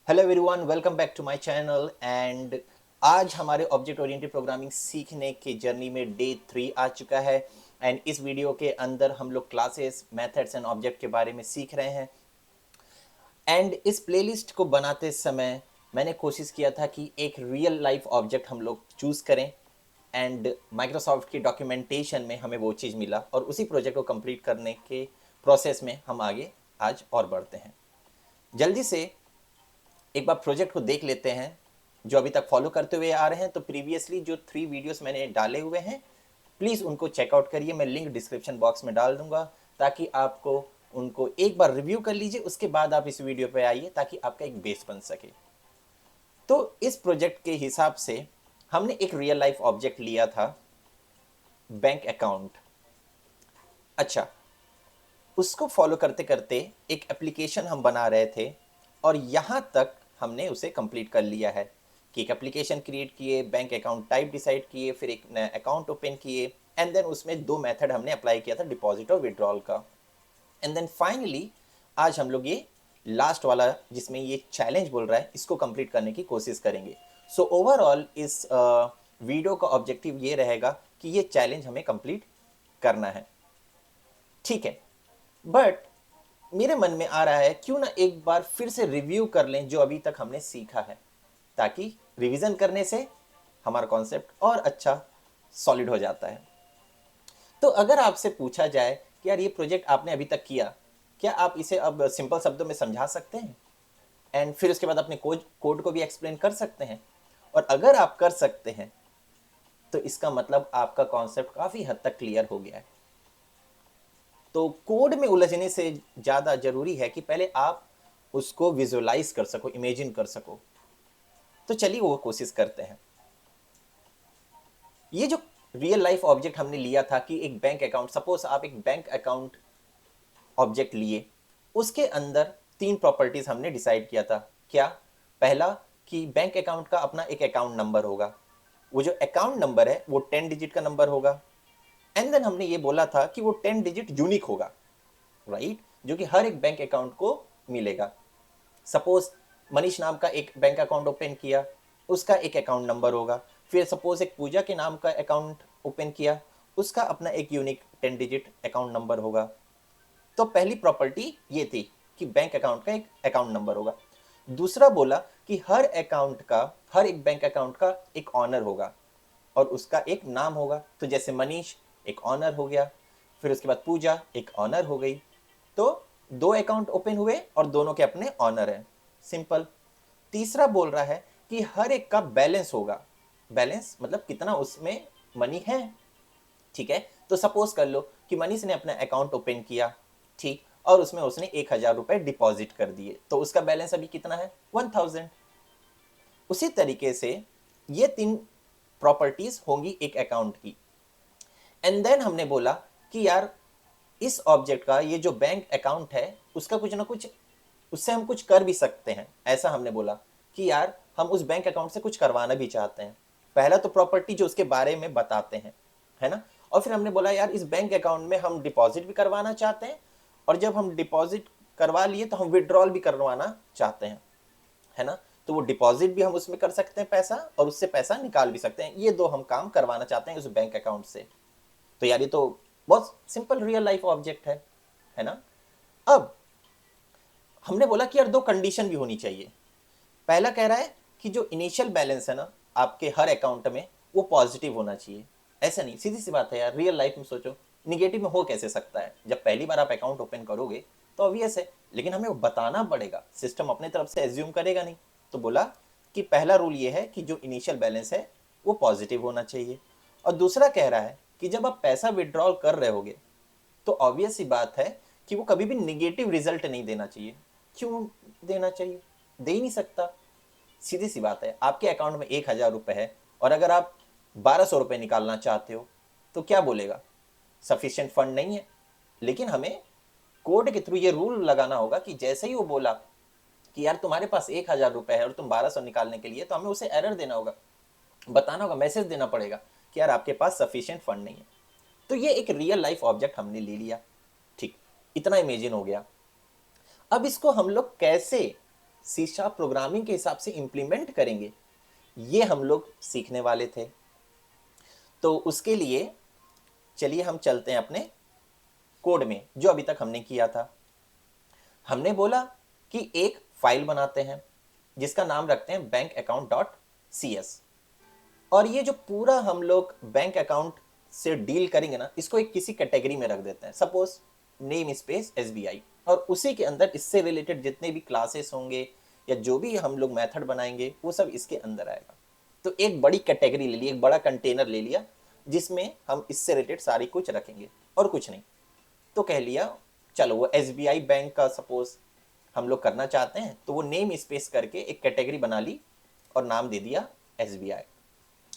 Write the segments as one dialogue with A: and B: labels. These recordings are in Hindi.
A: Hello everyone, welcome back to my channel. And आज हमारे ऑब्जेक्ट ओरिएंटेड प्रोग्रामिंग सीखने के जर्नी में डे 3 आ चुका है। एंड इस वीडियो के अंदर हम लोग क्लासेस, मेथड्स एंड ऑब्जेक्ट के बारे में सीख रहे हैं। एंड इस प्लेलिस्ट को बनाते समय मैंने कोशिश किया था कि एक रियल लाइफ ऑब्जेक्ट हम लोग चूज़ करें। एंड माइक्रोसॉफ्ट की डॉक्यूमेंटेशन में हमें वो चीज़ मिला और उसी प्रोजेक्ट को कंप्लीट करने के प्रोसेस में हम आगे आज और बढ़ते हैं। जल्दी से एक बार प्रोजेक्ट को देख लेते हैं। जो अभी तक फॉलो करते हुए आ रहे हैं तो प्रीवियसली जो 3 वीडियोस मैंने डाले हुए हैं, प्लीज़ उनको चेकआउट करिए। मैं लिंक डिस्क्रिप्शन बॉक्स में डाल दूंगा ताकि आपको उनको एक बार रिव्यू कर लीजिए, उसके बाद आप इस वीडियो पे आइए ताकि आपका एक बेस बन सके। तो इस प्रोजेक्ट के हिसाब से हमने एक रियल लाइफ ऑब्जेक्ट लिया था, बैंक अकाउंट। अच्छा, उसको फॉलो करते करते एक एप्लीकेशन हम बना रहे थे और यहाँ तक हमने उसे कंप्लीट कर लिया है कि एक एप्लीकेशन क्रिएट किए, बैंक अकाउंट टाइप डिसाइड किए, फिर एक नया अकाउंट ओपन किए। एंड देन उसमें 2 मेथड हमने अप्लाई किया था, डिपॉजिट और विड्रॉल का। एंड देन फाइनली आज हम लोग ये लास्ट वाला, जिसमें ये चैलेंज बोल रहा है, इसको कंप्लीट करने की कोशिश करेंगे। सो ओवरऑल इस वीडियो का ऑब्जेक्टिव ये रहेगा कि ये चैलेंज हमें कंप्लीट करना है, ठीक है। बट मेरे मन में आ रहा है क्यों ना एक बार फिर से रिव्यू कर लें जो अभी तक हमने सीखा है, ताकि रिवीजन करने से हमारा कॉन्सेप्ट और अच्छा सॉलिड हो जाता है। तो अगर आपसे पूछा जाए कि यार ये प्रोजेक्ट आपने अभी तक किया, क्या आप इसे अब सिंपल शब्दों में समझा सकते हैं एंड फिर उसके बाद अपने कोड को भी एक्सप्लेन कर सकते हैं? और अगर आप कर सकते हैं तो इसका मतलब आपका कॉन्सेप्ट काफ़ी हद तक क्लियर हो गया है। तो कोड में उलझने से ज़्यादा ज़रूरी है कि पहले आप उसको विजुअलाइज कर सको, इमेजिन कर सको। तो चलिए वो कोशिश करते हैं। ये जो रियल लाइफ ऑब्जेक्ट हमने लिया था कि एक बैंक अकाउंट, सपोज आप एक बैंक अकाउंट ऑब्जेक्ट लिए, उसके अंदर 3 प्रॉपर्टीज हमने डिसाइड किया था। क्या? पहला कि बैंक अकाउंट का अपना एक अकाउंट नंबर होगा। वो जो अकाउंट नंबर है वो 10 डिजिट का नंबर होगा। एंड देन हमने ये बोला था कि वो 10 डिजिट यूनिक होगा, राइट, जो कि हर एक बैंक अकाउंट को मिलेगा। सपोज मनीष नाम का एक बैंक अकाउंट ओपन किया, उसका एक अकाउंट नंबर होगा। फिर सपोज एक पूजा के नाम का अकाउंट ओपन किया, उसका अपना एक यूनिक 10 डिजिट अकाउंट नंबर होगा। तो पहली प्रॉपर्टी ये थी कि बैंक अकाउंट का एक अकाउंट नंबर होगा। दूसरा बोला कि हर अकाउंट का, हर एक बैंक अकाउंट का एक ऑनर होगा और उसका एक नाम होगा। तो जैसे मनीष एक ऑनर हो गया, फिर उसके बाद पूजा एक ऑनर हो गई। तो 2 अकाउंट ओपन हुए और दोनों के अपने ऑनर हैं, सिंपल। तीसरा बोल रहा है कि हर एक का बैलेंस होगा। बैलेंस मतलब कितना उसमें मनी है, ठीक है। तो सपोज कर लो कि मनीष ने अपना अकाउंट ओपन किया, ठीक, और उसमें उसने 1,000 रुपए डिपॉजिट कर दिए, तो उसका बैलेंस अभी कितना है? 1,000। उसी तरीके से ये 3 प्रॉपर्टीज होंगी एक अकाउंट की। एंड देन हमने बोला कि यार इस ऑब्जेक्ट का, ये जो बैंक अकाउंट है, उसका कुछ ना कुछ, उससे हम कुछ कर भी सकते हैं। ऐसा हमने बोला कि यार हम उस बैंक अकाउंट से कुछ करवाना भी चाहते हैं। पहला तो प्रॉपर्टी जो उसके बारे में बताते हैं, है ना। और फिर हमने बोला यार इस बैंक अकाउंट में हम डिपॉजिट भी करवाना चाहते हैं, और जब हम डिपॉजिट करवा लिए तो हम विड्रॉल भी करवाना चाहते हैं, है ना। तो वो डिपॉजिट भी हम उसमें कर सकते हैं पैसा, और उससे पैसा निकाल भी सकते हैं। ये 2 हम काम करवाना चाहते हैं उस बैंक अकाउंट से। तो यार ये तो बहुत सिंपल रियल लाइफ ऑब्जेक्ट है ना। अब हमने बोला कि यार 2 कंडीशन भी होनी चाहिए। पहला कह रहा है कि जो इनिशियल बैलेंस है ना आपके हर अकाउंट में, वो पॉजिटिव होना चाहिए। ऐसा नहीं, सीधी सी बात है यार, रियल लाइफ में सोचो, निगेटिव में हो कैसे सकता है? जब पहली बार आप अकाउंट ओपन करोगे तो ऑब्वियस है, लेकिन हमें वो बताना पड़ेगा, सिस्टम अपने तरफ से एज्यूम करेगा नहीं। तो बोला कि पहला रूल ये है कि जो इनिशियल बैलेंस है वो पॉजिटिव होना चाहिए। और दूसरा कह रहा है कि जब आप पैसा विड्रॉल कर रहे होगे तो ऑब्वियस सी बात है कि वो कभी भी निगेटिव रिजल्ट नहीं देना चाहिए। क्यों देना चाहिए? दे ही नहीं सकता। सीधी सी बात है, आपके अकाउंट में 1,000 रुपए है और अगर आप 1,200 रुपए निकालना चाहते हो तो क्या बोलेगा? सफिशिएंट फंड नहीं है। लेकिन हमें कोड के थ्रू ये रूल लगाना होगा कि जैसे ही वो बोला कि यार तुम्हारे पास 1,000 रुपए है और तुम 1,200 निकालने के लिए, तो हमें उसे एरर देना होगा, बताना होगा, मैसेज देना पड़ेगा कि यार आपके पास सफिशिएंट फंड नहीं है। तो ये एक रियल लाइफ ऑब्जेक्ट हमने ले लिया, ठीक, इतना इमेजिन हो गया। अब इसको हम लोग कैसे सी शार्प प्रोग्रामिंग के हिसाब से इम्प्लीमेंट करेंगे, ये हम लोग सीखने वाले थे। तो उसके लिए चलिए हम चलते हैं अपने कोड में जो अभी तक हमने किया था। हमने बोला कि एक फाइल बनाते हैं जिसका नाम रखते हैं bank account dot C S, और ये जो पूरा हम लोग बैंक अकाउंट से डील करेंगे ना, इसको एक किसी कैटेगरी में रख देते हैं, सपोज नेम स्पेस एसबीआई, और उसी के अंदर इससे रिलेटेड जितने भी क्लासेस होंगे या जो भी हम लोग मेथड बनाएंगे वो सब इसके अंदर आएगा। तो एक बड़ी कैटेगरी ले ली, एक बड़ा कंटेनर ले लिया जिसमें हम इससे रिलेटेड सारी कुछ रखेंगे और कुछ नहीं। तो कह लिया चलो वो एसबीआई बैंक का सपोज हम लोग करना चाहते हैं, तो वो नेम स्पेस करके एक कैटेगरी बना ली और नाम दे दिया एसबीआई।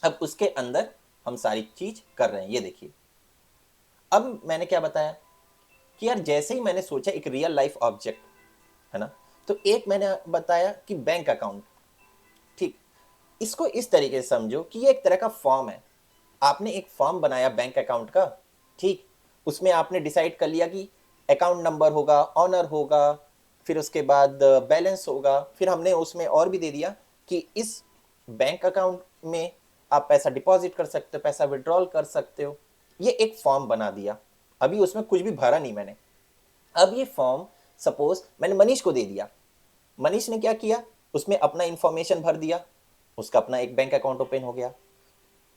A: अब उसके अंदर हम सारी चीज कर रहे हैं। ये देखिए, अब मैंने क्या बताया कि यार जैसे ही मैंने सोचा एक रियल लाइफ ऑब्जेक्ट है ना, तो एक मैंने बताया कि बैंक अकाउंट, ठीक, इसको इस तरीके से समझो कि ये एक तरह का फॉर्म है। आपने एक फॉर्म बनाया बैंक अकाउंट का, ठीक, उसमें आपने डिसाइड कर लिया कि अकाउंट नंबर होगा, ऑनर होगा, फिर उसके बाद बैलेंस होगा, फिर हमने उसमें और भी दे दिया कि इस बैंक अकाउंट में आप पैसा डिपॉजिट कर सकते हो, पैसा विड्रॉल कर सकते हो। ये एक फॉर्म बना दिया, अभी उसमें कुछ भी भरा नहीं मैंने। अब ये फॉर्म सपोज मैंने मनीष को दे दिया, मनीष ने क्या किया, उसमें अपना इंफॉर्मेशन भर दिया, उसका अपना एक बैंक अकाउंट ओपन हो गया।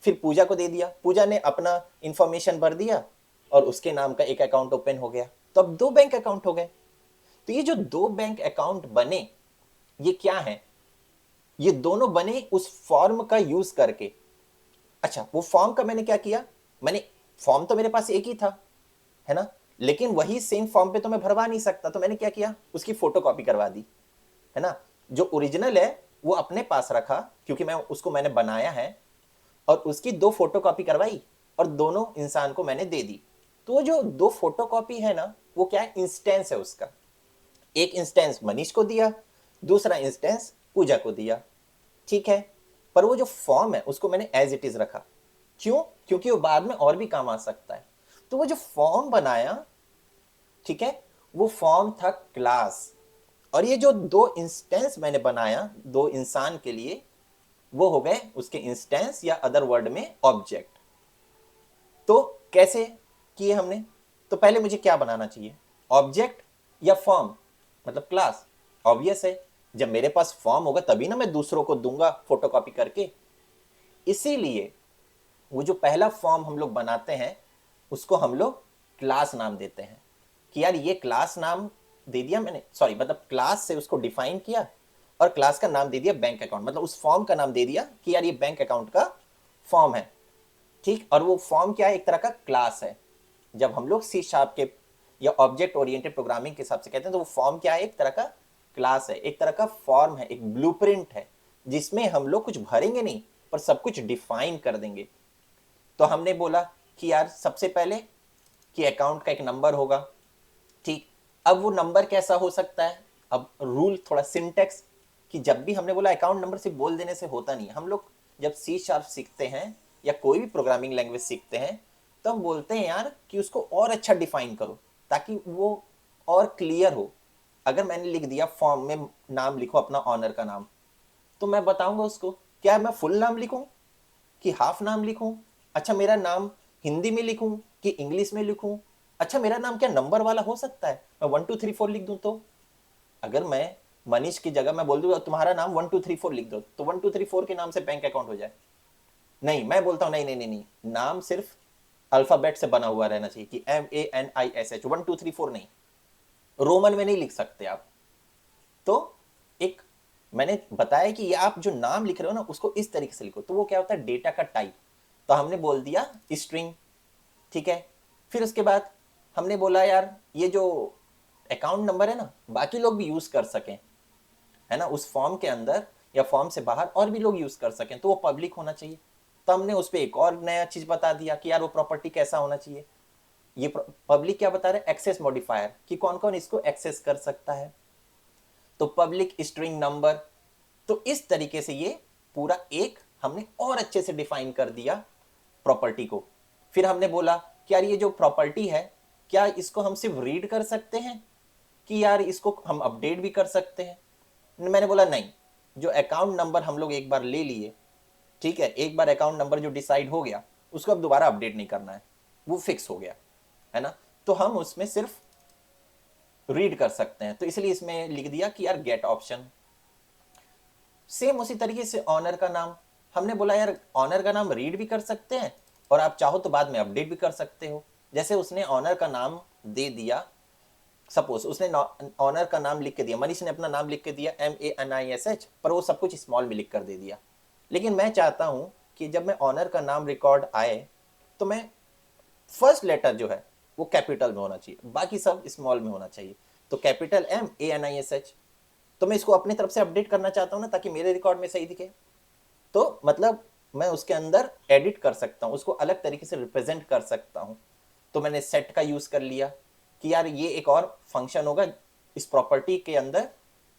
A: फिर पूजा को दे दिया, पूजा ने अपना इंफॉर्मेशन भर दिया और उसके नाम का एक अकाउंट ओपन हो गया। तो अब 2 बैंक अकाउंट हो गए। तो ये जो 2 बैंक अकाउंट बने, ये क्या है, ये दोनों बने उस फॉर्म का यूज करके। अच्छा, वो फॉर्म का मैंने क्या किया, मैंने फॉर्म तो मेरे पास एक ही था है ना, लेकिन वही सेम फॉर्म पे तो मैं भरवा नहीं सकता, तो मैंने क्या किया, उसकी फोटो कॉपी करवा दी है ना। जो ओरिजिनल है वो अपने पास रखा क्योंकि मैंने बनाया है, और उसकी 2 फोटो कॉपी करवाई और दोनों इंसान को मैंने दे दी। तो जो 2 फोटो कॉपी है ना, वो क्या है, इंस्टेंस है उसका। एक इंस्टेंस मनीष को दिया, दूसरा इंस्टेंस पूजा को दिया, ठीक है। पर वो जो फॉर्म है उसको मैंने एज इट इज रखा। क्यों, क्योंकि वो बाद में और भी काम आ सकता है। तो वो जो फॉर्म बनाया, ठीक है, वो फॉर्म था क्लास, और ये जो 2 इंस्टेंस मैंने बनाया 2 इंसान के लिए, वो हो गए उसके इंस्टेंस या अदर वर्ड में ऑब्जेक्ट। तो कैसे किए हमने, तो पहले मुझे क्या बनाना चाहिए, ऑब्जेक्ट या फॉर्म, मतलब क्लास। ऑब्वियस है, जब मेरे पास फॉर्म होगा तभी ना मैं दूसरों को दूंगा फोटोकॉपी करके। इसीलिए वो जो पहला फॉर्म हम लोग बनाते हैं उसको हम लोग क्लास नाम देते हैं कि यार ये क्लास नाम दे दिया मैंने, सॉरी मतलब क्लास से उसको डिफाइन किया और क्लास का नाम दे दिया बैंक अकाउंट, मतलब उस फॉर्म का नाम दे दिया कि यार ये बैंक अकाउंट का फॉर्म है, ठीक। और वो फॉर्म क्या है, एक तरह का क्लास है। जब हम लोग सी शार्प के या ऑब्जेक्ट ओरिएंटेड प्रोग्रामिंग के हिसाब से कहते हैं तो वो फॉर्म क्या है, एक तरह का क्लास है, एक तरह का फॉर्म है, एक ब्लूप्रिंट है जिसमें हम लोग कुछ भरेंगे नहीं पर सब कुछ डिफाइन कर देंगे। तो हमने बोला कि यार सबसे पहले कि अकाउंट का एक नंबर होगा, ठीक। अब वो नंबर कैसा हो सकता है, अब रूल थोड़ा सिंटेक्स, कि जब भी हमने बोला अकाउंट नंबर सिर्फ बोल देने से होता नहीं। हम लोग जब सी शार्प सीखते हैं या कोई भी प्रोग्रामिंग लैंग्वेज सीखते हैं तो हम बोलते हैं यार कि उसको और अच्छा डिफाइन करो ताकि वो और क्लियर हो। अगर मैंने लिख दिया फॉर्म में नाम लिखो अपना ऑनर का नाम, तो मैं बताऊंगा उसको क्या मैं फुल नाम लिखूं कि हाफ नाम लिखूं, अच्छा मेरा नाम हिंदी में लिखूं कि इंग्लिश में लिखूं, अच्छा मेरा नाम क्या नंबर वाला हो सकता है, मैं 1 2 3 4 लिख दूं। तो अगर मैं मनीष की जगह मैं बोल दूं तुम्हारा नाम 1 2 3 4 लिख दो, तो 1 2 3 4 के नाम से बैंक अकाउंट हो जाए। नहीं, मैं बोलता हूं नहीं नहीं नहीं नहीं, नाम सिर्फ अल्फाबेट से बना हुआ रहना चाहिए कि MANISH 1 2 3 4 नहीं, रोमन में नहीं लिख सकते आप। तो एक मैंने बताया कि ये आप जो नाम लिख रहे हो ना उसको इस तरीके से लिखो, तो वो क्या होता है डेटा का टाइप। तो हमने बोल दिया स्ट्रिंग, ठीक है। फिर उसके बाद हमने बोला यार ये जो अकाउंट नंबर है ना बाकी लोग भी यूज कर सकें, है ना, उस फॉर्म के अंदर या फॉर्म से बाहर और भी लोग यूज कर सकें, तो वो पब्लिक होना चाहिए। तो हमने उस पर एक और नया चीज बता दिया कि यार वो प्रॉपर्टी कैसा होना चाहिए। ये पब्लिक क्या बता रहे हैं, एक्सेस मॉडिफायर, कि कौन कौन इसको एक्सेस कर सकता है, तो पब्लिक स्ट्रिंग नंबर। तो इस तरीके से ये पूरा एक हमने और अच्छे से डिफाइन कर दिया प्रॉपर्टी को। फिर हमने बोला कि यार ये जो प्रॉपर्टी है क्या इसको हम सिर्फ रीड कर सकते हैं कि यार इसको हम अपडेट भी कर सकते हैं। मैंने बोला नहीं, जो अकाउंट नंबर हम लोग एक बार ले लिए, ठीक है, एक बार अकाउंट नंबर जो डिसाइड हो गया उसको अब दोबारा अपडेट नहीं करना है, वो फिक्स हो गया है ना। तो हम उसमें सिर्फ रीड कर सकते हैं, तो इसलिए इसमें लिख दिया कि यार गेट ऑप्शन। सेम उसी तरीके से ऑनर का नाम, हमने बोला यार ऑनर का नाम रीड भी कर सकते हैं और आप चाहो तो बाद में अपडेट भी कर सकते हो। जैसे उसने ऑनर का नाम दे दिया, सपोज उसने ऑनर का नाम लिख के दिया, मनीष ने अपना नाम लिख के दिया MANISH, पर वो सब कुछ स्मॉल में लिख कर दे दिया। लेकिन मैं चाहता हूं कि जब मैं ऑनर का नाम रिकॉर्ड आए तो मैं फर्स्ट लेटर जो है वो कैपिटल में होना चाहिए, बाकी सब स्मॉल में होना चाहिए। तो कैपिटल MANISH, तो मैं इसको अपनी तरफ से अपडेट करना चाहता हूँ ना, ताकि मेरे रिकॉर्ड में सही दिखे। तो मतलब मैं उसके अंदर एडिट कर सकता हूँ, उसको अलग तरीके से रिप्रेजेंट कर सकता हूँ। तो मैंने सेट का यूज कर लिया कि यार ये एक और फंक्शन होगा इस प्रॉपर्टी के अंदर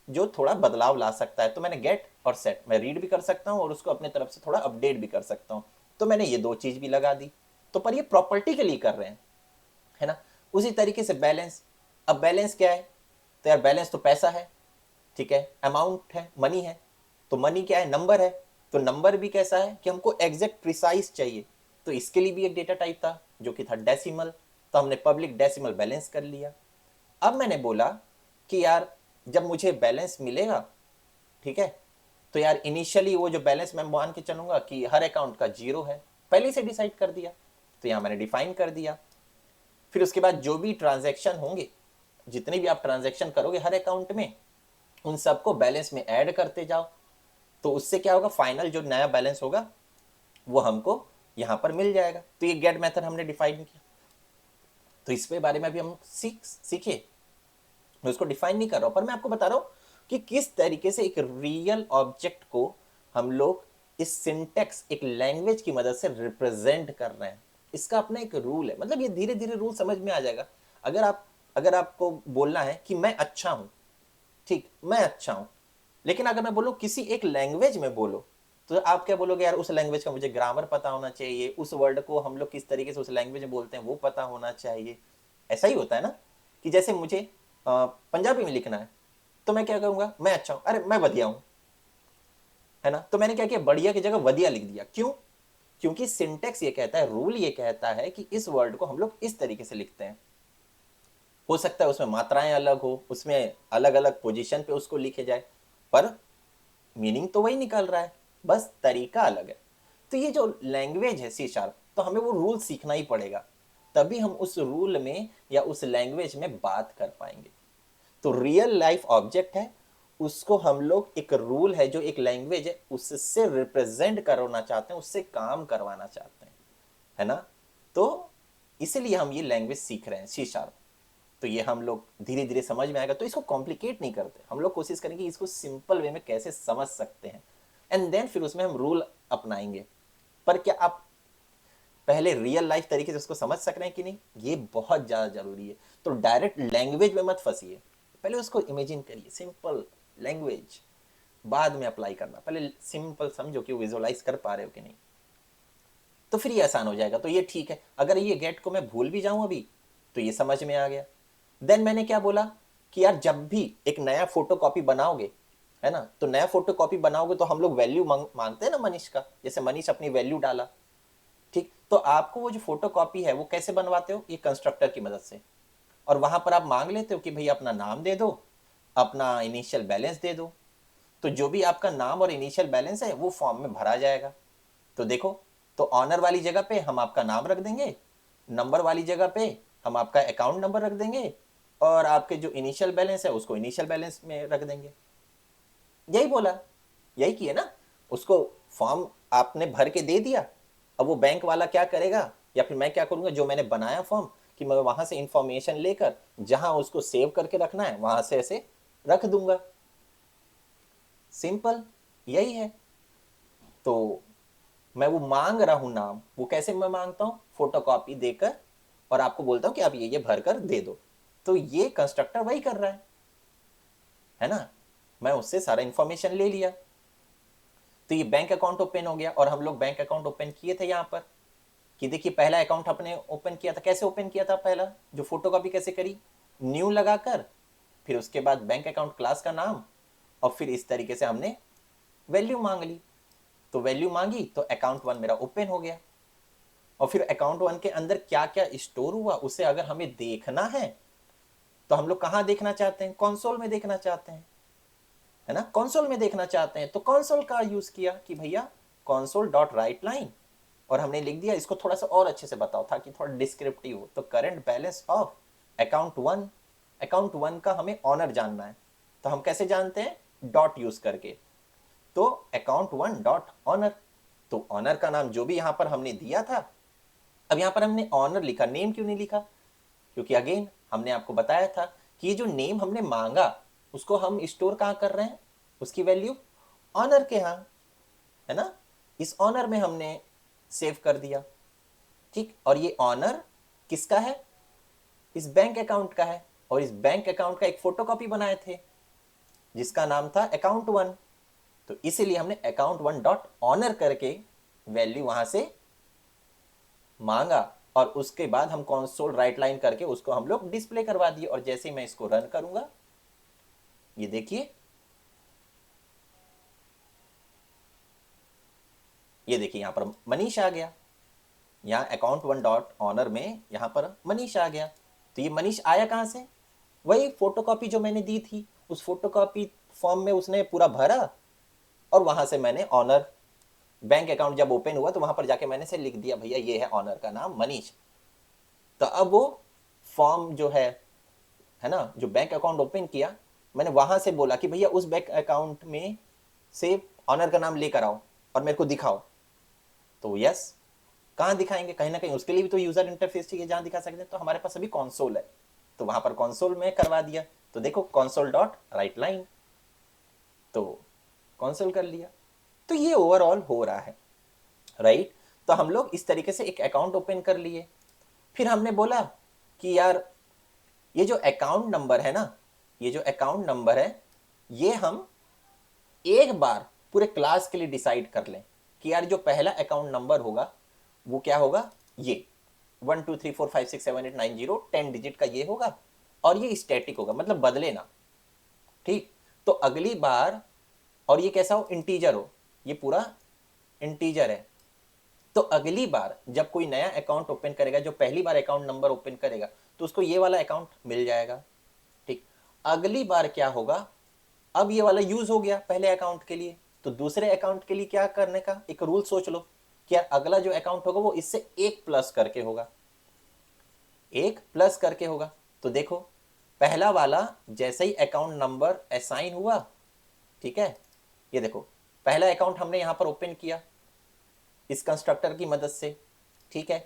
A: जो थोड़ा बदलाव ला सकता है। तो मैंने गेट और सेट, मैं रीड भी कर सकता हूँ और उसको अपने तरफ से थोड़ा अपडेट भी कर सकता हूँ। तो मैंने ये दो चीज भी लगा दी। तो पर ये प्रॉपर्टी के लिए कर रहे हैं, है ना। उसी तरीके से बैलेंस, अब बैलेंस क्या है, तो यार बैलेंस तो पैसा है, ठीक है, अमाउंट है, मनी है। तो मनी क्या है, नंबर है। तो नंबर भी कैसा है कि हमको एग्जैक्ट प्रिसाइज चाहिए, तो इसके लिए भी एक डेटा टाइप था जो कि था डेसिमल। तो हमने पब्लिक डेसिमल बैलेंस कर लिया। अब मैंने बोला कि यार जब मुझे बैलेंस मिलेगा, ठीक है, तो यार इनिशियली वो जो बैलेंस मैं मान के चलूंगा कि हर अकाउंट का 0 है, पहले से डिसाइड कर दिया। तो यहां मैंने डिफाइन कर दिया। फिर उसके बाद जो भी ट्रांजैक्शन होंगे, जितने भी आप ट्रांजैक्शन करोगे हर अकाउंट में, उन सबको बैलेंस में ऐड करते जाओ। तो उससे क्या होगा, फाइनल जो नया बैलेंस होगा वो हमको यहां पर मिल जाएगा। तो ये गेट मेथड हमने डिफाइन किया। तो इस पे बारे में भी हम सीखे। मैं उसको डिफाइन नहीं कर रहा हूं, पर मैं आपको बता रहा हूं कि किस तरीके से एक रियल ऑब्जेक्ट को हम लोग इस सिंटेक्स, एक लैंग्वेज की मदद से रिप्रेजेंट कर रहे हैं। इसका अपना एक रूल है, मतलब ये धीरे धीरे रूल समझ में आ जाएगा। अगर आपको बोलना है कि मैं अच्छा हूं, ठीक, मैं अच्छा हूं, लेकिन अगर मैं बोलूं किसी एक लैंग्वेज में बोलो, तो आप क्या बोलोगे, यार उस लैंग्वेज का मुझे ग्रामर पता होना चाहिए, उस वर्ड को हम लोग किस तरीके से उस लैंग्वेज में बोलते हैं वो पता होना चाहिए। ऐसा ही होता है ना, कि जैसे मुझे पंजाबी में लिखना है, तो मैं क्या करूंगा, मैं अच्छा हूं, अरे मैं बढ़िया हूं, है ना। तो मैंने क्या किया, बढ़िया की जगह वधिया लिख दिया। क्यों? क्योंकि सिंटेक्स ये कहता है, रूल ये कहता है कि इस वर्ड को हम लोग इस तरीके से लिखते हैं। हो सकता है उसमें मात्राएं अलग हो, उसमें अलग अलग पोजीशन पे उसको लिखे जाए, पर मीनिंग तो वही निकल रहा है, बस तरीका अलग है। तो ये जो लैंग्वेज है C#, तो हमें वो रूल सीखना ही पड़ेगा, तभी हम उस रूल में या उस लैंग्वेज में बात कर पाएंगे। तो रियल लाइफ ऑब्जेक्ट है, उसको हम लोग एक रूल है जो एक लैंग्वेज है उससे रिप्रेजेंट करवाना चाहते हैं, उससे काम करवाना चाहते हैं, है ना। तो इसलिए हम ये लैंग्वेज सीख रहे हैं C#। तो ये हम लोग धीरे धीरे समझ में आएगा। तो इसको कॉम्प्लिकेट नहीं करते, हम लोग कोशिश करेंगे इसको सिंपल वे में कैसे समझ सकते हैं, एंड देन फिर उसमें हम रूल अपनाएंगे। पर क्या आप पहले रियल लाइफ तरीके से उसको समझ सक रहे हैं कि नहीं, ये बहुत ज़्यादा जरूरी है। तो डायरेक्ट लैंग्वेज में मत फंसिए, पहले उसको इमेजिन करिए सिंपल लैंग्वेज, बाद में अप्लाई करना। पहले सिंपल समझो कि विजुअलाइज कर पा रहे हो कि नहीं, तो फिर ये आसान हो जाएगा। तो ये ठीक है, अगर ये गेट को मैं भूल भी जाऊं अभी, तो ये समझ में आ गया। देन मैंने क्या बोला कि यार जब भी एक नया फोटो कॉपी बनाओगे, है ना, तो नया फोटो कॉपी बनाओगे तो हम लोग वैल्यू मांगते हैं ना मनीष का, जैसे मनीष अपनी वैल्यू डाला, ठीक, तो आपको वो जो फोटो कॉपी है वो कैसे बनवाते हो, ये कंस्ट्रक्टर की मदद से। और वहां पर आप मांग लेते हो कि भाई अपना नाम दे दो, अपना इनिशियल बैलेंस दे दो। तो जो भी आपका नाम और इनिशियल बैलेंस है वो फॉर्म में भरा जाएगा। तो देखो, तो ऑनर वाली जगह पे हम आपका नाम रख देंगे, नंबर वाली जगह पे हम आपका अकाउंट नंबर रख देंगे, और आपके जो इनिशियल बैलेंस है उसको इनिशियल बैलेंस में रख देंगे। यही बोला, यही किया ना। उसको फॉर्म आपने भर के दे दिया, अब वो बैंक वाला क्या करेगा, या फिर मैं क्या करूंगा, जो मैंने बनाया फॉर्म, कि मैं वहां से इंफॉर्मेशन लेकर जहां उसको सेव करके रखना है वहां से ऐसे रख दूंगा। सिंपल यही है। तो मैं वो मांग रहा हूं नाम, वो कैसे मैं मांगता हूं, फोटोकॉपी देकर, और आपको बोलता हूं कि आप ये भर कर दे दो। तो ये कंस्ट्रक्टर वही कर रहा है ना। मैं उससे सारा इंफॉर्मेशन ले लिया, तो ये बैंक अकाउंट ओपन हो गया। और हम लोग बैंक अकाउंट ओपन किए थे यहाँ पर, कि देखिए पहला अकाउंट अपने ओपन किया था, कैसे ओपन किया था, पहला जो फोटोकॉपी कैसे करी, न्यू लगाकर, फिर उसके बाद बैंक अकाउंट क्लास का नाम, और फिर इस तरीके से हमने वैल्यू मांग ली। तो वैल्यू मांगी तो अकाउंट 1 मेरा ओपन हो गया। और फिर अकाउंट 1 के अंदर क्या क्या स्टोर हुआ उसे अगर हमें देखना है तो हम लोग कहाँ देखना चाहते हैं, कंसोल में देखना चाहते हैं, है ना, कंसोल में देखना चाहते हैं। तो कंसोल का यूज किया कि भैया कंसोल डॉट राइट लाइन, और हमने लिख दिया, इसको थोड़ा सा और अच्छे से बताओ ताकि थोड़ा डिस्क्रिप्टिव हो। तो current balance of account 1, account 1 का हमें ऑनर जानना है, तो हम कैसे जानते हैं, डॉट यूज करके। तो अकाउंट 1 डॉट ऑनर, तो ऑनर का नाम जो भी यहां पर हमने दिया था, अब यहां पर हमने ऑनर लिखा, नेम क्यों नहीं लिखा, क्योंकि अगेन हमने आपको बताया था कि ये जो नेम हमने मांगा उसको हम स्टोर कहाँ कर रहे हैं, उसकी वैल्यू ऑनर के यहाँ, है ना, इस ऑनर में हमने सेव कर दिया। ठीक, और ये ऑनर किसका है, इस बैंक अकाउंट का है, और इस बैंक अकाउंट का एक फोटोकॉपी बनाए थे जिसका नाम था अकाउंट 1। तो इसीलिए हमने अकाउंट 1 डॉट ऑनर करके वैल्यू वहां से मांगा, और उसके बाद हम कंसोल राइट लाइन करके उसको हम लोग डिस्प्ले करवा दिए। और जैसे ही मैं इसको रन करूंगा, ये देखिए, ये देखिए यहां पर मनीष आ गया, यहाँ अकाउंट 1 डॉट ऑनर में यहाँ पर मनीष आ गया। तो ये मनीष आया कहाँ से, वही फोटोकॉपी जो मैंने दी थी उस फोटोकॉपी फॉर्म में उसने पूरा भरा, और वहां से मैंने ऑनर, बैंक अकाउंट जब ओपन हुआ तो वहां पर जाके मैंने से लिख दिया भैया ये है ऑनर का नाम मनीष। तो अब वो फॉर्म जो है ना, जो बैंक अकाउंट ओपन किया, मैंने वहां से बोला कि भैया उस बैंक अकाउंट में से ऑनर का नाम लेकर आओ और मेरे को दिखाओ। तो यस, कहाँ दिखाएंगे, कहीं ना कहीं उसके लिए भी तो यूजर इंटरफेस चाहिए जहां दिखा सकते हैं। तो हमारे पास अभी कंसोल है, तो वहां पर कंसोल में करवा दिया। तो देखो कंसोल डॉट राइट लाइन, तो कंसोल कर लिया। तो ये ओवरऑल हो रहा है, राइट। तो हम लोग इस तरीके से एक अकाउंट ओपन कर लिए। फिर हमने बोला कि यार ये जो अकाउंट नंबर है ना, ये जो अकाउंट नंबर है, ये हम एक बार पूरे क्लास के लिए डिसाइड कर लें कि यार जो पहला अकाउंट नंबर होगा वो क्या होगा, ये 1 2 3 4 5 6 7 8 9 0 10 डिजिट का ये होगा, और ये स्टैटिक होगा, मतलब बदले ना। ठीक, तो अगली बार, और ये कैसा हो, इंटीजर हो, ये पूरा इंटीजर है। तो अगली बार जब कोई नया अकाउंट ओपन करेगा, जो पहली बार अकाउंट नंबर ओपन करेगा, तो उसको ये वाला अकाउंट मिल जाएगा। ठीक, अगली बार क्या होगा, अब ये वाला यूज हो गया पहले अकाउंट के लिए, तो दूसरे अकाउंट के लिए क्या करने का एक रूल सोच लो कि यार अगला जो अकाउंट होगा वो इससे एक प्लस करके होगा, एक प्लस करके होगा। तो देखो पहला वाला जैसे ही अकाउंट नंबर असाइन हुआ, ठीक है, ये देखो पहला अकाउंट हमने यहां पर ओपन किया इस कंस्ट्रक्टर की मदद से, ठीक है,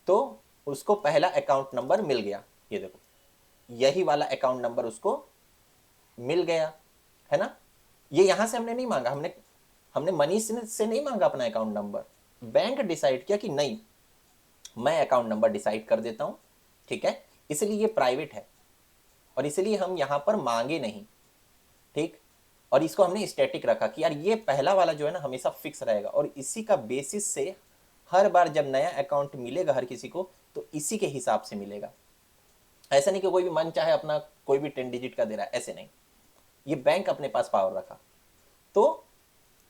A: तो उसको पहला अकाउंट नंबर मिल गया, ये देखो यही वाला अकाउंट नंबर उसको मिल गया, है ना। ये यहां से हमने नहीं मांगा, हमने हमने मनीष से नहीं मांगा अपना अकाउंट नंबर, बैंक डिसाइड किया कि नहीं मैं अकाउंट नंबर डिसाइड कर देता हूं, ठीक है, इसलिए ये प्राइवेट है और इसलिए हम यहां पर मांगे नहीं। ठीक, और इसको हमने स्टैटिक रखा कि यार ये पहला वाला जो है ना हमेशा फिक्स रहेगा, और इसी का बेसिस से हर बार जब नया अकाउंट मिलेगा हर किसी को तो इसी के हिसाब से मिलेगा। ऐसा नहीं कि कोई भी मन चाहे अपना कोई भी 10 डिजिट का दे रहा है, ऐसे नहीं, ये बैंक अपने पास पावर रखा। तो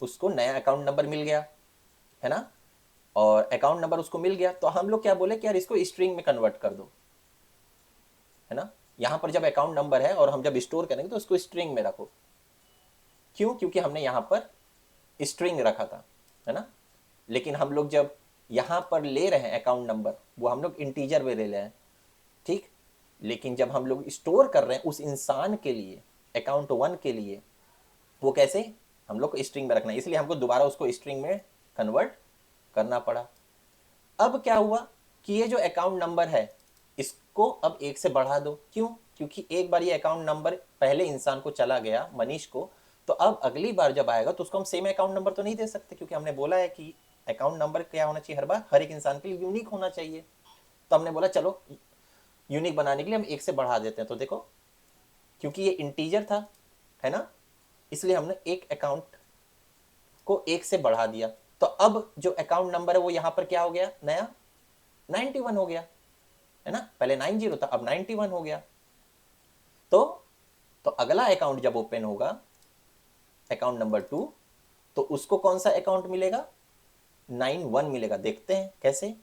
A: उसको नया अकाउंट नंबर मिल गया, है ना, और अकाउंट नंबर उसको मिल गया, तो हम लोग क्या बोले कि यार इसको स्ट्रिंग में कन्वर्ट कर दो, है ना। यहां पर जब अकाउंट नंबर है और हम जब स्टोर करेंगे तो उसको स्ट्रिंग में रखो, क्यों, क्योंकि हमने यहां पर स्ट्रिंग रखा था, है ना। लेकिन हम लोग जब यहां पर ले रहे हैं अकाउंट नंबर वो हम लोग इंटीजर में ले रहे हैं, ठीक, लेकिन जब हम लोग स्टोर कर रहे हैं उस इंसान के लिए अकाउंट 1 के लिए, वो कैसे, हम लोग को स्ट्रिंग में रखना है, इसलिए हमको दोबारा उसको स्ट्रिंग में कन्वर्ट करना पड़ा। अब क्या हुआ कि ये जो अकाउंट नंबर है इसको अब एक से बढ़ा दो, क्यों, क्योंकि एक बार ये अकाउंट नंबर पहले इंसान को चला गया मनीष को, तो अब अगली बार जब आएगा तो उसको हम सेम अकाउंट नंबर तो नहीं दे सकते, क्योंकि हमने बोला है कि अकाउंट नंबर क्या होना चाहिए, हर बार हर एक इंसान के लिए यूनिक होना चाहिए। तो हमने बोला चलो यूनिक बनाने के लिए हम एक से बढ़ा देते हैं। तो देखो क्योंकि ये इंटीजर था, है ना, इसलिए हमने एक अकाउंट को एक से बढ़ा दिया। तो अब जो अकाउंट नंबर है वो यहां पर क्या हो गया, नया 91 हो गया, है ना, पहले 90 था अब 91 हो गया। तो अगला अकाउंट जब ओपन होगा अकाउंट नंबर 2, तो उसको कौन सा अकाउंट मिलेगा? 91 मिलेगा। देखते हैं कैसे।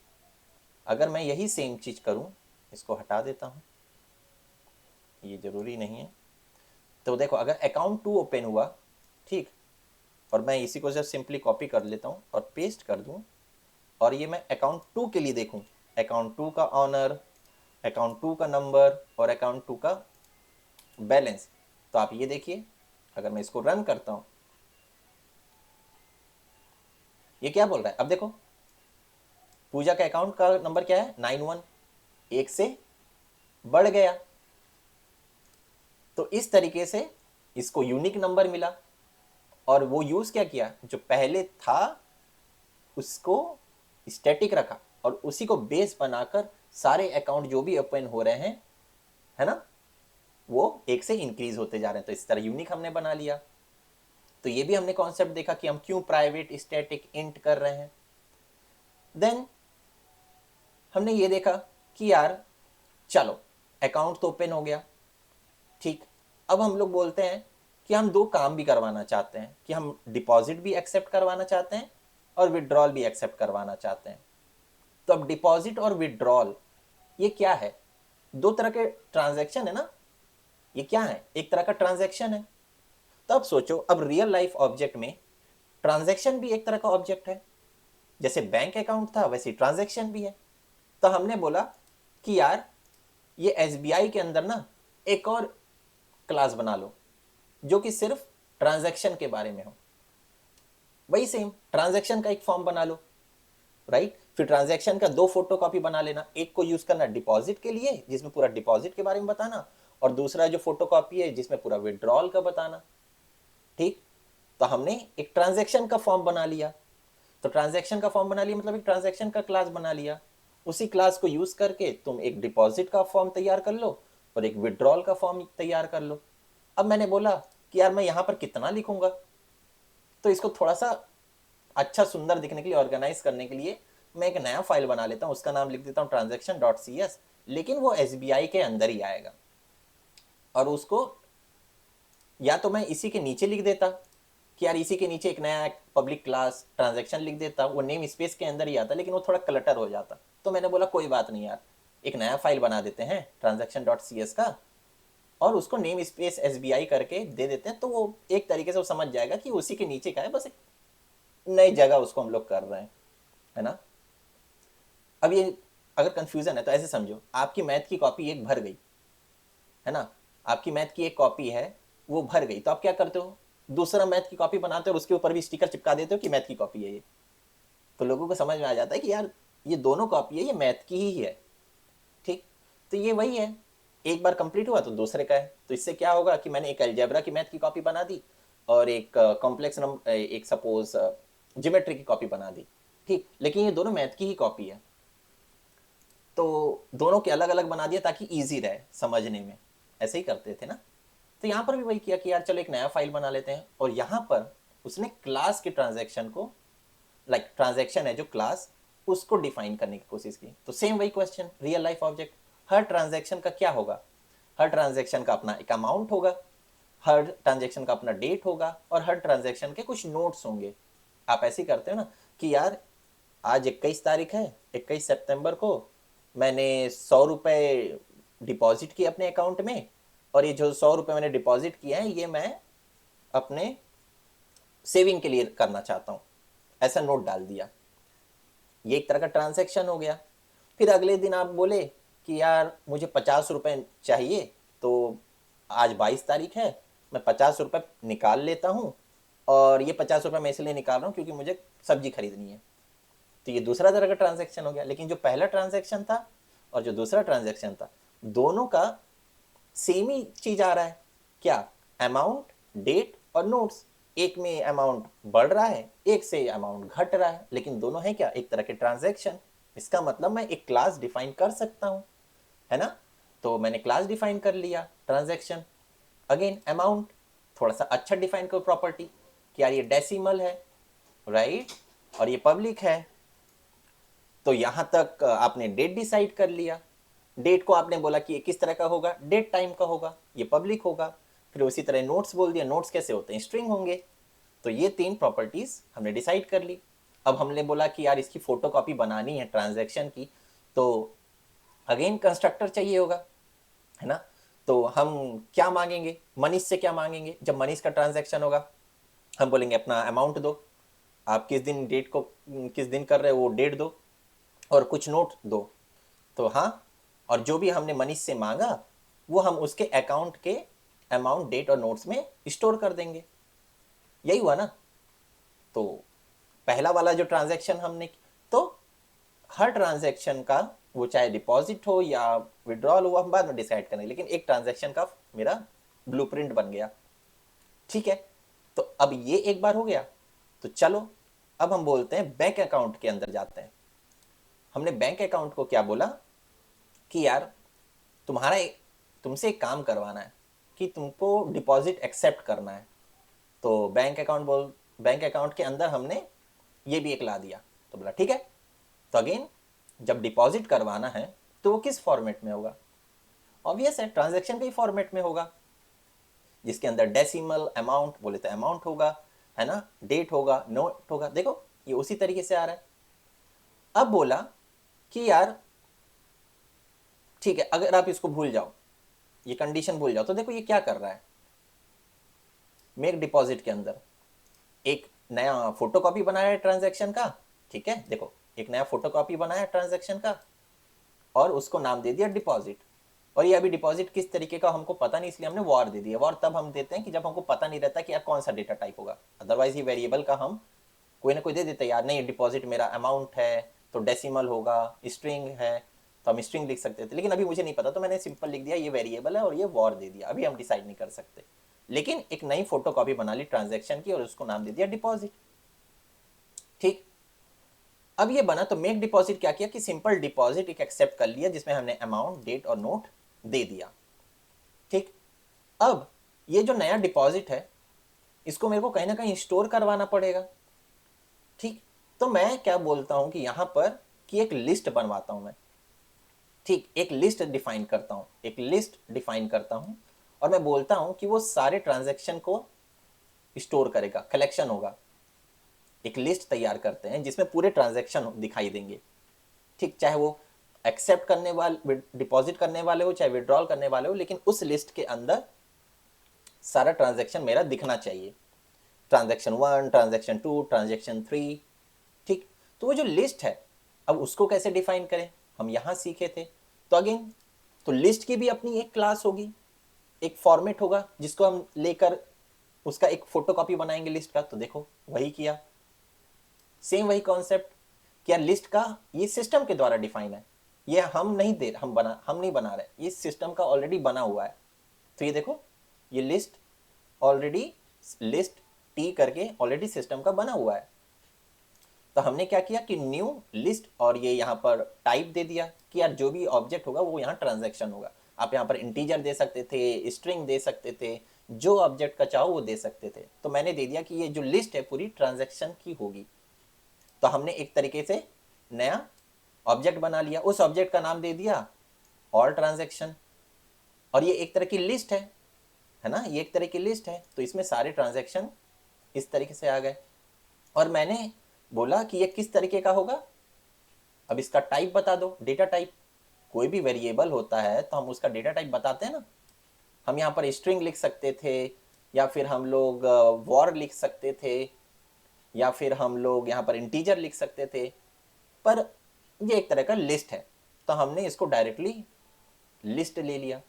A: अगर मैं यही सेम चीज करूं, इसको हटा देता हूं, ये जरूरी नहीं है। तो देखो, अगर अकाउंट 2 ओपन हुआ, ठीक, और मैं इसी को जब सिंपली कॉपी कर लेता हूं और पेस्ट कर दूं, और ये मैं अकाउंट 2 के लिए देखूं, अकाउंट 2 का ऑनर, अकाउंट 2 का नंबर और अकाउंट 2 का बैलेंस, तो आप ये देखिए, अगर मैं इसको रन करता हूं, ये क्या बोल रहा है? अब देखो, पूजा के अकाउंट का नंबर क्या है? 91, एक से बढ़ गया। तो इस तरीके से इसको यूनिक नंबर मिला, और वो यूज क्या किया, जो पहले था उसको स्टैटिक रखा, और उसी को बेस बनाकर सारे अकाउंट जो भी ओपन हो रहे हैं, है ना, वो एक से इंक्रीज होते जा रहे हैं। तो इस तरह यूनिक हमने बना लिया। तो ये भी हमने कॉन्सेप्ट देखा कि हम क्यों प्राइवेट स्टैटिक इंट कर रहे हैं। देन हमने ये देखा कि यार चलो, अकाउंट तो ओपन हो गया, ठीक। अब हम लोग बोलते हैं कि हम दो काम भी करवाना चाहते हैं, कि हम डिपॉजिट भी एक्सेप्ट करवाना चाहते हैं और विड्रॉल भी एक्सेप्ट करवाना चाहते हैं। तो अब डिपॉजिट और विड्रॉल ये क्या है? दो तरह के ट्रांजैक्शन है ना, ये क्या है? एक तरह का ट्रांजैक्शन है। तो अब सोचो, अब रियल लाइफ ऑब्जेक्ट में ट्रांजैक्शन भी एक तरह का ऑब्जेक्ट है। जैसे बैंक अकाउंट था, वैसे ट्रांजैक्शन भी है। तो हमने बोला कि यार ये एसबीआई के अंदर ना एक और क्लास बना लो, जो कि सिर्फ ट्रांजैक्शन के बारे में हो। वही सेम ट्रांजैक्शन का एक फॉर्म बना लो, राइट। फिर ट्रांजैक्शन का दो फोटो कॉपी बना लेना, एक को यूज करना डिपॉजिट के लिए, जिसमें पूरा डिपॉजिट के बारे में बताना, और दूसरा जो फोटो कॉपी है जिसमें पूरा विड्रॉल का बताना, ठीक। तो हमने एक ट्रांजैक्शन का फॉर्म बना लिया। तो ट्रांजैक्शन का फॉर्म बना लिया मतलब एक ट्रांजैक्शन का क्लास बना लिया। उसी क्लास को यूज करके तुम एक डिपॉजिट का फॉर्म तैयार कर लो और एक विड्रॉल का फॉर्म तैयार कर लो। अब मैंने बोला कि यार मैं यहां पर कितना लिखूंगा, तो इसको थोड़ा सा अच्छा सुंदर दिखने के लिए, ऑर्गेनाइज करने के लिए, मैं एक नया फाइल बना लेता हूँ, उसका नाम लिख देता हूँ transaction.cs, लेकिन वो एसबीआई के अंदर ही आएगा। और उसको या तो मैं इसी के नीचे लिख देता कि यार इसी के नीचे एक नया पब्लिक क्लास ट्रांजैक्शन लिख देता, वो नेम स्पेस के अंदर ही आता, लेकिन वो थोड़ा क्लटर हो जाता। तो मैंने बोला कोई बात नहीं यार, एक नया फाइल बना देते हैं transaction.cs का, और उसको नेम स्पेस एसबीआई करके दे देते हैं। तो वो एक तरीके से वो समझ जाएगा कि उसी के नीचे का है, बस एक नई जगह उसको हम लोग कर रहे हैं, है ना। अब ये अगर कंफ्यूजन है तो ऐसे समझो, आपकी मैथ की कॉपी एक भर गई, है ना, आपकी मैथ की एक कॉपी है, वो भर गई, तो आप क्या करते हो? दूसरा मैथ की कॉपी बनाते हो और उसके ऊपर भी स्टिकर चिपका देते हो कि मैथ की कॉपी है ये। तो लोगों को समझ में आ जाता है कि यार ये दोनों कॉपी है, ये मैथ की ही है, ठीक। तो ये वही है, एक बार कंप्लीट हुआ तो दूसरे का है। तो इससे क्या होगा कि मैंने एक अलजेब्रा की मैथ की कॉपी बना दी और एक कॉम्प्लेक्स नंबर, एक सपोज ज्योमेट्री की कॉपी बना दी, ठीक, लेकिन ये दोनों मैथ की ही कॉपी है। तो दोनों के अलग अलग बना दिया ताकि इजी रहे समझने में, ऐसे ही करते थे ना। तो यहाँ पर भी वही किया कि यार चलो एक नया फाइल बना लेते हैं, और यहाँ पर उसने क्लास के ट्रांजैक्शन को, लाइक ट्रांजैक्शन है जो क्लास, उसको डिफाइन करने की कोशिश की। तो सेम वही क्वेश्चन, रियल लाइफ ऑब्जेक्ट, हर ट्रांजैक्शन का क्या होगा? हर ट्रांजैक्शन का अपना एक अमाउंट होगा, हर ट्रांजैक्शन का अपना डेट होगा, और हर ट्रांजैक्शन के कुछ नोट्स होंगे। आप ऐसे ही करते हो ना कि यार आज 21 तारीख है, 21 सितंबर को मैंने 100 रुपये डिपॉजिट किए अपने अकाउंट में, और ये जो 100 रुपये मैंने डिपॉजिट किए हैं ये मैं अपने सेविंग के लिए करना चाहता हूँ, ऐसा नोट डाल दिया। ये एक तरह का ट्रांजैक्शन हो गया। फिर अगले दिन आप बोले कि यार मुझे 50 रुपये चाहिए, तो आज 22 तारीख है, मैं 50 रुपये निकाल लेता हूँ, और ये 50 रुपये मैं इसलिए निकाल रहा हूँ क्योंकि मुझे सब्जी खरीदनी है। तो ये दूसरा तरह का ट्रांजैक्शन हो गया। लेकिन जो पहला ट्रांजैक्शन था और जो दूसरा ट्रांजैक्शन था, दोनों का सेम ही चीज आ रहा है, क्या? अमाउंट, डेट और नोट्स। एक में अमाउंट बढ़ रहा है, एक से अमाउंट घट रहा है, लेकिन दोनों है क्या? एक तरह के ट्रांजैक्शन। इसका मतलब मैं एक क्लास डिफाइन कर सकता हूं, है ना। तो मैंने क्लास डिफाइन कर लिया, ट्रांजैक्शन। अगेन अमाउंट, थोड़ा सा अच्छा डिफाइन करो प्रॉपर्टी कि यार ये डेसिमल है, राइट, और ये पब्लिक है। तो यहां तक आपने डेट डिसाइड कर लिया। डेट को आपने बोला कि ये किस तरह का होगा, डेट टाइम का होगा, ये पब्लिक होगा। फिर उसी तरह नोट्स बोल दिया, नोट्स कैसे होते हैं? स्ट्रिंग होंगे, तो ये 3 प्रॉपर्टीज हमने डिसाइड कर ली। अब हमने बोला कि यार इसकी फोटोकॉपी बनानी है ट्रांजैक्शन की, तो अगेन कंस्ट्रक्टर चाहिए होगा, है ना। तो हम क्या मांगेंगे, मनीष से क्या मांगेंगे। जब मनीष का ट्रांजैक्शन होगा हम बोलेंगे अपना अमाउंट दो, आप किस दिन डेट को किस दिन कर रहे हो वो डेट दो और कुछ नोट दो। तो हाँ, और जो भी हमने मनीष से मांगा वो हम उसके अकाउंट के अमाउंट डेट और नोट्स में स्टोर कर देंगे। यही हुआ ना। तो पहला वाला जो ट्रांजैक्शन हमने, तो हर ट्रांजैक्शन का, वो चाहे डिपॉजिट हो या विड्रॉल हो, हम बाद में डिसाइड करेंगे, लेकिन एक ट्रांजैक्शन का मेरा ब्लूप्रिंट बन गया। ठीक है, तो अब ये एक बार हो गया। तो चलो अब हम बोलते हैं बैंक अकाउंट के अंदर जाते हैं। हमने बैंक अकाउंट को क्या बोला कि यार तुमसे एक काम करवाना है कि तुमको डिपॉजिट एक्सेप्ट करना है। तो बैंक अकाउंट के अंदर हमने ये भी एक ला दिया। तो बोला ठीक है। तो अगेन जब डिपॉजिट करवाना है तो वो किस फॉर्मेट में होगा, ऑब्वियस है ट्रांजैक्शन के ही फॉर्मेट में होगा, जिसके अंदर डेसिमल अमाउंट बोले तो अमाउंट होगा, है ना, डेट होगा, नोट होगा। देखो ये उसी तरीके से आ रहा है। अब बोला कि यार ठीक है, अगर आप इसको भूल जाओ, ये कंडीशन भूल जाओ, तो देखो ये क्या कर रहा है। मेक डिपॉजिट के अंदर एक नया फोटोकॉपी बनाया है ट्रांजैक्शन का। ठीक है, देखो एक नया फोटोकॉपी बनाया ट्रांजैक्शन का और उसको नाम दे दिया डिपॉजिट। और ये अभी डिपॉजिट किस तरीके का हमको पता नहीं, इसलिए हमने वॉर दे दिया। वॉर तब हम देते हैं कि जब हमको पता नहीं रहता कि यार कौन सा डेटा टाइप होगा। अदरवाइज ये वेरिएबल का हम कोई ना कोई दे देते हैं, यार नहीं डिपॉजिट मेरा अमाउंट है तो डेसिमल होगा, स्ट्रिंग है तो हम स्ट्रिंग लिख सकते थे, लेकिन अभी मुझे नहीं पता तो मैंने सिंपल लिख दिया ये वेरिएबल है और ये वॉर दे दिया। अभी हम डिसाइड नहीं कर सकते, लेकिन एक नई फोटो कॉपी बना ली ट्रांजैक्शन की और उसको नाम दे दिया डिपॉजिट। ठीक, अब ये बना तो मेक डिपॉजिट क्या किया कि सिंपल डिपॉजिट एक एक्सेप्ट कर लिया जिसमें हमने अमाउंट, डेट और नोट दे दिया। ठीक, अब ये जो नया डिपॉजिट है इसको मेरे को कहीं ना कहीं स्टोर करवाना पड़ेगा। ठीक, तो मैं क्या बोलता हूं कि यहां पर कि एक लिस्ट बनवाता हूं मैं। ठीक, एक लिस्ट डिफाइन करता हूं, एक लिस्ट डिफाइन करता हूं और मैं बोलता हूं कि वो सारे ट्रांजैक्शन को स्टोर करेगा, कलेक्शन होगा। एक लिस्ट तैयार करते हैं जिसमें पूरे ट्रांजैक्शन दिखाई देंगे। ठीक, चाहे वो एक्सेप्ट करने वाले, डिपॉजिट करने वाले हो, चाहे विड्रॉल करने वाले हो, लेकिन उस लिस्ट के अंदर सारा ट्रांजैक्शन मेरा दिखना चाहिए। Transaction 1, transaction 2, transaction 3। ठीक, तो वो जो लिस्ट है अब उसको कैसे डिफाइन करें, हम यहां सीखे थे। तो अगेन तो लिस्ट की भी अपनी एक क्लास होगी, एक फॉर्मेट होगा जिसको हम लेकर उसका एक फोटोकॉपी बनाएंगे लिस्ट का। तो देखो वही किया, सेम वही कॉन्सेप्ट। क्या लिस्ट का ये सिस्टम के द्वारा डिफाइन है, ये हम नहीं बना रहे, ये सिस्टम का ऑलरेडी बना हुआ है। तो ये देखो ये लिस्ट ऑलरेडी, लिस्ट टी करके ऑलरेडी सिस्टम का बना हुआ है। तो हमने क्या किया कि न्यू लिस्ट और ये यहाँ पर टाइप दे दिया कि यार जो भी ऑब्जेक्ट होगा वो यहाँ ट्रांजैक्शन होगा। आप यहाँ पर इंटीजर दे सकते थे, स्ट्रिंग दे सकते थे, जो ऑब्जेक्ट का चाहो वो दे सकते थे। तो मैंने दे दिया कि ये जो लिस्ट है पूरी ट्रांजैक्शन की होगी। तो हमने एक तरीके से नया ऑब्जेक्ट बना लिया, उस ऑब्जेक्ट का नाम दे दिया ऑल ट्रांजैक्शन। और ये एक तरह की लिस्ट है ना, ये एक तरह की लिस्ट है। तो इसमें सारे ट्रांजैक्शन इस तरीके से आ गए। और मैंने बोला कि ये किस तरीके का होगा, अब इसका टाइप बता दो, डेटा टाइप। कोई भी वेरिएबल होता है तो हम उसका डेटा टाइप बताते हैं ना। हम यहाँ पर स्ट्रिंग लिख सकते थे, या फिर हम लोग वॉर लिख सकते थे, या फिर हम लोग यहाँ पर इंटीजर लिख सकते थे, पर ये एक तरह का लिस्ट है तो हमने इसको डायरेक्टली लिस्ट ले लिया।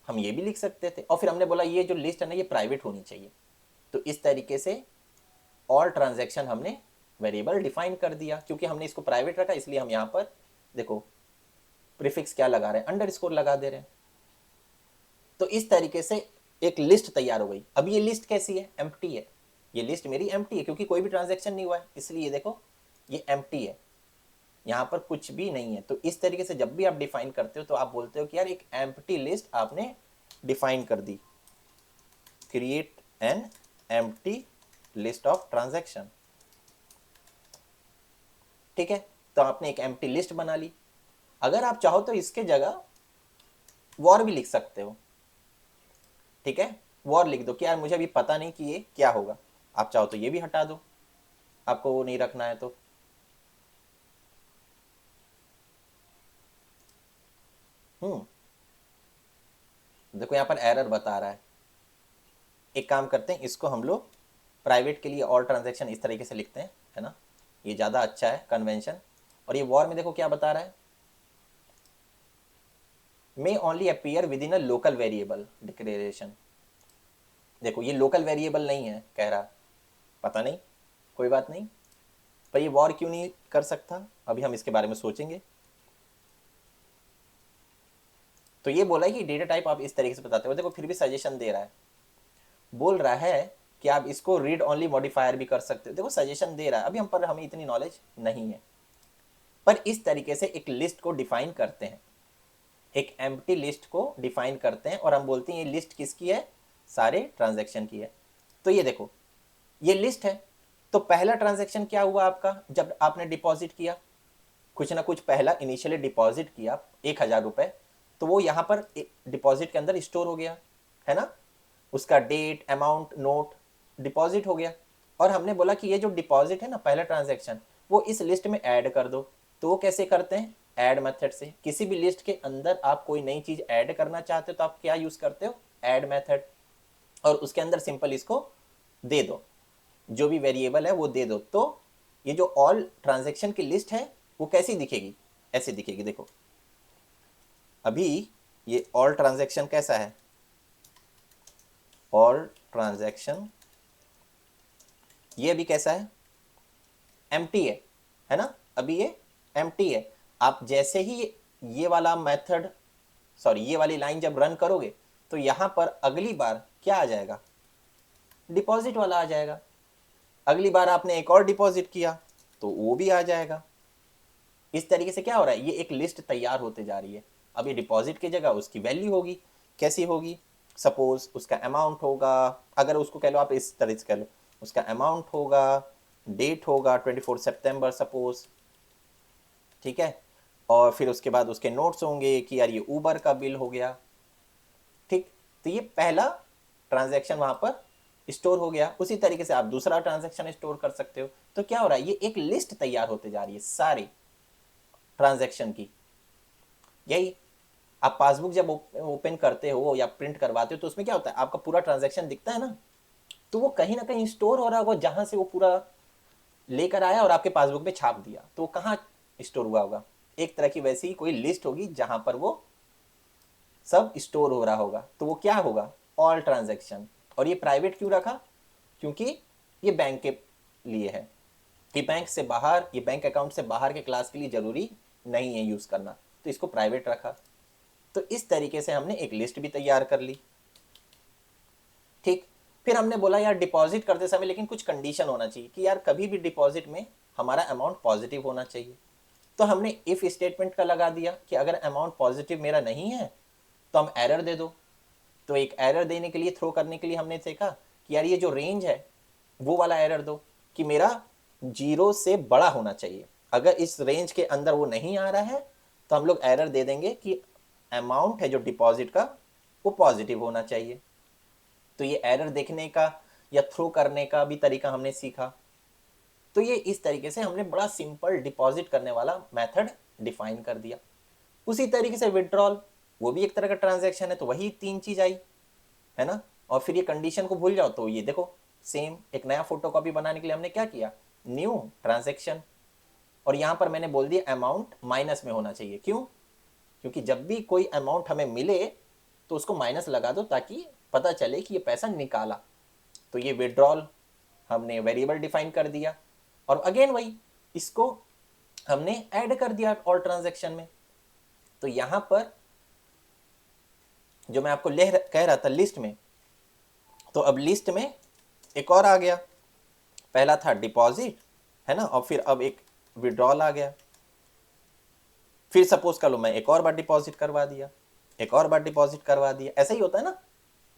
A: हम ये भी लिख सकते थे और फिर हमने बोला ये जो लिस्ट है ना ये प्राइवेट होनी चाहिए। तो इस तरीके से ऑल ट्रांजैक्शन हमने वेरिएबल डिफाइन कर दिया। क्योंकि हमने इसको प्राइवेट रखा इसलिए हम यहाँ पर देखो प्रीफिक्स क्या लगा रहे हैं, अंडरस्कोर लगा दे रहे हैं। तो इस तरीके से एक लिस्ट तैयार हो गई। अब ये लिस्ट कैसी है, एम्प्टी है। ये लिस्ट मेरी एम्प्टी है क्योंकि कोई भी ट्रांजैक्शन नहीं हुआ है, इसलिए देखो ये एम्प्टी है, यहाँ पर कुछ भी नहीं है। तो इस तरीके से जब भी आप डिफाइन करते हो तो आप बोलते हो कि यार एक एम्प्टी लिस्ट आपने डिफाइन कर दी, create an empty list of transaction. ठीक है, तो आपने एक एम्प्टी लिस्ट बना ली। अगर आप चाहो तो इसके जगह वॉर भी लिख सकते हो। ठीक है, वॉर लिख दो कि यार मुझे अभी पता नहीं कि ये क्या होगा। आप चाहो तो ये भी हटा दो, आपको वो नहीं रखना है तो। देखो यहाँ पर एरर बता रहा है। एक काम करते हैं, इसको हम लोग प्राइवेट के लिए ऑल ट्रांजैक्शन इस तरीके से लिखते हैं, है ना, ये ज़्यादा अच्छा है कन्वेंशन। और ये वॉर में देखो क्या बता रहा है, may only appear within a local variable declaration. देखो ये लोकल वेरिएबल नहीं है कह रहा, पता नहीं, कोई बात नहीं, पर ये वॉर क्यों नहीं कर सकता, अभी हम इसके बारे में सोचेंगे। तो ये बोला है कि डेटा टाइप आप इस तरीके से बताते हो, देखो फिर भी सजेशन दे रहा है, बोल रहा है कि आप इसको रीड ओनली मॉडिफायर भी कर सकते हो। देखो सजेशन दे रहा है, अभी हम पर हमें इतनी नॉलेज नहीं है, पर इस तरीके से एक लिस्ट को डिफाइन करते हैं, एक एम्प्टी लिस्ट को डिफाइन करते हैं और हम बोलते हैं ये लिस्ट किसकी है, सारे ट्रांजैक्शन की है। तो ये देखो ये लिस्ट है, तो पहला ट्रांजैक्शन क्या हुआ आपका, जब आपने डिपॉजिट किया, कुछ ना कुछ पहला इनिशियली डिपॉजिट किया 1,000 रुपए, तो वो यहाँ पर डिपॉजिट के अंदर स्टोर हो गया, है ना, उसका डेट, अमाउंट, नोट डिपॉजिट हो गया। और हमने बोला कि ये जो डिपॉजिट है ना, पहला ट्रांजैक्शन, वो इस लिस्ट में ऐड कर दो। तो वो कैसे करते हैं, ऐड मेथड से। किसी भी लिस्ट के अंदर आप कोई नई चीज ऐड करना चाहते हो तो आप क्या यूज करते हो, ऐड मेथड, और उसके अंदर सिंपल इसको दे दो, जो भी वेरिएबल है वो दे दो। तो ये जो ऑल ट्रांजैक्शन की लिस्ट है वो कैसी दिखेगी, ऐसे दिखेगी। देखो अभी ये ऑल ट्रांजैक्शन कैसा है, ऑल ट्रांजैक्शन ये अभी कैसा है, एम्प्टी है ना, अभी ये एम्प्टी है। आप जैसे ही ये वाला मेथड, सॉरी ये वाली लाइन जब रन करोगे तो यहां पर अगली बार क्या आ जाएगा, डिपॉजिट वाला आ जाएगा। अगली बार आपने एक और डिपॉजिट किया तो वो भी आ जाएगा। इस तरीके से क्या हो रहा है, ये एक लिस्ट तैयार होते जा रही है। अब ये डिपॉजिट की जगह उसकी वैल्यू होगी, कैसी होगी, सपोज उसका अमाउंट होगा, अगर उसको कह लो आप इस तरह से कह लो, उसका अमाउंट होगा, डेट होगा 24 सितंबर सपोज, ठीक है, और फिर उसके बाद उसके नोट्स होंगे कि यार ये ऊबर का बिल हो गया, ठीक। तो ये पहला ट्रांजैक्शन वहां पर स्टोर हो गया। उसी तरीके से आप दूसरा ट्रांजैक्शन स्टोर कर सकते हो। तो क्या हो रहा है, ये एक लिस्ट तैयार होते जा रही है सारी ट्रांजैक्शन की। यही आप पासबुक जब ओपन करते हो या प्रिंट करवाते हो तो उसमें क्या होता है, आपका पूरा ट्रांजैक्शन दिखता है ना, तो वो कहीं ना कहीं स्टोर हो रहा होगा, जहां से वो पूरा लेकर आया और आपके पासबुक पे छाप दिया, तो वो कहाँ स्टोर हुआ होगा, एक तरह की वैसी ही कोई लिस्ट होगी जहां पर वो सब स्टोर हो रहा होगा। तो वो क्या होगा, ऑल ट्रांजैक्शन। और ये प्राइवेट क्यों रखा, क्योंकि ये बैंक के लिए है, कि बैंक से बाहर, ये बैंक अकाउंट से बाहर के क्लास के लिए जरूरी नहीं है यूज करना, तो इसको प्राइवेट रखा। तो इस तरीके से हमने एक लिस्ट भी तैयार कर ली, ठीक। फिर हमने बोला यार डिपॉजिट करते समय लेकिन कुछ कंडीशन होना चाहिए, कि यार कभी भी डिपॉजिट में हमारा अमाउंट पॉजिटिव होना चाहिए। तो हमने इफ स्टेटमेंट का लगा दिया कि अगर अमाउंट पॉजिटिव मेरा नहीं है तो हम एरर दे दो। तो एक एरर देने के लिए, थ्रो करने के लिए हमने देखा कि यार ये जो रेंज है वो वाला एरर दो, कि मेरा 0 से बड़ा होना चाहिए। अगर इस रेंज के अंदर वो नहीं आ रहा है तो हम लोग एरर दे देंगे कि अमाउंट है जो डिपॉजिट का वो पॉजिटिव होना चाहिए। तो ये एरर देखने का या थ्रो करने का भी तरीका हमने सीखा। तो ये इस तरीके से हमने बड़ा सिंपल डिपॉजिट करने वाला मेथड डिफाइन कर दिया। उसी तरीके से विड्रॉल, वो भी एक तरह का ट्रांजैक्शन है, तो वही तीन चीज आई, है ना। और फिर ये कंडीशन को भूल जाओ तो ये देखो सेम, एक नया फोटो कॉपी बनाने के लिए हमने क्या किया, न्यू ट्रांजैक्शन, और यहां पर मैंने बोल दिया अमाउंट माइनस में होना चाहिए। क्यों, क्योंकि जब भी कोई अमाउंट हमें मिले तो उसको माइनस लगा दो ताकि पता चले कि ये पैसा निकाला। तो ये विड्रॉल हमने वेरिएबल डिफाइन कर दिया, और अगेन वही, इसको हमने ऐड कर दिया ऑल ट्रांजैक्शन में। तो यहां पर जो मैं आपको कह रहा था लिस्ट में, तो अब लिस्ट में एक और आ गया, पहला था डिपॉजिट, है ना, और फिर अब एक विड्रॉल आ गया। फिर सपोज कर लो मैं एक और बार डिपॉजिट करवा दिया, एक और बार डिपॉजिट करवा दिया, ऐसा ही होता है ना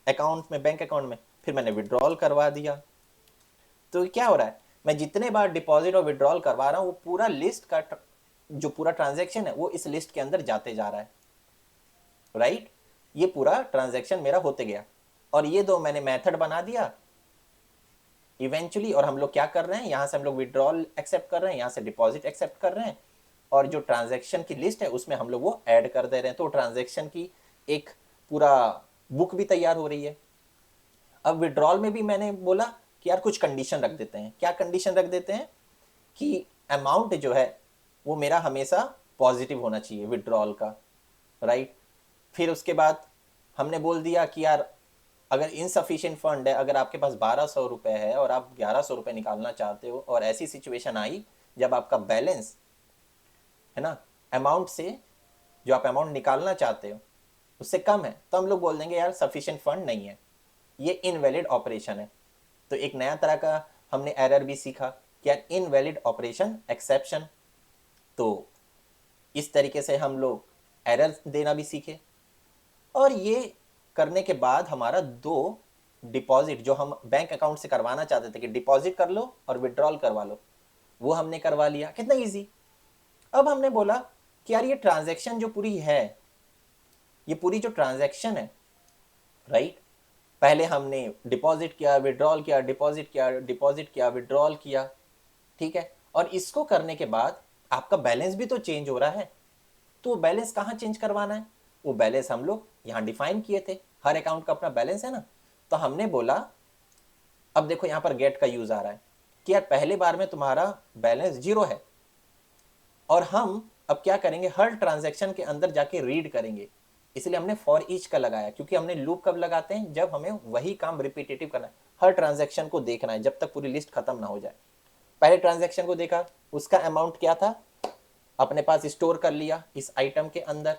A: अकाउंट में, बैंक अकाउंट में। फिर मैंने विड्रॉल करवा दिया। तो क्या हो रहा है, मैं जितने बार डिपॉजिट और विड्रॉल करवा रहा हूं वो पूरा लिस्ट का जो पूरा ट्रांजैक्शन है वो इस लिस्ट के अंदर जाते जा रहा है, राइट। ये पूरा ट्रांजैक्शन मेरा होते गया। और ये दो मैंने मेथड बना दिया, इवेंचुअली, और हम लोग क्या कर रहे हैं, यहाँ से हम लोग विड्रॉल एक्सेप्ट कर रहे हैं, यहाँ से डिपॉजिट एक्सेप्ट कर रहे हैं, और जो ट्रांजैक्शन की लिस्ट है उसमें हम लोग वो ऐड कर दे रहे हैं। तो ट्रांजैक्शन की एक पूरा बुक भी तैयार हो रही है। अब विड्रॉल में भी मैंने बोला कि यार कुछ कंडीशन रख देते हैं। क्या कंडीशन रख देते हैं कि अमाउंट जो है वो मेरा हमेशा पॉजिटिव होना चाहिए विड्रॉल का, राइट। फिर उसके बाद हमने बोल दिया कि यार अगर इनसफिशिएंट फंड है, अगर आपके पास 1200 रुपए है और आप 1100 रुपए निकालना चाहते हो, और ऐसी सिचुएशन आई जब आपका बैलेंस है ना अमाउंट से, जो आप अमाउंट निकालना चाहते हो उससे कम है, तो हम लोग बोल देंगे यार सफिशिएंट फंड नहीं है, ये इनवैलिड ऑपरेशन है। तो एक नया तरह का हमने एरर भी सीखा कि यार इनवैलिड ऑपरेशन एक्सेप्शन। तो इस तरीके से हम लोग एरर देना भी सीखे। और ये करने के बाद हमारा दो डिपॉजिट जो हम बैंक अकाउंट से करवाना चाहते थे कि डिपॉजिट कर लो और विड्रॉल करवा लो, वो हमने करवा लिया। कितना इजी। अब हमने बोला कि यार ये ट्रांजैक्शन जो पूरी है, ये पूरी जो ट्रांजैक्शन है, राइट, पहले हमने डिपॉजिट किया, विड्रॉल किया, डिपॉजिट किया, डिपॉजिट किया, विड्रॉल किया, ठीक है। और इसको करने के बाद आपका बैलेंस भी तो चेंज हो रहा है। तो बैलेंस कहाँ चेंज करवाना है, वो बैलेंस हम लोग यहाँ डिफाइन किए थे। हर अकाउंट का अपना बैलेंस है ना। तो हमने बोला, अब देखो यहाँ पर गेट का यूज आ रहा है कि यार पहले बार में तुम्हारा बैलेंस 0 है, और हम अब क्या करेंगे, हर ट्रांजैक्शन के अंदर जाके रीड करेंगे। इसलिए हमने फॉर ईच का लगाया, क्योंकि हमने लूप कब लगाते हैं, जब हमें वही काम रिपीटेटिव करना है, हर ट्रांजैक्शन को देखना है जब तक पूरी लिस्ट खत्म ना हो जाए। पहले ट्रांजैक्शन को देखा, उसका अमाउंट क्या था, अपने पास स्टोर कर लिया इस आइटम के अंदर,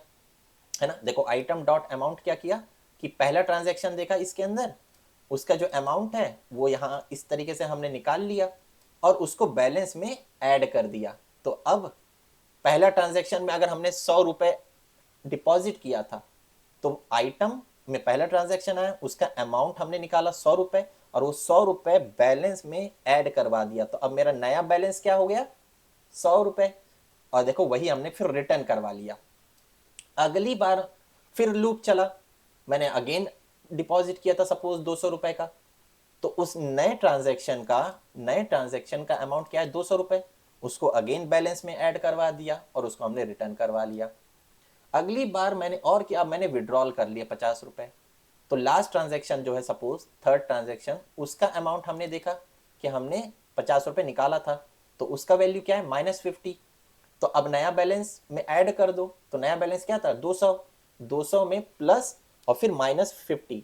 A: है ना। देखो आइटम डॉट अमाउंट क्या किया कि पहला ट्रांजैक्शन देखा इसके अंदर, उसका जो अमाउंट है वो यहाँ इस तरीके से हमने निकाल लिया और उसको बैलेंस में ऐड कर दिया। तो अब पहला ट्रांजैक्शन में अगर हमने 100 रुपए डिपॉजिट किया था, तो आइटम में पहला ट्रांजैक्शन आया, उसका अमाउंट हमने निकाला 100 रुपए, और वो 100 रुपए बैलेंस में ऐड करवा दिया। तो अब मेरा नया बैलेंस क्या हो गया, 100 रुपए। और देखो वही हमने फिर रिटर्न करवा लिया। अगली बार फिर लूप चला, मैंने अगेन डिपॉजिट किया था सपोज 200 रुपए का, तो उस नए ट्रांजैक्शन का अमाउंट क्या है, 200 रुपए, उसको अगेन बैलेंस में ऐड करवा दिया और उसको हमने रिटर्न करवा लिया। अगली बार मैंने और किया, मैंने विड्रॉल कर लिया 50 रुपए। तो लास्ट ट्रांजैक्शन जो है सपोज थर्ड ट्रांजैक्शन, उसका अमाउंट हमने देखा कि हमने 50 रुपए निकाला था, तो उसका वैल्यू क्या है, -50। तो अब नया बैलेंस में ऐड कर दो, तो नया बैलेंस क्या था, 200। 200 में प्लस और फिर -50,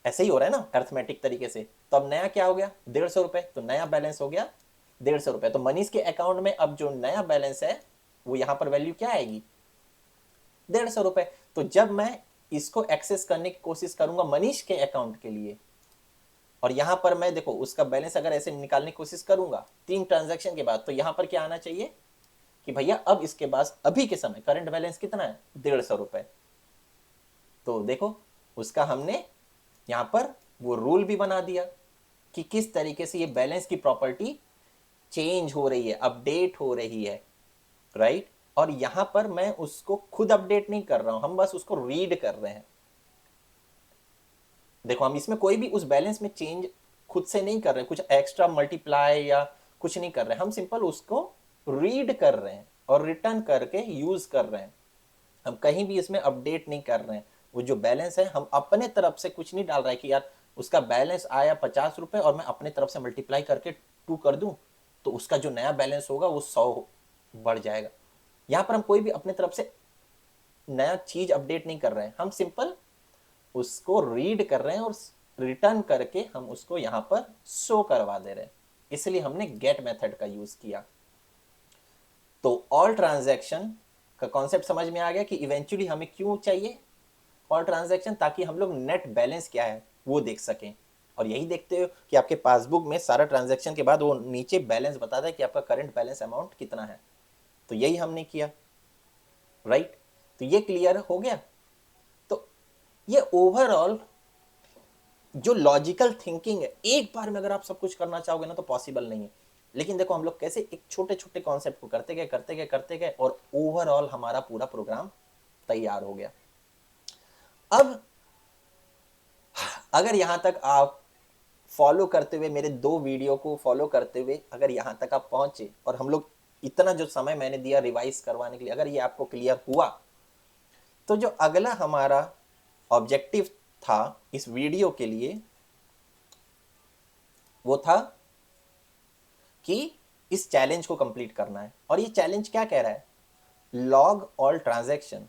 A: ऐसे ही हो रहा है ना अर्थमेटिक तरीके से। तो अब नया क्या हो गया, 150 रुपए। तो नया बैलेंस हो गया 150 रुपए। तो मनीष के अकाउंट में अब जो नया बैलेंस है वो यहाँ पर वैल्यू क्या आएगी, 150 रुपए। तो जब मैं इसको एक्सेस करने की कोशिश करूंगा मनीष के अकाउंट के लिए, और यहां पर मैं देखो उसका बैलेंस अगर ऐसे निकालने की कोशिश करूंगा 3 ट्रांजैक्शन के बाद, तो यहां पर क्या आना चाहिए कि भैया अब इसके पास अभी के समय करंट बैलेंस कितना है, 150 रुपए। तो देखो उसका हमने यहां पर वो रूल भी बना दिया कि किस तरीके से ये बैलेंस की प्रॉपर्टी चेंज हो रही है, अपडेट हो रही है, राइट। और यहां पर मैं उसको खुद अपडेट नहीं कर रहा हूं, हम बस उसको रीड कर रहे हैं। देखो हम इसमें कोई भी उस बैलेंस में चेंज खुद से नहीं कर रहे, कुछ एक्स्ट्रा मल्टीप्लाई या कुछ नहीं कर रहे, हम सिंपल उसको रीड कर रहे हैं और रिटर्न करके यूज कर रहे हैं। हम कहीं भी इसमें अपडेट नहीं कर रहे हैं। वो जो बैलेंस है हम अपने तरफ से कुछ नहीं डाल रहे कि यार उसका बैलेंस आया 50 रुपए और मैं अपने तरफ से मल्टीप्लाई करके 2 कर दूं तो उसका जो नया बैलेंस होगा वो 100 बढ़ जाएगा। यहाँ पर हम कोई भी अपने तरफ से नया चीज अपडेट नहीं कर रहे हैं, हम सिंपल उसको रीड कर रहे हैं और रिटर्न करके हम उसको यहाँ पर शो करवा दे रहे हैं। इसलिए हमने गेट मेथड का यूज किया। तो ऑल ट्रांजैक्शन का कॉन्सेप्ट समझ में आ गया कि इवेंचुअली हमें क्यों चाहिए ऑल ट्रांजैक्शन, ताकि हम लोग नेट बैलेंस क्या है वो देख सकें। और यही देखते हो कि आपके पासबुक में सारा ट्रांजैक्शन के बाद वो नीचे बैलेंस बताता है कि आपका करंट बैलेंस अमाउंट कितना है। तो यही हमने किया, राइट। तो ये क्लियर हो गया। तो ये ओवरऑल जो लॉजिकल थिंकिंग है, एक बार में अगर आप सब कुछ करना चाहोगे ना तो पॉसिबल नहीं है। लेकिन देखो हम लोग कैसे एक छोटे छोटे कॉन्सेप्ट को करते गए और ओवरऑल हमारा पूरा प्रोग्राम तैयार हो गया। अब अगर यहां तक आप फॉलो करते हुए, मेरे 2 वीडियो को फॉलो करते हुए अगर यहाँ तक आप पहुंचे और हम लोग इतना जो समय मैंने दिया रिवाइज करवाने के लिए, अगर ये आपको क्लियर हुआ, तो जो अगला हमारा ऑब्जेक्टिव था इस वीडियो के लिए वो था कि इस चैलेंज को कंप्लीट करना है। और ये चैलेंज क्या कह रहा है? लॉग ऑल ट्रांजैक्शन,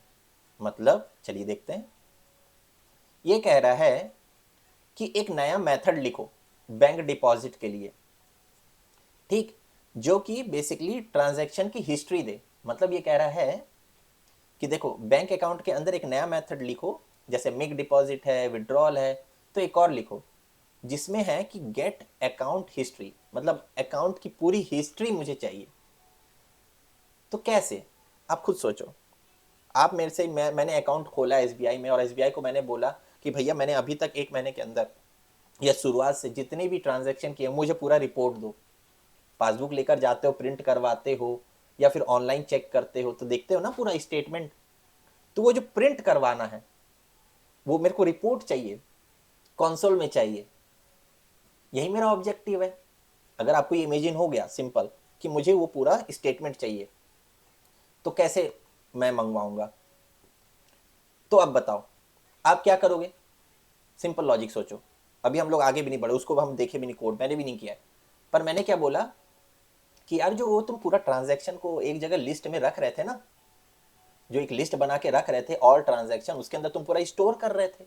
A: मतलब चलिए देखते हैं। ये कह रहा है कि एक नया मेथड लिखो बैंक डिपॉजिट के लिए, ठीक, जो कि बेसिकली ट्रांजैक्शन की हिस्ट्री दे। मतलब ये कह रहा है कि देखो बैंक अकाउंट के अंदर एक नया मेथड लिखो, जैसे मिग डिपॉजिट है, विड्रॉल है, तो एक और लिखो जिसमें है कि गेट अकाउंट हिस्ट्री, मतलब अकाउंट की पूरी हिस्ट्री मुझे चाहिए। तो कैसे, आप खुद सोचो। आप मेरे से मैंने अकाउंट खोला एसबीआई में और एसबीआई को मैंने बोला कि भैया मैंने अभी तक 1 महीने के अंदर या शुरुआत से जितने भी ट्रांजैक्शन किए मुझे पूरा रिपोर्ट दो। पासबुक लेकर जाते हो, प्रिंट करवाते हो या फिर ऑनलाइन चेक करते हो तो देखते हो ना पूरा स्टेटमेंट। तो वो जो प्रिंट करवाना है वो मेरे को रिपोर्ट चाहिए, कंसोल में चाहिए। यही मेरा ऑब्जेक्टिव है। अगर आपको ये इमेजिन हो गया सिंपल कि मुझे वो पूरा स्टेटमेंट चाहिए, तो कैसे मैं मंगवाऊंगा? तो अब बताओ आप क्या करोगे? सिंपल लॉजिक सोचो। अभी हम लोग आगे भी नहीं बढ़े, उसको हम देखे भी नहीं, कोड मैंने भी नहीं किया है, पर मैंने क्या बोला कि यार जो वो तुम पूरा ट्रांजैक्शन को एक जगह लिस्ट में रख रहे थे ना, जो एक लिस्ट बना के रख रहे थे ऑल ट्रांजैक्शन, उसके अंदर तुम पूरा स्टोर कर रहे थे,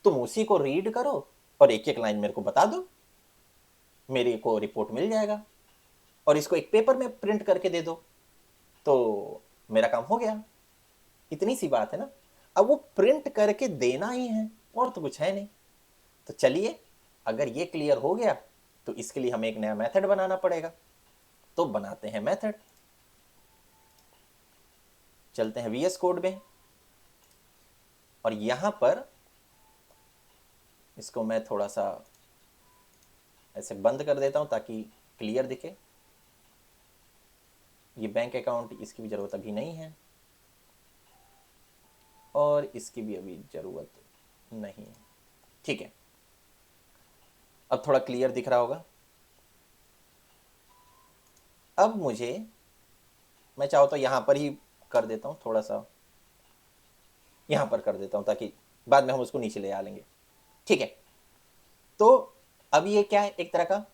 A: तुम उसी को रीड करो और एक एक लाइन मेरे को बता दो, मेरे को रिपोर्ट मिल जाएगा। और इसको एक पेपर में प्रिंट करके दे दो, तो मेरा काम हो गया। इतनी सी बात है ना। अब वो प्रिंट करके देना ही है और तो कुछ है नहीं। तो चलिए, अगर ये क्लियर हो गया तो इसके लिए हमें एक नया मेथड बनाना पड़ेगा। तो बनाते हैं मेथड। चलते हैं वीएस कोड में और यहां पर इसको मैं थोड़ा सा ऐसे बंद कर देता हूं ताकि क्लियर दिखे। ये बैंक अकाउंट, इसकी भी ज़रूरत अभी नहीं है और इसकी भी अभी ज़रूरत नहीं है। ठीक है, अब थोड़ा क्लियर दिख रहा होगा। अब मुझे, मैं चाहूँ तो यहाँ पर ही कर देता हूँ, थोड़ा सा यहाँ पर कर देता हूँ ताकि बाद में हम उसको नीचे ले आ लेंगे। ठीक है, तो अब ये क्या है? एक तरह का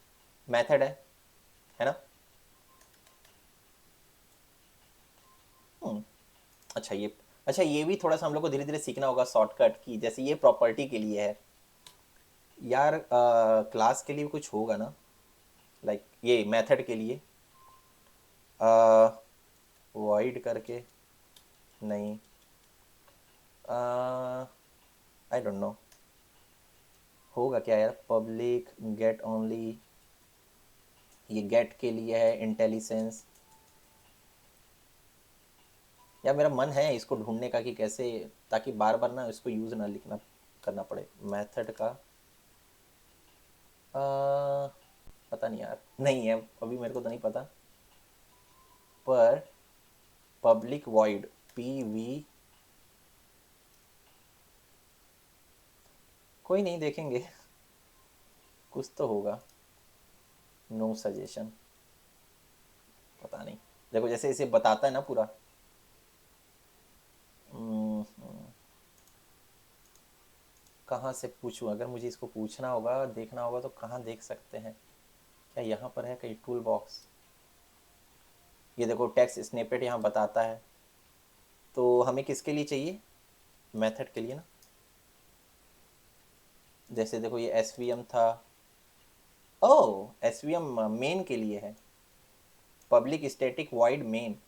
A: मेथड है ना? अच्छा ये भी थोड़ा सा हम लोग को धीरे धीरे सीखना होगा शॉर्टकट की। जैसे ये प्रॉपर्टी के लिए है यार, क्लास के लिए कुछ होगा ना, लाइक ये मेथड के लिए वॉइड करके, नहीं, आई डोंट नो होगा क्या यार। पब्लिक गेट ओनली, ये गेट के लिए है इंटेलिजेंस। या मेरा मन है इसको ढूंढने का कि कैसे, ताकि बार बार ना इसको यूज़ ना लिखना करना पड़े मेथड का। पता नहीं यार, नहीं है अभी मेरे को तो नहीं पता, पर पब्लिक वॉइड पी कोई नहीं, देखेंगे कुछ तो होगा। नो सजेशन, पता नहीं। देखो जैसे इसे बताता है ना पूरा। कहाँ से पूछूं? अगर मुझे इसको पूछना होगा, देखना होगा, तो कहाँ देख सकते हैं? क्या यहाँ पर है कहीं टूल बॉक्स? ये देखो टेक्स्ट स्निपेट यहाँ बताता है। तो हमें किसके लिए चाहिए? मेथड के लिए ना। जैसे देखो ये एस था। ओह, एस मेन के लिए है, पब्लिक स्टैटिक वाइड मेन।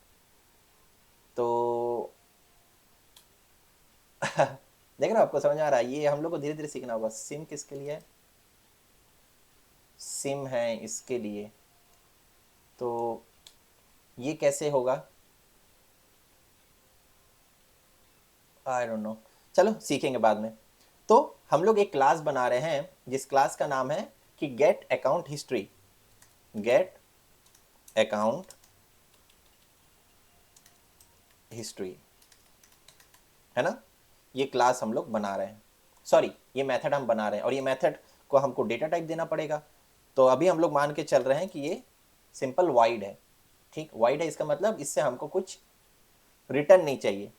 A: तो देख रहे हो, आपको समझ आ रहा है? ये हम लोग को धीरे धीरे सीखना होगा। सिम किसके लिए है? सिम है इसके लिए। तो ये कैसे होगा? आई डोंट नो, चलो सीखेंगे बाद में। तो हम लोग एक क्लास बना रहे हैं जिस क्लास का नाम है कि gate account history. Gate account history, है ना? ये क्लास हम लोग बना रहे हैं, सॉरी ये मेथड हम बना रहे हैं। और ये मेथड उसको हमको डेटा टाइप देना पड़ेगा। तो अभी हम लोग मान के चल रहे हैं कि ये सिंपल वाइड है, ठीक। वाइड है इसका मतलब इससे हमको कुछ रिटर्न नहीं चाहिए,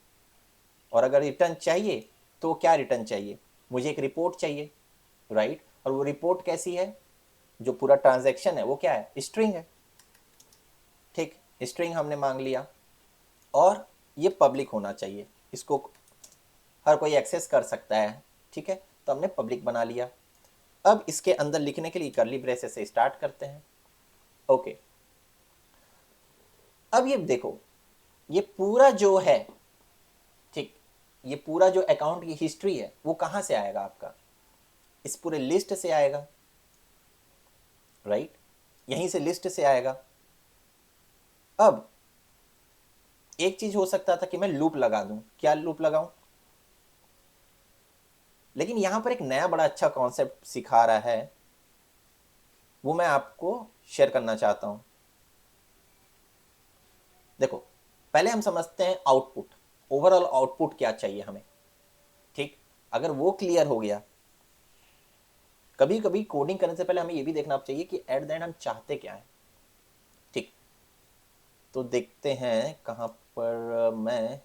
A: और अगर रिटर्न चाहिए तो क्या रिटर्न चाहिए, मुझे एक रिपोर्ट चाहिए, राइट। और वो रिपोर्ट कैसी है, जो पूरा ट्रांजैक्शन है वो क्या है, स्ट्रिंग है, ठीक। स्ट्रिंग हमने मांग लिया, और ये पब्लिक होना चाहिए, इसको हर कोई एक्सेस कर सकता है, ठीक है। तो हमने पब्लिक बना लिया। अब इसके अंदर लिखने के लिए कर्ली ब्रेसेस से स्टार्ट करते हैं, ओके। अब ये देखो, ये पूरा जो है, ठीक, ये पूरा जो अकाउंट की हिस्ट्री है वो कहां से आएगा आपका, इस पूरे लिस्ट से आएगा, राइट। यहीं से लिस्ट से आएगा। अब एक चीज हो सकता था कि मैं लूप लगा दूं, क्या लूप लगाऊं, लेकिन यहां पर एक नया बड़ा अच्छा कॉन्सेप्ट सिखा रहा है, वो मैं आपको शेयर करना चाहता हूं। देखो, पहले हम समझते हैं आउटपुट, ओवरऑल आउटपुट क्या चाहिए हमें, ठीक। अगर वो क्लियर हो गया, कभी कभी कोडिंग करने से पहले हमें ये भी देखना चाहिए कि एट द एंड हम चाहते क्या है, ठीक। तो देखते हैं कहां पर मैं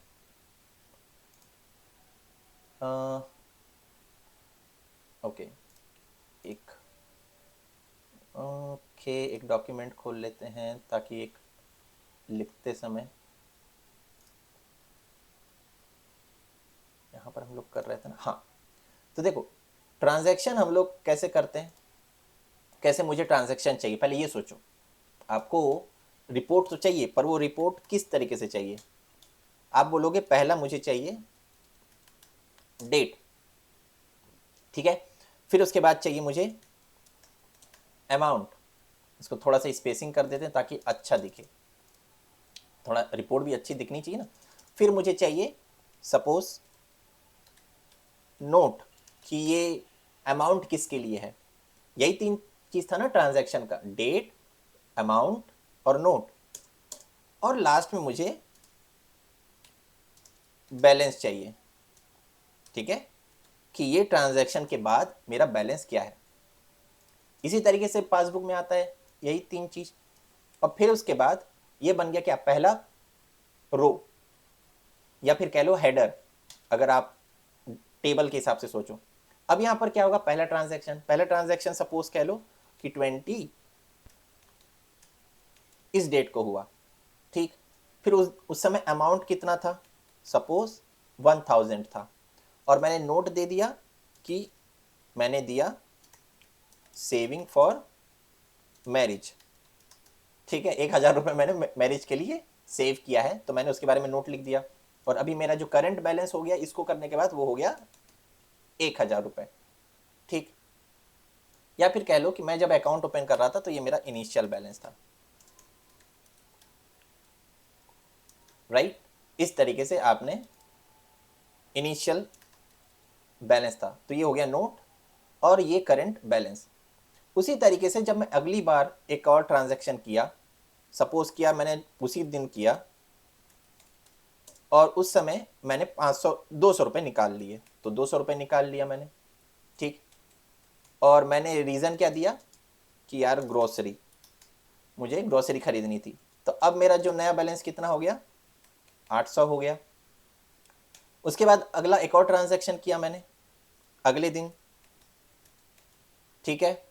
A: ओके, एक ओके एक डॉक्यूमेंट खोल लेते हैं ताकि एक लिखते समय, यहाँ पर हम लोग कर रहे थे ना, हाँ। तो देखो, ट्रांजैक्शन हम लोग कैसे करते हैं, कैसे मुझे ट्रांजैक्शन चाहिए, पहले ये सोचो। आपको रिपोर्ट तो चाहिए, पर वो रिपोर्ट किस तरीके से चाहिए, आप बोलोगे पहला मुझे चाहिए डेट, ठीक है। फिर उसके बाद चाहिए मुझे अमाउंट, इसको थोड़ा सा स्पेसिंग कर देते हैं ताकि अच्छा दिखे, थोड़ा रिपोर्ट भी अच्छी दिखनी चाहिए ना। फिर मुझे चाहिए सपोज नोट, कि ये अमाउंट किसके लिए है, यही तीन चीज था ना ट्रांजैक्शन का, डेट, अमाउंट और नोट। और लास्ट में मुझे बैलेंस चाहिए, ठीक है, कि ये ट्रांजैक्शन के बाद मेरा बैलेंस क्या है। इसी तरीके से पासबुक में आता है यही तीन चीज। और फिर उसके बाद ये बन गया क्या, पहला रो, या फिर कह लो हेडर, अगर आप टेबल के हिसाब से सोचो। अब यहां पर क्या होगा, पहला ट्रांजैक्शन सपोज कह लो कि 20 इस डेट को हुआ, ठीक। फिर उस समय अमाउंट कितना था, सपोज 1000 था, और मैंने नोट दे दिया कि मैंने दिया सेविंग फॉर मैरिज, ठीक है। 1000 रुपये मैंने मैरिज के लिए सेव किया है, तो मैंने उसके बारे में नोट लिख दिया। और अभी मेरा जो करंट बैलेंस हो गया इसको करने के बाद वो हो गया 1000 रुपये, ठीक। या फिर कह लो कि मैं जब अकाउंट ओपन कर रहा था तो ये मेरा इनिशियल बैलेंस था, राइट। इस तरीके से आपने इनिशियल बैलेंस था, तो ये हो गया नोट, और ये करंट बैलेंस। उसी तरीके से जब मैं अगली बार एक और ट्रांजैक्शन किया, सपोज किया मैंने उसी दिन किया, और उस समय मैंने 200 रुपये निकाल लिए, तो 200 रुपये निकाल लिया मैंने, ठीक। और मैंने रीज़न क्या दिया कि यार ग्रोसरी, मुझे ग्रोसरी खरीदनी थी। तो अब मेरा जो नया बैलेंस कितना हो गया, 800 हो गया। उसके बाद अगला एक और ट्रांजैक्शन किया मैंने अगले दिन, ठीक है।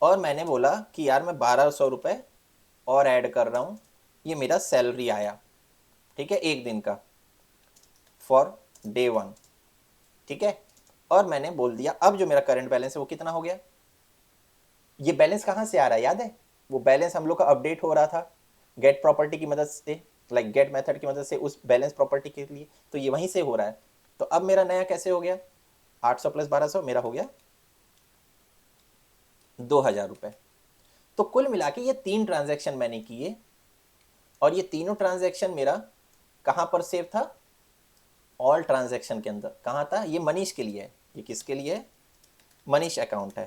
A: और मैंने बोला कि यार मैं 1200 रुपये और ऐड कर रहा हूँ, ये मेरा सैलरी आया, ठीक है, एक दिन का, फॉर डे 1, ठीक है। और मैंने बोल दिया अब जो मेरा करंट बैलेंस है वो कितना हो गया। ये बैलेंस कहाँ से आ रहा है, याद है, वो बैलेंस हम लोग का अपडेट हो रहा था गेट प्रॉपर्टी की मदद से, लाइक गेट मेथड की मदद से उस बैलेंस प्रॉपर्टी के लिए, तो ये वहीं से हो रहा है। तो अब मेरा नया कैसे हो गया, 800 + 1200 मेरा हो गया 2000 रुपये। तो कुल मिला के ये 3 ट्रांजैक्शन मैंने किए, और ये तीनों ट्रांजैक्शन मेरा कहाँ पर सेव था, ऑल ट्रांजैक्शन के अंदर। कहाँ था, ये मनीष के लिए है, ये किसके लिए है, मनीष अकाउंट है,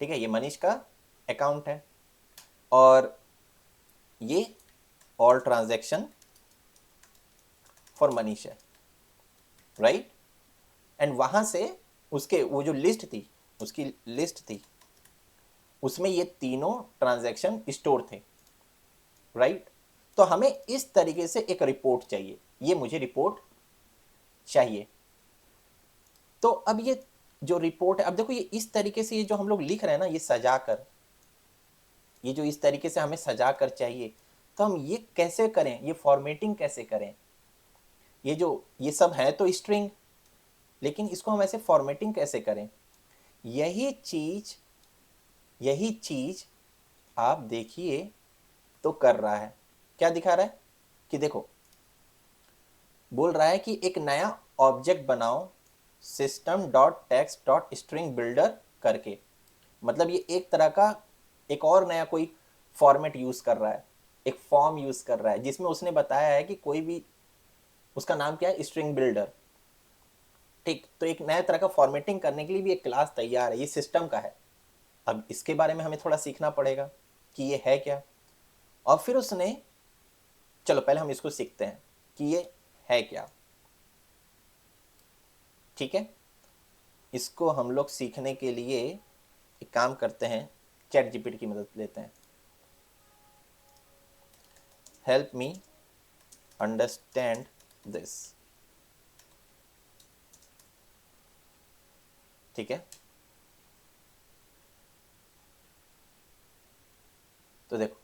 A: ठीक है, ये मनीष का अकाउंट है। और ये ऑल ट्रांजैक्शन फॉर मनीष है, राइट। एंड वहां से उसके वो जो लिस्ट थी उसकी लिस्ट थी, उसमें ये तीनों ट्रांजैक्शन स्टोर थे, राइट। तो हमें इस तरीके से एक रिपोर्ट चाहिए, ये मुझे रिपोर्ट चाहिए। तो अब ये जो रिपोर्ट है, अब देखो ये इस तरीके से, ये जो हम लोग लिख रहे हैं ना, ये सजा कर, ये जो इस तरीके से हमें सजा कर चाहिए, तो हम ये कैसे करें, ये फॉर्मेटिंग कैसे करें। ये जो ये सब है तो स्ट्रिंग, लेकिन इसको हम ऐसे फॉर्मेटिंग कैसे करें। यही चीज यही चीज आप देखिए तो कर रहा है, क्या दिखा रहा है कि देखो, बोल रहा है कि एक नया ऑब्जेक्ट बनाओ system dot text dot string builder करके। मतलब ये एक तरह का एक और नया कोई फॉर्मेट यूज कर रहा है, एक फॉर्म यूज कर रहा है, जिसमें उसने बताया है कि कोई भी, उसका नाम क्या है, स्ट्रिंग बिल्डर। ठीक, तो एक नया तरह का फॉर्मेटिंग करने के लिए भी एक क्लास तैयार है, ये सिस्टम का है। अब इसके बारे में हमें थोड़ा सीखना पड़ेगा कि ये है क्या। और फिर उसने, चलो पहले हम इसको सीखते हैं कि ये है क्या। ठीक है, इसको हम लोग सीखने के लिए एक काम करते हैं, चैट जीपीटी की मदद लेते हैं। Help me understand this. ठीक है, तो देखो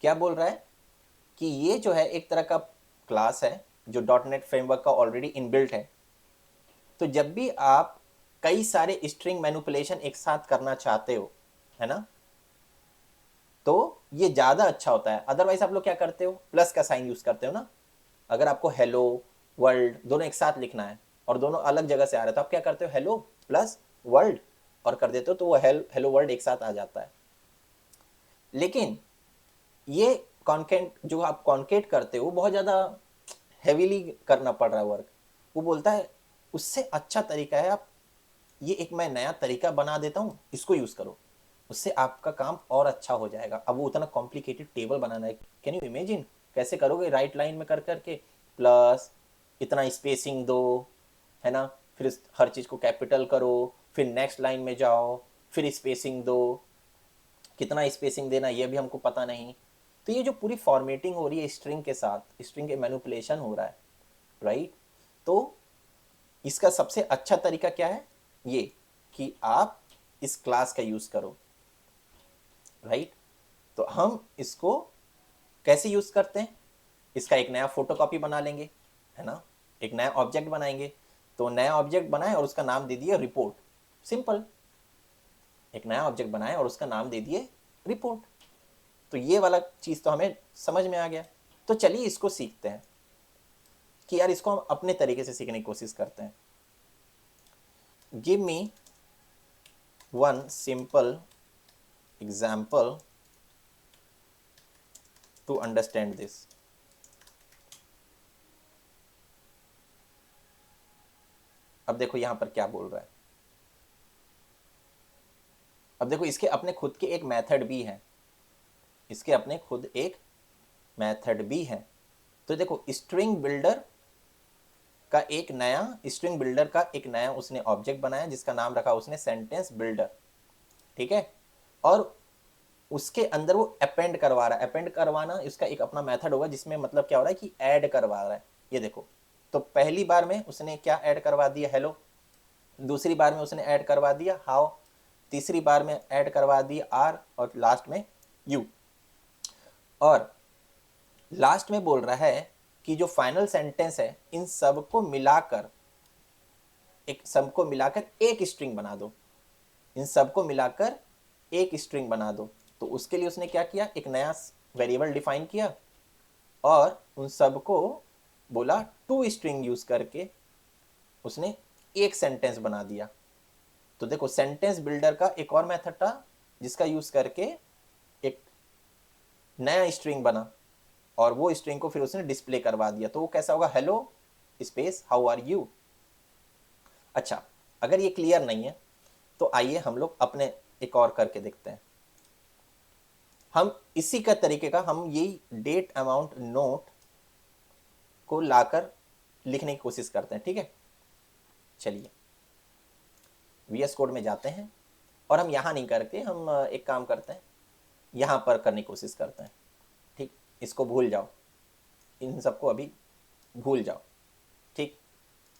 A: क्या बोल रहा है कि ये जो है एक तरह का क्लास है जो डॉट नेट फ्रेमवर्क का ऑलरेडी इनबिल्ट है। तो जब भी आप कई सारे स्ट्रिंग मैनिपुलेशन एक साथ करना चाहते हो, है ना, तो ये ज़्यादा अच्छा होता है। अदरवाइज आप लोग क्या करते हो, प्लस का साइन यूज़ करते हो ना। अगर आपको हेलो वर्ल्ड दोनों एक साथ लिखना है और दोनों अलग जगह से आ रहे हैं, तो आप क्या करते हो, हेलो प्लस वर्ल्ड और कर देते हो, तो वो हेलो वर्ल्ड एक साथ आ जाता है। लेकिन ये कॉन्केट जो आप कॉन्केट करते हो, वो बहुत ज़्यादा हैवीली करना पड़ रहा है वर्क। वो बोलता है उससे अच्छा तरीका है, आप ये एक मैं नया तरीका बना देता हूँ, इसको यूज़ करो, उससे आपका काम और अच्छा हो जाएगा। अब वो उतना कॉम्प्लिकेटेड टेबल बनाना है, कैन यू इमेजिन कैसे करोगे, राइट लाइन में कर करके प्लस इतना स्पेसिंग दो, है ना, फिर हर चीज़ को कैपिटल करो, फिर नेक्स्ट लाइन में जाओ, फिर स्पेसिंग दो, कितना स्पेसिंग देना ये भी हमको पता नहीं। तो ये जो पूरी फॉर्मेटिंग हो रही है स्ट्रिंग के साथ, स्ट्रिंग के मैनिपुलेशन हो रहा है, राइट। तो इसका सबसे अच्छा तरीका क्या है, ये कि आप इस क्लास का यूज़ करो, राइट। तो हम इसको कैसे यूज़ करते हैं, इसका एक नया फोटोकॉपी बना लेंगे, है ना, एक नया ऑब्जेक्ट बनाएंगे। तो नया ऑब्जेक्ट बनाए और उसका नाम दे दिए रिपोर्ट, सिंपल। एक नया ऑब्जेक्ट बनाए और उसका नाम दे दिए रिपोर्ट। तो ये वाला चीज़ तो हमें समझ में आ गया। तो चलिए इसको सीखते हैं कि यार इसको हम अपने तरीके से सीखने की कोशिश करते हैं। Give me one simple example to understand this. अब देखो यहां पर क्या बोल रहा है। अब देखो इसके अपने खुद के एक मेथड भी है, इसके अपने खुद एक मेथड भी है। तो देखो स्ट्रिंग बिल्डर का एक नया उसने ऑब्जेक्ट बनाया जिसका नाम रखा उसने सेंटेंस बिल्डर, ठीक है। और उसके अंदर वो अपेंड करवा रहा है, अपेंड करवाना इसका एक अपना मेथड होगा, जिसमें मतलब क्या हो रहा है कि ऐड करवा रहा है। ये देखो, तो पहली बार में उसने क्या ऐड करवा दिया, हेलो। दूसरी बार में उसने ऐड करवा दिया हाउ। तीसरी बार में ऐड करवा दिया आर, और लास्ट में यू। और लास्ट में बोल रहा है कि जो फाइनल सेंटेंस है इन सबको मिलाकर एक स्ट्रिंग बना दो, इन सबको मिलाकर एक स्ट्रिंग बना दो। तो उसके लिए उसने क्या किया, एक नया वेरिएबल डिफाइन किया और उन सबको बोला टू स्ट्रिंग यूज करके उसने एक सेंटेंस बना दिया। तो देखो सेंटेंस बिल्डर का एक और मेथड था जिसका यूज करके एक नया स्ट्रिंग बना और वो स्ट्रिंग को फिर उसने डिस्प्ले करवा दिया। तो वो कैसा होगा, hello space how are you. अच्छा, अगर ये क्लियर नहीं है तो आइए हम लोग अपने एक और करके देखते हैं। हम इसी का तरीके का हम यही डेट अमाउंट नोट को लाकर लिखने की कोशिश करते हैं, ठीक है। चलिए VS कोड में जाते हैं और हम यहाँ नहीं करके हम एक काम करते हैं, यहाँ पर करने की कोशिश करते हैं। ठीक, इसको भूल जाओ, इन सबको अभी भूल जाओ। ठीक,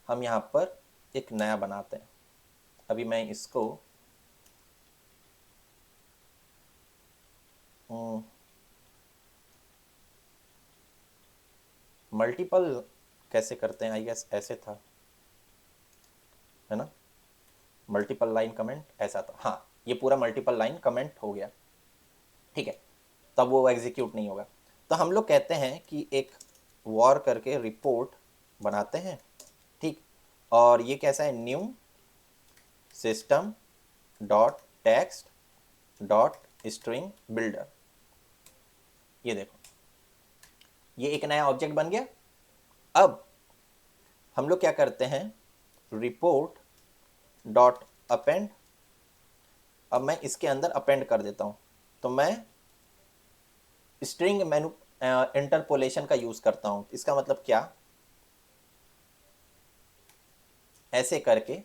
A: हम यहाँ पर एक नया बनाते हैं। अभी मैं इसको मल्टीपल कैसे करते हैं, आई गेस ऐसे था, है ना, मल्टीपल लाइन कमेंट ऐसा था। हाँ, ये पूरा मल्टीपल लाइन कमेंट हो गया। ठीक है, तब वो एग्जीक्यूट नहीं होगा। तो हम लोग कहते हैं कि एक वॉर करके रिपोर्ट बनाते हैं। ठीक, और ये कैसा है, new system dot text dot string builder. ये देखो, ये एक नया ऑब्जेक्ट बन गया। अब हम लोग क्या करते हैं, रिपोर्ट डॉट अपेंड। अब मैं इसके अंदर अपेंड कर देता हूँ, तो मैं स्ट्रिंग मैनु इंटरपोलेशन का यूज करता हूँ। इसका मतलब क्या, ऐसे करके,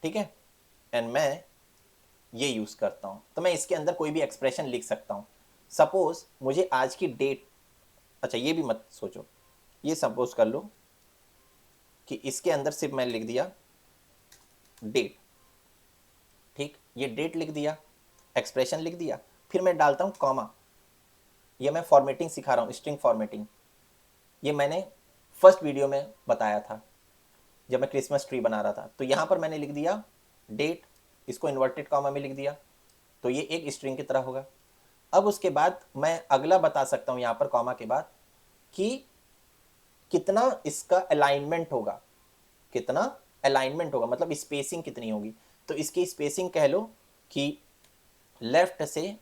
A: ठीक है, एंड मैं ये यूज करता हूँ। तो मैं इसके अंदर कोई भी एक्सप्रेशन लिख सकता हूँ। सपोज मुझे आज की डेट, अच्छा ये भी मत सोचो, ये सपोज कर लो कि इसके अंदर सिर्फ मैं लिख दिया डेट। ठीक, ये डेट लिख दिया, एक्सप्रेशन लिख दिया, फिर मैं डालता हूँ कॉमा। ये मैं फॉर्मेटिंग सिखा रहा हूँ, स्ट्रिंग फॉर्मेटिंग। ये मैंने फर्स्ट वीडियो में बताया था जब मैं क्रिसमस ट्री बना रहा था। तो यहाँ पर मैंने लिख दिया डेट, इसको इन्वर्टेड कॉमा में लिख दिया, तो ये एक स्ट्रिंग की तरह होगा। अब उसके बाद मैं अगला बता सकता हूँ यहाँ पर कॉमा के बाद कि कितना इसका अलाइनमेंट होगा, कितना अलाइनमेंट होगा, मतलब स्पेसिंग कितनी होगी। तो इसकी स्पेसिंग कह लो कि लेफ्ट से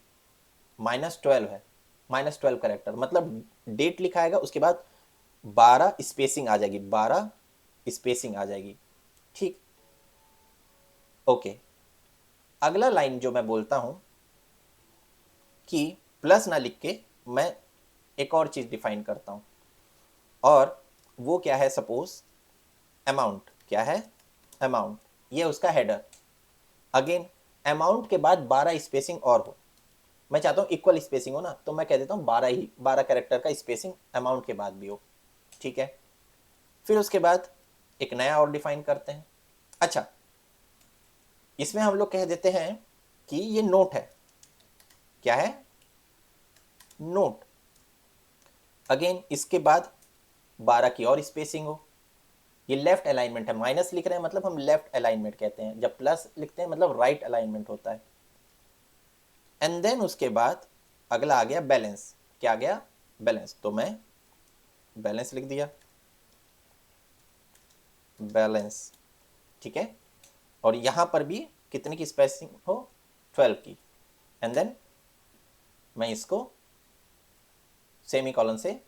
A: -12 है, -12 करेक्टर, मतलब डेट लिखा आएगा, उसके बाद 12 स्पेसिंग आ जाएगी, 12 स्पेसिंग आ जाएगी। ठीक, ओके। अगला लाइन जो मैं बोलता हूं कि प्लस ना लिख के मैं एक और चीज डिफाइन करता हूं, और वो क्या है, सपोज अमाउंट। क्या है, अमाउंट, ये उसका हेडर। अगेन अमाउंट के बाद 12 स्पेसिंग और हो, मैं चाहता हूँ इक्वल स्पेसिंग हो ना, तो मैं कह देता हूँ 12 ही, 12 कैरेक्टर का स्पेसिंग अमाउंट के बाद भी हो। ठीक है, फिर उसके बाद एक नया और डिफाइन करते हैं। अच्छा, इसमें हम लोग कह देते हैं कि ये नोट है। क्या है, नोट। अगेन इसके बाद 12 की और स्पेसिंग हो। ये लेफ्ट अलाइनमेंट है, माइनस लिख रहे हैं मतलब हम लेफ्ट अलाइनमेंट कहते हैं, जब प्लस लिखते हैं मतलब राइट अलाइनमेंट होता है। एंड देन उसके बाद अगला आ गया बैलेंस। क्या आ गया, बैलेंस। तो मैं बैलेंस लिख दिया, बैलेंस। ठीक है, और यहां पर भी कितने की स्पेसिंग हो, 12 की। एंड देन मैं इसको सेमी कॉलन से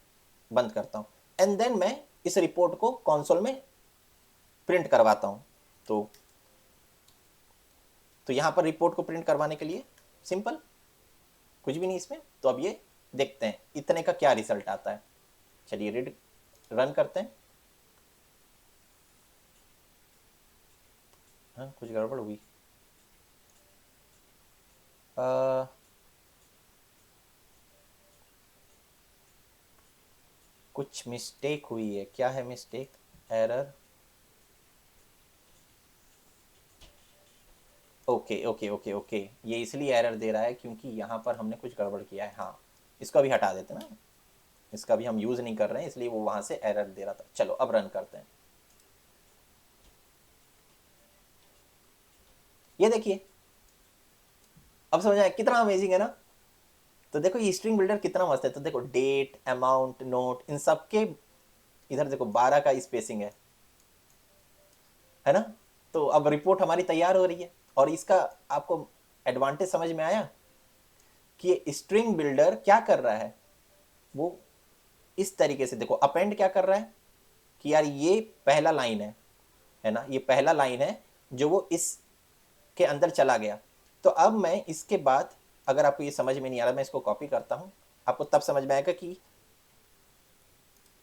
A: बंद करता हूं। एंड देन मैं इस रिपोर्ट को कंसोल में प्रिंट करवाता हूं। तो यहां पर रिपोर्ट को प्रिंट करवाने के लिए सिंपल, कुछ भी नहीं इसमें। तो अब ये देखते हैं इतने का क्या रिजल्ट आता है। चलिए रीड रन करते हैं। हाँ, कुछ गड़बड़ हुई। कुछ मिस्टेक हुई है, क्या है mistake, error. Okay okay okay okay, ये इसलिए एरर दे रहा है क्योंकि यहाँ पर हमने कुछ गड़बड़ किया है। हाँ, इसको अभी हटा देते ना, इसका भी हम यूज़ नहीं कर रहे हैं, इसलिए वो वहाँ से एरर दे रहा था। चलो अब रन करते हैं। ये देखिए, अब समझ आया कितना अमेजिंग है ना। तो देखो ये स्ट्रिंग बिल्डर कितना मस्त है। तो देखो डेट, अमाउंट, नोट, इन सब के इधर देखो 12 का स्पेसिंग है ना। तो अब रिपोर्ट हमारी तैयार हो रही है। और इसका आपको एडवांटेज समझ में आया कि ये स्ट्रिंग बिल्डर क्या कर रहा है, वो इस तरीके से देखो अपेंड क्या कर रहा है कि यार ये पहला लाइन है ना, ये पहला लाइन है जो वो इस के अंदर चला गया। तो अब मैं इसके बाद, अगर आपको ये समझ में नहीं आ रहा, मैं इसको कॉपी करता हूं, आपको तब समझ में आएगा कि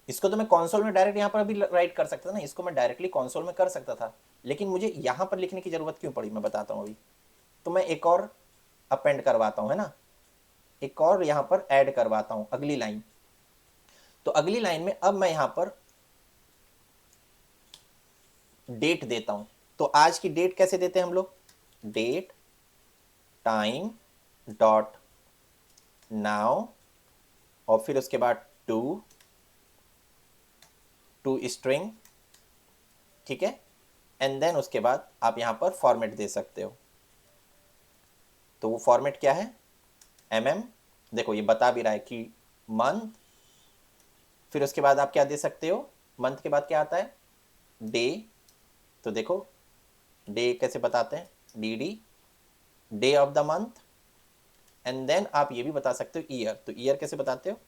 A: इसको तो मैं कंसोल में डायरेक्ट यहाँ पर अभी राइट कर सकता था ना, इसको मैं डायरेक्टली कंसोल में कर सकता था, लेकिन मुझे यहाँ पर लिखने की ज़रूरत क्यों पड़ी मैं बताता हूँ अभी। तो मैं एक और अपेंड करवाता हूँ, है ना, एक और यहाँ पर ऐड करवाता हूँ अगली लाइन। तो अगली लाइन में अब मैं यहाँ पर डेट देता हूँ। तो आज की डेट कैसे देते हैं हम लोग, डेट टाइम डॉट नाउ, और फिर उसके बाद टू स्ट्रिंग, ठीक है, एंड देन उसके बाद आप यहाँ पर फॉर्मेट दे सकते हो। तो वो फॉर्मेट क्या है, देखो ये बता भी रहा है कि मंथ, फिर उसके बाद आप क्या दे सकते हो, मंथ के बाद क्या आता है, डे। तो देखो डे कैसे बताते हैं, d day of the month, and then आप ये भी बता सकते हो ईयर। तो ईयर कैसे बताते हो,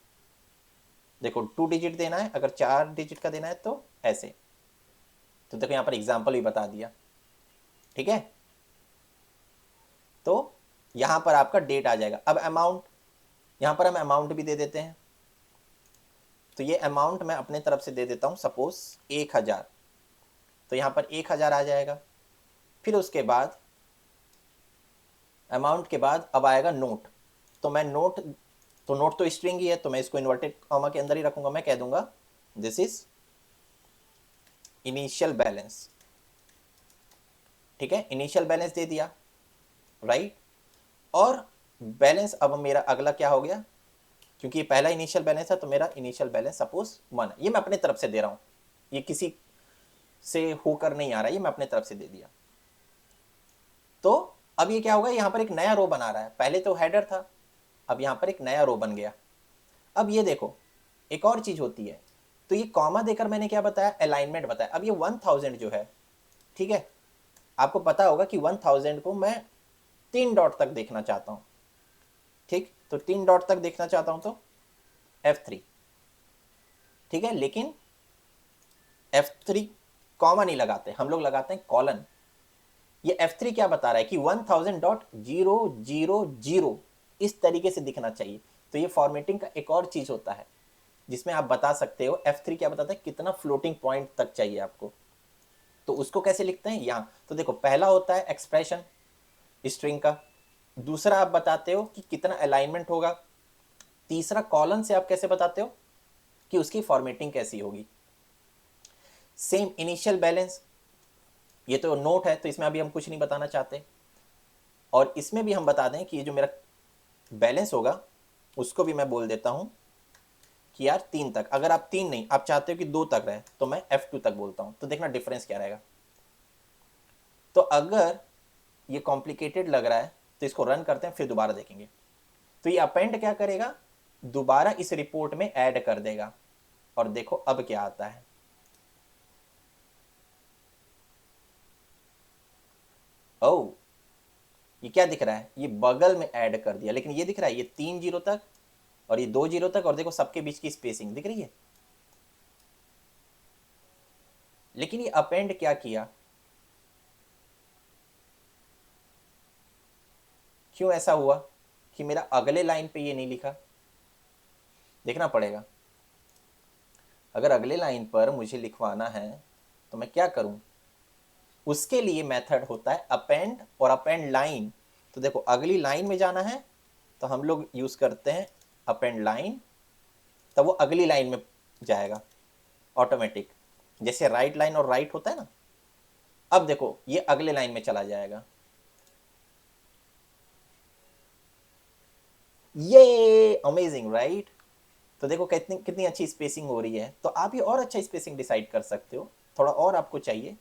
A: देखो 2 डिजिट देना है, अगर 4 डिजिट का देना है तो ऐसे। तो देखो यहाँ पर एग्जाम्पल भी बता दिया, ठीक है। तो यहाँ पर आपका डेट आ जाएगा। अब अमाउंट, यहाँ पर हम अमाउंट भी दे देते हैं। तो ये अमाउंट मैं अपने तरफ से दे देता हूँ, सपोज 1000। तो यहाँ पर 1000 आ जाएगा। फिर उसके बाद अमाउंट के बाद अब आएगा नोट। तो मैं नोट, तो नोट तो स्ट्रिंग ही है, तो मैं इसको इन्वर्टेड कॉमा के अंदर ही रखूंगा। मैं कह दूंगा दिस इज इनिशियल बैलेंस, ठीक है, इनिशियल बैलेंस दे दिया, राइट। और बैलेंस अब मेरा अगला क्या हो गया, क्योंकि ये पहला इनिशियल बैलेंस है तो मेरा इनिशियल बैलेंस सपोज 1 है। ये मैं अपने तरफ से दे रहा हूँ, ये किसी से होकर नहीं आ रहा है, ये मैं अपने तरफ से दे दिया। तो अब ये क्या होगा, यहाँ पर एक नया रो बना रहा है, पहले तो हेडर था, अब यहाँ पर एक नया रो बन गया। अब ये देखो एक और चीज होती है, तो ये कॉमा देकर मैंने क्या बताया, अलाइनमेंट बताया। अब ये 1000 जो है, ठीक है, आपको पता होगा कि 1000 को मैं 3 डॉट तक देखना चाहता हूँ, ठीक। तो 3 डॉट तक देखना चाहता हूँ तो F3, ठीक है। लेकिन F3 कॉमा नहीं लगाते, हम लोग लगाते हैं कॉलन। ये F3 क्या बता रहा है कि 1000.000 इस तरीके से दिखना चाहिए। तो ये फॉर्मेटिंग का एक और चीज होता है जिसमें आप बता सकते हो F3 क्या बताता है, कितना फ्लोटिंग पॉइंट तक चाहिए आपको। तो उसको कैसे लिखते हैं यहाँ, तो देखो पहला होता है एक्सप्रेशन स्ट्रिंग का, दूसरा आप बताते हो कि कितना अलाइनमेंट होगा, तीसरा कॉलन से आप कैसे बताते हो कि उसकी फॉर्मेटिंग कैसी होगी। सेम इनिशियल बैलेंस, ये तो नोट है तो इसमें अभी हम कुछ नहीं बताना चाहते, और इसमें भी हम बता दें कि ये जो मेरा बैलेंस होगा उसको भी मैं बोल देता हूं कि यार 3 तक। अगर आप 3 नहीं, आप चाहते हो कि 2 तक रहे तो मैं F2 तक बोलता हूं। तो देखना डिफरेंस क्या रहेगा। तो अगर ये कॉम्प्लिकेटेड लग रहा है तो इसको रन करते हैं, फिर दोबारा देखेंगे। तो ये अपेंड क्या करेगा, दोबारा इस रिपोर्ट में ऐड कर देगा। और देखो अब क्या आता है, ओ ये क्या दिख रहा है, ये बगल में ऐड कर दिया, लेकिन ये दिख रहा है ये 3 जीरो तक और ये 2 जीरो तक, और देखो सबके बीच की स्पेसिंग दिख रही है। लेकिन ये अपेंड क्या किया, क्यों ऐसा हुआ कि मेरा अगले लाइन पे ये नहीं लिखा, देखना पड़ेगा। अगर अगले लाइन पर मुझे लिखवाना है तो मैं क्या करूं, उसके लिए मेथड होता है अपेंड और अपेंड लाइन। तो देखो अगली लाइन में जाना है तो हम लोग यूज करते हैं अपेंड लाइन, तब वो अगली लाइन में जाएगा ऑटोमेटिक, जैसे राइट लाइन और राइट होता है ना। अब देखो ये अगले लाइन में चला जाएगा, ये अमेजिंग राइट। तो देखो कितनी कितनी अच्छी स्पेसिंग हो रही है। तो आप ये और अच्छा स्पेसिंग डिसाइड कर सकते हो, थोड़ा और आपको चाहिए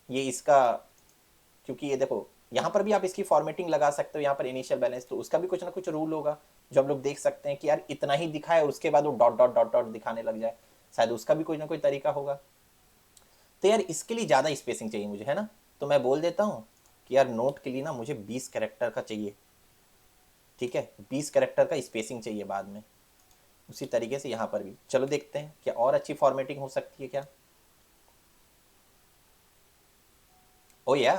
A: ये इसका, क्योंकि ये देखो यहाँ पर भी आप इसकी फॉर्मेटिंग लगा सकते हो, यहाँ पर इनिशियल बैलेंस, तो उसका भी कुछ ना कुछ रूल होगा जो हम लोग देख सकते हैं कि यार इतना ही दिखाए और उसके बाद वो डॉट डॉट डॉट डॉट दिखाने लग जाए, शायद उसका भी कोई ना कोई तरीका होगा। तो यार इसके लिए ज़्यादा स्पेसिंग चाहिए मुझे, है ना। तो मैं बोल देता हूँ कि यार नोट के लिए ना मुझे 20 कैरेक्टर का चाहिए, ठीक है, 20 कैरेक्टर का स्पेसिंग चाहिए बाद में। उसी तरीके से यहाँ पर भी चलो देखते हैं क्या और अच्छी फॉर्मेटिंग हो सकती है क्या। ओ या,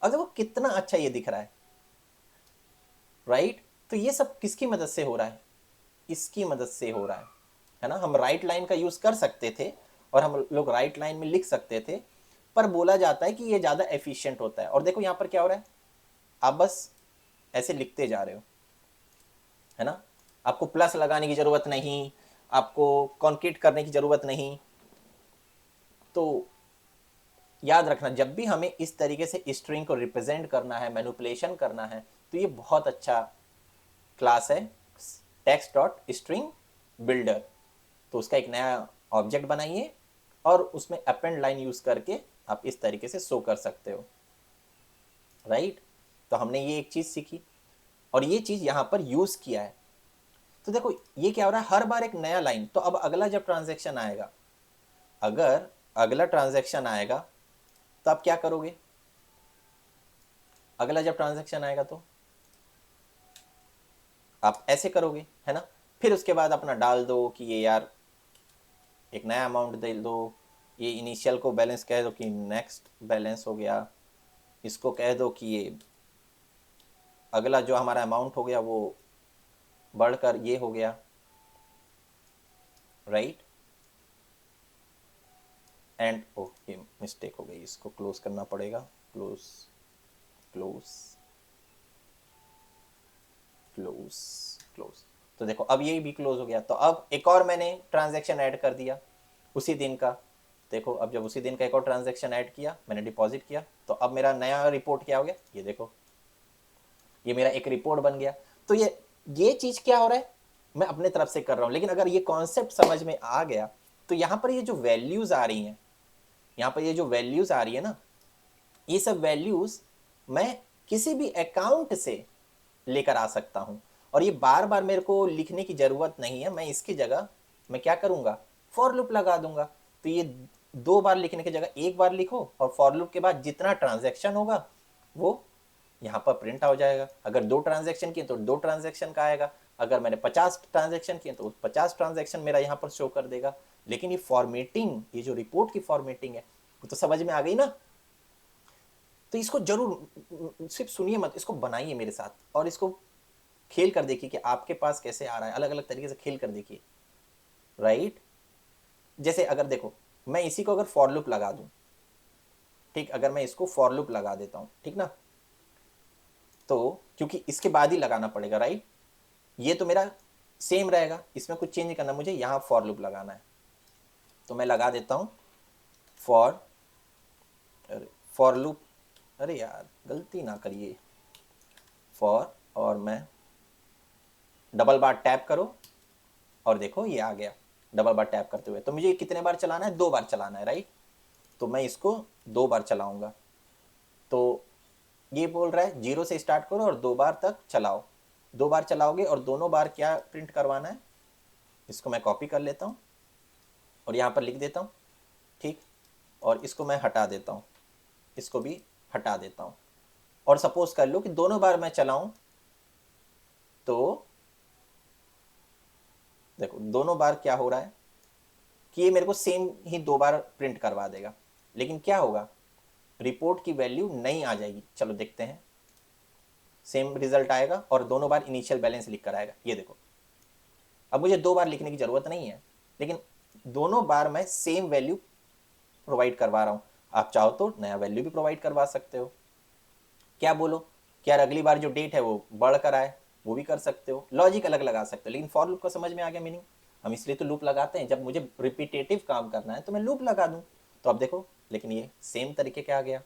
A: अब देखो कितना अच्छा ये दिख रहा है, राइट। तो ये सब किसकी मदद से हो रहा है, इसकी मदद से हो रहा है ना। हम राइट लाइन का यूज कर सकते थे और हम लोग राइट लाइन में लिख सकते थे, पर बोला जाता है कि ये ज़्यादा एफिशिएंट होता है। और देखो यहाँ पर क्या हो रहा है, आप बस ऐसे लिखते जा रहे हो, है ना, आपको प्लस लगाने की ज़रूरत नहीं, आपको कॉन्क्रीट करने की ज़रूरत नहीं। तो याद रखना, जब भी हमें इस तरीके से स्ट्रिंग को रिप्रेजेंट करना है, मैनिपुलेशन करना है, तो ये बहुत अच्छा क्लास है टेक्स्ट डॉट स्ट्रिंग बिल्डर। तो उसका एक नया ऑब्जेक्ट बनाइए और उसमें अपेंड लाइन यूज करके आप इस तरीके से शो कर सकते हो, राइट। तो हमने ये एक चीज सीखी और ये चीज यहां पर यूज किया है। तो देखो ये क्या हो रहा है, हर बार एक नया लाइन। तो अब अगला जब ट्रांजैक्शन आएगा, अगर अगला ट्रांजैक्शन आएगा तो आप क्या करोगे, अगला जब ट्रांजैक्शन आएगा तो आप ऐसे करोगे, है ना। फिर उसके बाद अपना डाल दो कि ये यार एक नया अमाउंट दे दो, ये इनिशियल को बैलेंस कह दो कि नेक्स्ट बैलेंस हो गया, इसको कह दो कि ये अगला जो हमारा अमाउंट हो गया वो बढ़कर ये हो गया, राइट। एंड ओह ये मिस्टेक हो गई, इसको क्लोज करना पड़ेगा, क्लोज क्लोज क्लोज क्लोज। तो देखो अब ये भी क्लोज हो गया। तो अब एक और मैंने ट्रांजैक्शन ऐड कर दिया उसी दिन का। देखो अब जब उसी दिन का एक और ट्रांजैक्शन ऐड किया, मैंने डिपॉजिट किया, तो अब मेरा नया रिपोर्ट क्या हो गया, ये देखो ये मेरा एक रिपोर्ट बन गया। तो ये चीज क्या हो रहा है, मैं अपने तरफ से कर रहा हूं। लेकिन अगर ये कॉन्सेप्ट समझ में आ गया तो यहाँ पर ये जो वैल्यूज आ रही हैं, यहाँ पर ये जो वैल्यूज आ रही है ना, ये सब वैल्यूज मैं किसी भी अकाउंट से लेकर आ सकता हूं। और ये बार बार मेरे को लिखने की जरूरत नहीं है, मैं इसकी जगह मैं क्या करूंगा, फॉर लूप लगा दूंगा। तो ये 2 बार लिखने की जगह 1 बार लिखो और फॉर लूप के बाद जितना ट्रांजैक्शन होगा वो यहाँ पर प्रिंट हो जाएगा। अगर 2 ट्रांजैक्शन किए तो 2 ट्रांजैक्शन का आएगा, अगर मैंने 50 ट्रांजैक्शन किए तो 50 ट्रांजैक्शन मेरा यहाँ पर शो कर देगा। लेकिन ये फॉर्मेटिंग, ये जो रिपोर्ट की फॉर्मेटिंग है वो तो समझ में आ गई ना। तो इसको जरूर सिर्फ सुनिए मत, इसको बनाइए मेरे साथ और इसको खेल कर देखिए कि आपके पास कैसे आ रहा है, अलग अलग तरीके से खेल कर देखिए, राइट। जैसे अगर देखो मैं इसी को अगर फॉर लूप लगा दूं, ठीक, अगर मैं इसको फॉर लूप लगा देता हूं, ठीक ना, तो क्योंकि इसके बाद ही लगाना पड़ेगा, राइट। ये तो मेरा सेम रहेगा, इसमें कुछ चेंज करना, मुझे यहाँ फॉर लूप लगाना है। तो मैं लगा देता हूँ फॉर, अरे फॉर लूप, अरे यार गलती ना करिए, फॉर, और मैं डबल बार टैप करो और देखो ये आ गया डबल बार टैप करते हुए। तो मुझे कितने बार चलाना है, 2 बार चलाना है, राइट। तो मैं इसको 2 बार चलाऊंगा। तो ये बोल रहा है 0 से स्टार्ट करो और 2 बार तक चलाओ। 2 बार चलाओगे और दोनों बार क्या प्रिंट करवाना है, इसको मैं कॉपी कर लेता हूँ और यहाँ पर लिख देता हूँ, ठीक। और इसको मैं हटा देता हूँ, इसको भी हटा देता हूँ। और सपोज कर लो कि दोनों बार मैं चलाऊं, तो देखो दोनों बार क्या हो रहा है कि ये मेरे को सेम ही 2 बार प्रिंट करवा देगा। लेकिन क्या होगा, रिपोर्ट की वैल्यू नहीं आ जाएगी। चलो देखते हैं, सेम रिजल्ट आएगा और दोनों बार इनिशियल बैलेंस लिख कर आएगा। ये देखो अब मुझे 2 बार लिखने की जरूरत नहीं है, लेकिन दोनों बार मैं सेम वैल्यू प्रोवाइड करवा रहा हूं। आप चाहो तो नया वैल्यू भी प्रोवाइड करवा सकते हो। क्या बोलो कि यार अगली बार जो डेट है वो बढ़कर आए, वो भी कर सकते हो, लॉजिक अलग लगा सकते हो। लेकिन फॉर लूप का समझ में आ गया मीनिंग। हम इसलिए तो लूप लगाते हैं, जब मुझे रिपीटेटिव काम करना है तो मैं लूप लगा दूं। तो अब देखो, लेकिन ये सेम तरीके का आ गया।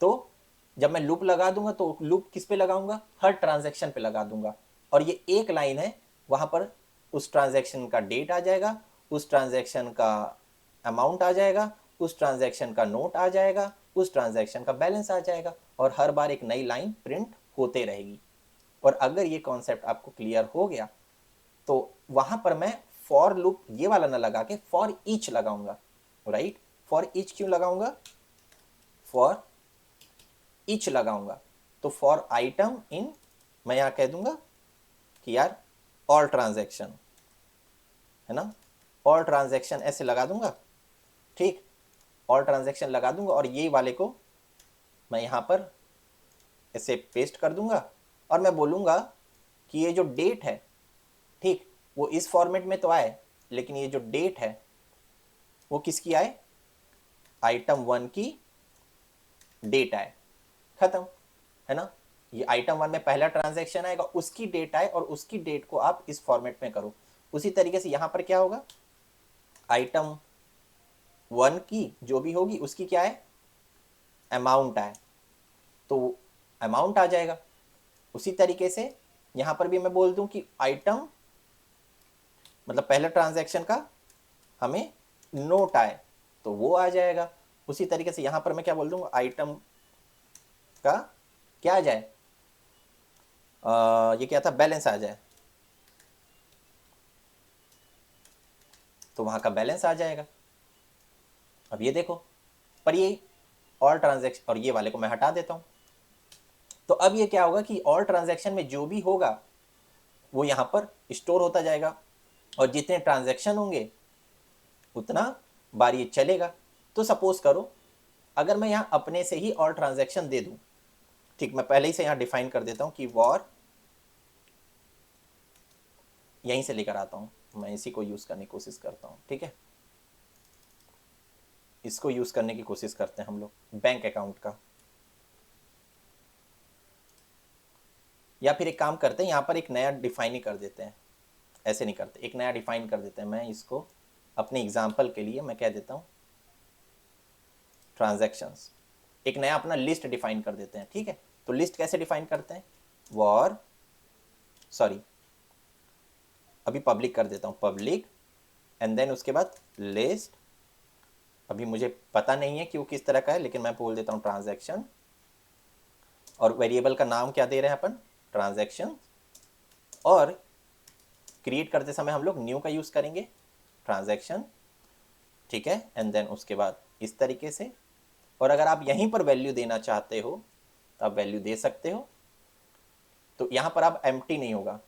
A: तो जब मैं लूप लगा दूंगा तो लूप किस पे लगाऊंगा, हर ट्रांजैक्शन पे लगा दूंगा। और ये एक लाइन है, वहां पर उस ट्रांजैक्शन का डेट आ जाएगा, उस ट्रांजैक्शन का अमाउंट आ जाएगा, उस ट्रांजैक्शन का नोट आ जाएगा, उस ट्रांजैक्शन का बैलेंस आ जाएगा और हर बार एक नई लाइन प्रिंट होते रहेगी। और अगर ये कॉन्सेप्ट आपको क्लियर हो गया तो वहां पर मैं फॉर लूप ये वाला ना लगा के फॉर ईच लगाऊंगा, राइट। फॉर ईच क्यों लगाऊंगा, फॉर ईच लगाऊंगा तो फॉर आइटम इन, मैं यहां कह दूंगा कि यार ऑल ट्रांजैक्शन, है ना, ऑल ट्रांजैक्शन ऐसे लगा दूंगा, ठीक। ऑल ट्रांजैक्शन लगा दूंगा और ये वाले को मैं यहां पर ऐसे पेस्ट कर दूंगा और मैं बोलूंगा कि ये जो डेट है, ठीक, वो इस फॉर्मेट में तो आए, लेकिन ये जो डेट है वो किसकी आए, आइटम 1 की डेट आए, खत्म, है ना। ये आइटम 1 में पहला ट्रांजैक्शन आएगा, उसकी डेट आए और उसकी डेट को आप इस फॉर्मेट में करो। उसी तरीके से यहां पर क्या होगा, आइटम 1 की जो भी होगी उसकी क्या है, अमाउंट आए तो अमाउंट आ जाएगा। उसी तरीके से यहां पर भी मैं बोल दूं कि आइटम मतलब पहले ट्रांजैक्शन का हमें नोट आए तो वो आ जाएगा। उसी तरीके से यहां पर मैं क्या बोल दूंगा, आइटम का क्या आ जाए, ये क्या था, बैलेंस आ जाए तो वहां का बैलेंस आ जाएगा। अब ये देखो, पर ये ऑल ट्रांजैक्शन, और ये वाले को मैं हटा देता हूं, तो अब ये क्या होगा कि ऑल ट्रांजैक्शन में जो भी होगा वो यहां पर स्टोर होता जाएगा, और जितने ट्रांजैक्शन होंगे उतना बार ये चलेगा। तो सपोज करो अगर मैं यहाँ अपने से ही और ट्रांजैक्शन दे दूं, ठीक, मैं पहले ही से यहाँ डिफाइन कर देता हूँ कि वॉर, यहीं से लेकर आता हूँ, मैं इसी को यूज़ करने की कोशिश करता हूँ, ठीक है। इसको यूज़ करने की कोशिश करते हैं हम लोग बैंक अकाउंट का, या फिर एक काम करते हैं यहाँ पर एक नया डिफाइन ही कर देते हैं, ऐसे नहीं करते, एक नया डिफाइन कर देते हैं। मैं इसको अपने एग्जाम्पल के लिए मैं कह देता हूँ ट्रांजैक्शंस, एक नया अपना लिस्ट डिफाइन कर देते हैं, ठीक है। तो लिस्ट कैसे डिफाइन करते हैं, वॉर, सॉरी अभी पब्लिक कर देता हूँ, पब्लिक, एंड देन उसके बाद लिस्ट, अभी मुझे पता नहीं है कि वो किस तरह का है लेकिन मैं बोल देता हूँ ट्रांजैक्शन, और वेरिएबल का नाम क्या दे रहे हैं अपन, ट्रांजैक्शन, और क्रिएट करते समय हम लोग न्यू का यूज़ करेंगे, ट्रांजैक्शन, ठीक है। एंड देन उसके बाद इस तरीके से, और अगर आप यहीं पर वैल्यू देना चाहते हो तो आप वैल्यू दे सकते हो, तो यहाँ पर आप एम्प्टी नहीं होगा,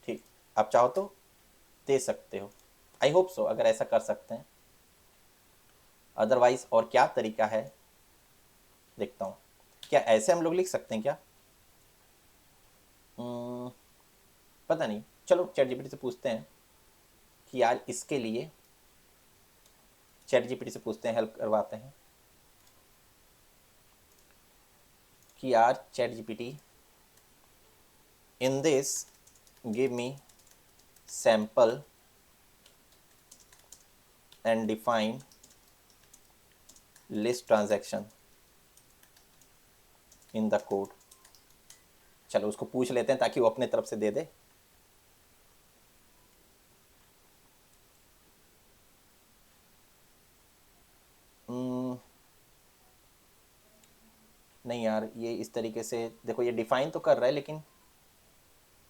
A: ठीक, आप चाहो तो दे सकते हो। आई होप सो अगर ऐसा कर सकते हैं, अदरवाइज और क्या तरीका है देखता हूँ, क्या ऐसे हम लोग लिख सकते हैं क्या, पता नहीं, चलो चैट जीपीटी से पूछते हैं कि यार इसके लिए, चैट जीपीटी से पूछते हैं, हेल्प करवाते हैं कि यार chat GPT, in this give me sample and define list transaction in the code. चलो उसको पूछ लेते हैं ताकि वो अपने तरफ से दे दे। नहीं यार, ये इस तरीके से देखो, ये डिफाइन तो कर रहा है लेकिन,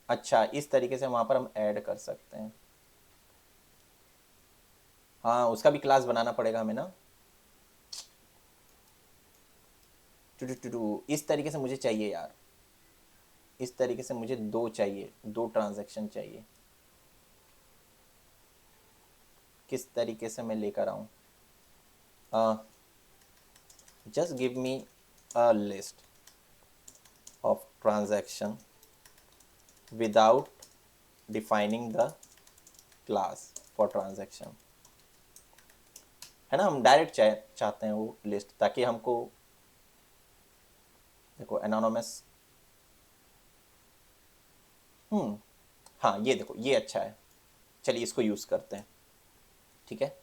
A: अच्छा इस तरीके से वहाँ पर हम ऐड कर सकते हैं, हाँ उसका भी क्लास बनाना पड़ेगा हमें ना, इस तरीके से मुझे चाहिए यार, इस तरीके से मुझे दो चाहिए, दो ट्रांजैक्शन चाहिए, किस तरीके से मैं लेकर आऊँ, just give me a list of transaction without defining the class for transaction, है ना। हम डायरेक्ट चाहते हैं वो लिस्ट, ताकि हमको देखो एनोनिमस, हाँ ये देखो ये अच्छा है, चलिए इसको यूज़ करते हैं, ठीक है।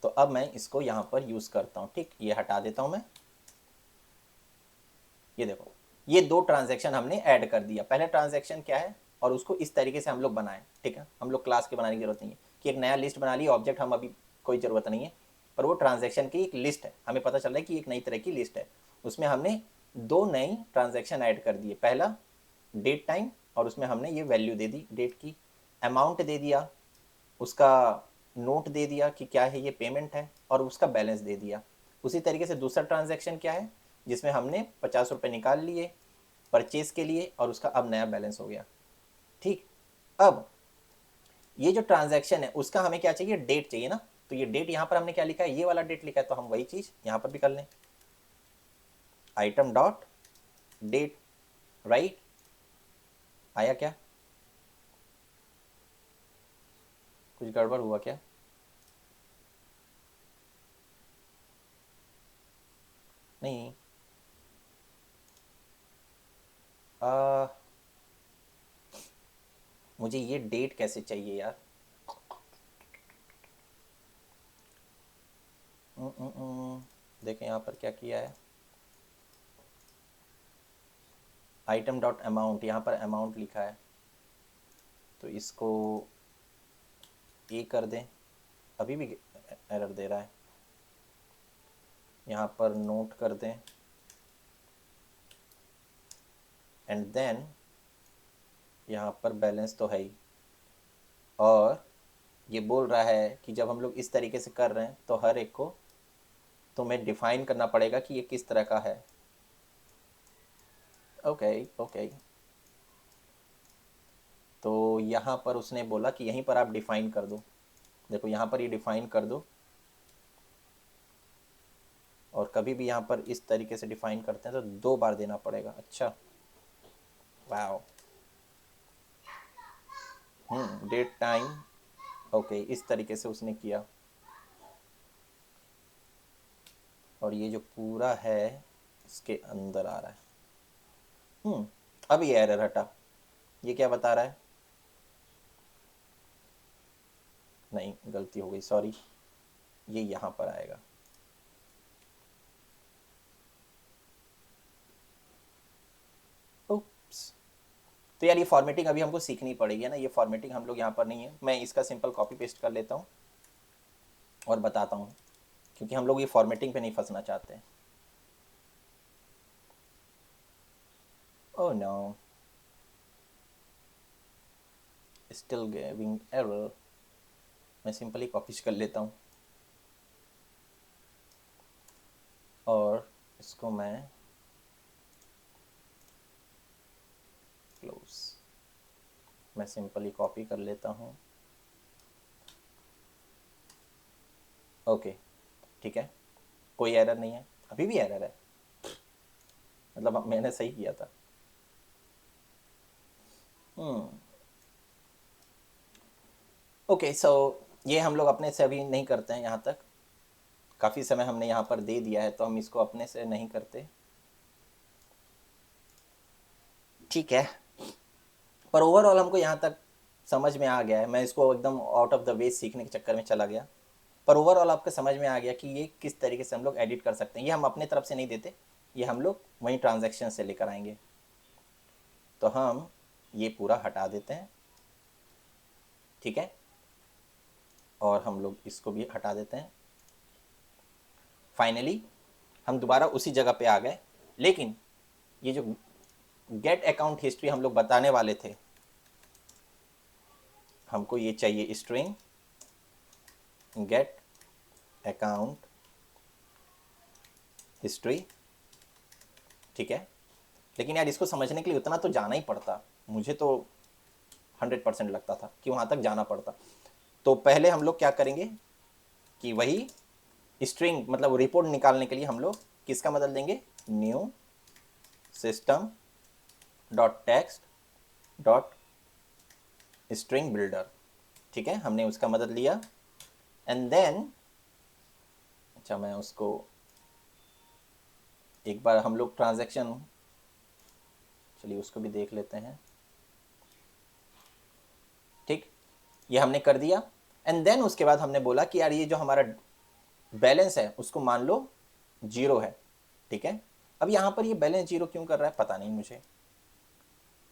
A: तो अब मैं इसको यहाँ पर यूज़ करता हूँ, ठीक, ये हटा देता हूँ मैं, ये देखो ये दो ट्रांजैक्शन हमने ऐड कर दिया। पहले ट्रांजैक्शन क्या है और उसको इस तरीके से हम लोग बनाएं, ठीक है, हम लोग क्लास के बनाने की जरूरत नहीं है कि एक नया लिस्ट बना लिया, ऑब्जेक्ट हम अभी कोई ज़रूरत नहीं है, पर वो ट्रांजैक्शन की एक लिस्ट है, हमें पता चल रहा है कि एक नई तरह की लिस्ट है, उसमें हमने दो नई ट्रांजैक्शन ऐड कर दिए, पहला डेट टाइम, और उसमें हमने ये वैल्यू दे दी डेट की, अमाउंट दे दिया, उसका नोट दे दिया कि क्या है ये पेमेंट है, और उसका बैलेंस दे दिया। उसी तरीके से दूसरा ट्रांजैक्शन क्या है जिसमें हमने 50 रुपये निकाल लिए परचेज के लिए, और उसका अब नया बैलेंस हो गया, ठीक। अब ये जो ट्रांजैक्शन है उसका हमें क्या चाहिए, डेट चाहिए ना, तो ये डेट यहाँ पर हमने क्या लिखा है, ये वाला डेट लिखा है, तो हम वही चीज़ यहाँ पर भी कर लें, आइटम डॉट डेट, राइट, आया क्या, कुछ गड़बड़ हुआ क्या, नहीं, आ, मुझे ये डेट कैसे चाहिए यार। देखें यहाँ पर क्या किया है, आइटम डॉट अमाउंट, यहाँ पर अमाउंट लिखा है, तो इसको ए कर दें, अभी भी एरर दे रहा है। यहाँ पर नोट कर दें, एंड देन यहाँ पर बैलेंस तो है ही, और ये बोल रहा है कि जब हम लोग इस तरीके से कर रहे हैं तो हर एक को तुम्हें डिफाइन करना पड़ेगा कि ये किस तरह का है। ओके ओके, तो यहाँ पर उसने बोला कि यहीं पर आप डिफाइन कर दो। देखो यहाँ पर ये डिफाइन कर दो, और कभी भी यहाँ पर इस तरीके से डिफाइन करते हैं तो 2 बार देना पड़ेगा। अच्छा, वाओ, डेट टाइम, ओके, इस तरीके से उसने किया। और ये जो पूरा है इसके अंदर आ रहा है। अब ये एरर हटा। ये क्या बता रहा है, नहीं गलती हो गई, सॉरी, ये यहाँ पर आएगा। उप्स, तो यार ये फॉर्मेटिंग अभी हमको सीखनी पड़ेगी ना, ये फॉर्मेटिंग हम लोग यहाँ पर नहीं है। मैं इसका सिंपल कॉपी पेस्ट कर लेता हूँ और बताता हूँ, क्योंकि हम लोग ये फॉर्मेटिंग पे नहीं फंसना चाहते। Oh no, still giving error. मैं सिंपली कॉपी कर लेता हूँ और इसको मैं क्लोज, मैं सिंपली कॉपी कर लेता हूँ। ओके, ठीक है, कोई एरर नहीं है, अभी भी एरर है, मतलब मैंने सही किया था। ओके, सो ये हम लोग अपने से अभी नहीं करते हैं, यहाँ तक काफ़ी समय हमने यहाँ पर दे दिया है, तो हम इसको अपने से नहीं करते, ठीक है। पर ओवरऑल हमको यहाँ तक समझ में आ गया है। मैं इसको एकदम आउट ऑफ द वे सीखने के चक्कर में चला गया, पर ओवरऑल आपको समझ में आ गया कि ये किस तरीके से हम लोग एडिट कर सकते हैं। ये हम अपने तरफ से नहीं देते, ये हम लोग वहीं ट्रांजैक्शन से लेकर आएंगे। तो हम ये पूरा हटा देते हैं, ठीक है, और हम लोग इसको भी हटा देते हैं। फाइनली हम दोबारा उसी जगह पे आ गए, लेकिन ये जो गेट अकाउंट हिस्ट्री हम लोग बताने वाले थे, हमको ये चाहिए स्ट्रिंग गेट अकाउंट हिस्ट्री, ठीक है। लेकिन यार इसको समझने के लिए उतना तो जाना ही पड़ता, मुझे तो 100% लगता था कि वहाँ तक जाना पड़ता। तो पहले हम लोग क्या करेंगे कि वही स्ट्रिंग मतलब रिपोर्ट निकालने के लिए हम लोग किसका बदल देंगे, new system dot text dot string builder, ठीक है, हमने उसका मदद लिया। एंड देन अच्छा, मैं उसको एक बार हम लोग ट्रांजैक्शन, चलिए उसको भी देख लेते हैं, ठीक, ये हमने कर दिया। एंड देन उसके बाद हमने बोला कि यार ये जो हमारा बैलेंस है उसको मान लो 0 है, ठीक है। अब यहाँ पर ये बैलेंस 0 क्यों कर रहा है पता नहीं मुझे,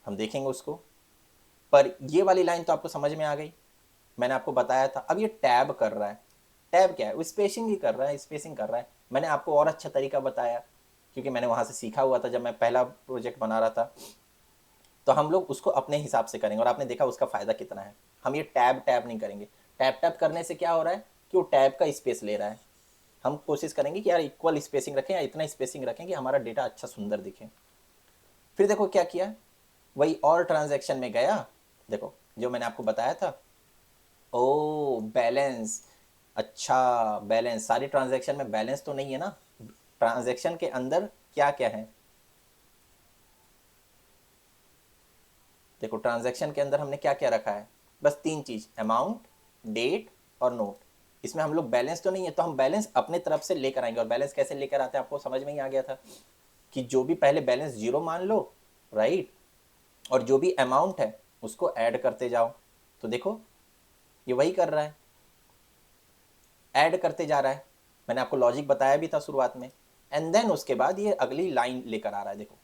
A: हम देखेंगे उसको। पर ये वाली लाइन तो आपको समझ में आ गई, मैंने आपको बताया था। अब ये टैब कर रहा है, टैब क्या है, वो स्पेसिंग ही कर रहा है, स्पेसिंग कर रहा है। मैंने आपको और अच्छा तरीका बताया, क्योंकि मैंने वहाँ से सीखा हुआ था जब मैं पहला प्रोजेक्ट बना रहा था। तो हम लोग उसको अपने हिसाब से करेंगे, और आपने देखा उसका फ़ायदा कितना है। हम ये टैब टैब नहीं करेंगे, टैब टैब करने से क्या हो रहा है कि वो टैब का स्पेस ले रहा है। हम कोशिश करेंगे कि यार इक्वल स्पेसिंग रखें, या इतना स्पेसिंग रखें कि हमारा डेटा अच्छा सुंदर दिखे। फिर देखो क्या किया, वही और ट्रांजैक्शन में गया, देखो जो मैंने आपको बताया था, ओ बैलेंस, अच्छा बैलेंस, सारी ट्रांजैक्शन में बैलेंस तो नहीं है ना, ट्रांजैक्शन के अंदर क्या क्या है, देखो ट्रांजैक्शन के अंदर हमने क्या क्या रखा है, बस 3 चीज़, अमाउंट, डेट और नोट। इसमें हम लोग बैलेंस तो नहीं है, तो हम बैलेंस अपने तरफ से लेकर आएंगे। और बैलेंस कैसे लेकर आते हैं आपको समझ में ही आ गया था कि जो भी पहले बैलेंस जीरो मान लो, राइट, और जो भी अमाउंट है उसको ऐड करते जाओ। तो देखो ये वही कर रहा है, ऐड करते जा रहा है। मैंने आपको लॉजिक बताया भी था शुरुआत में। एंड देन उसके बाद ये अगली लाइन लेकर आ रहा है, देखो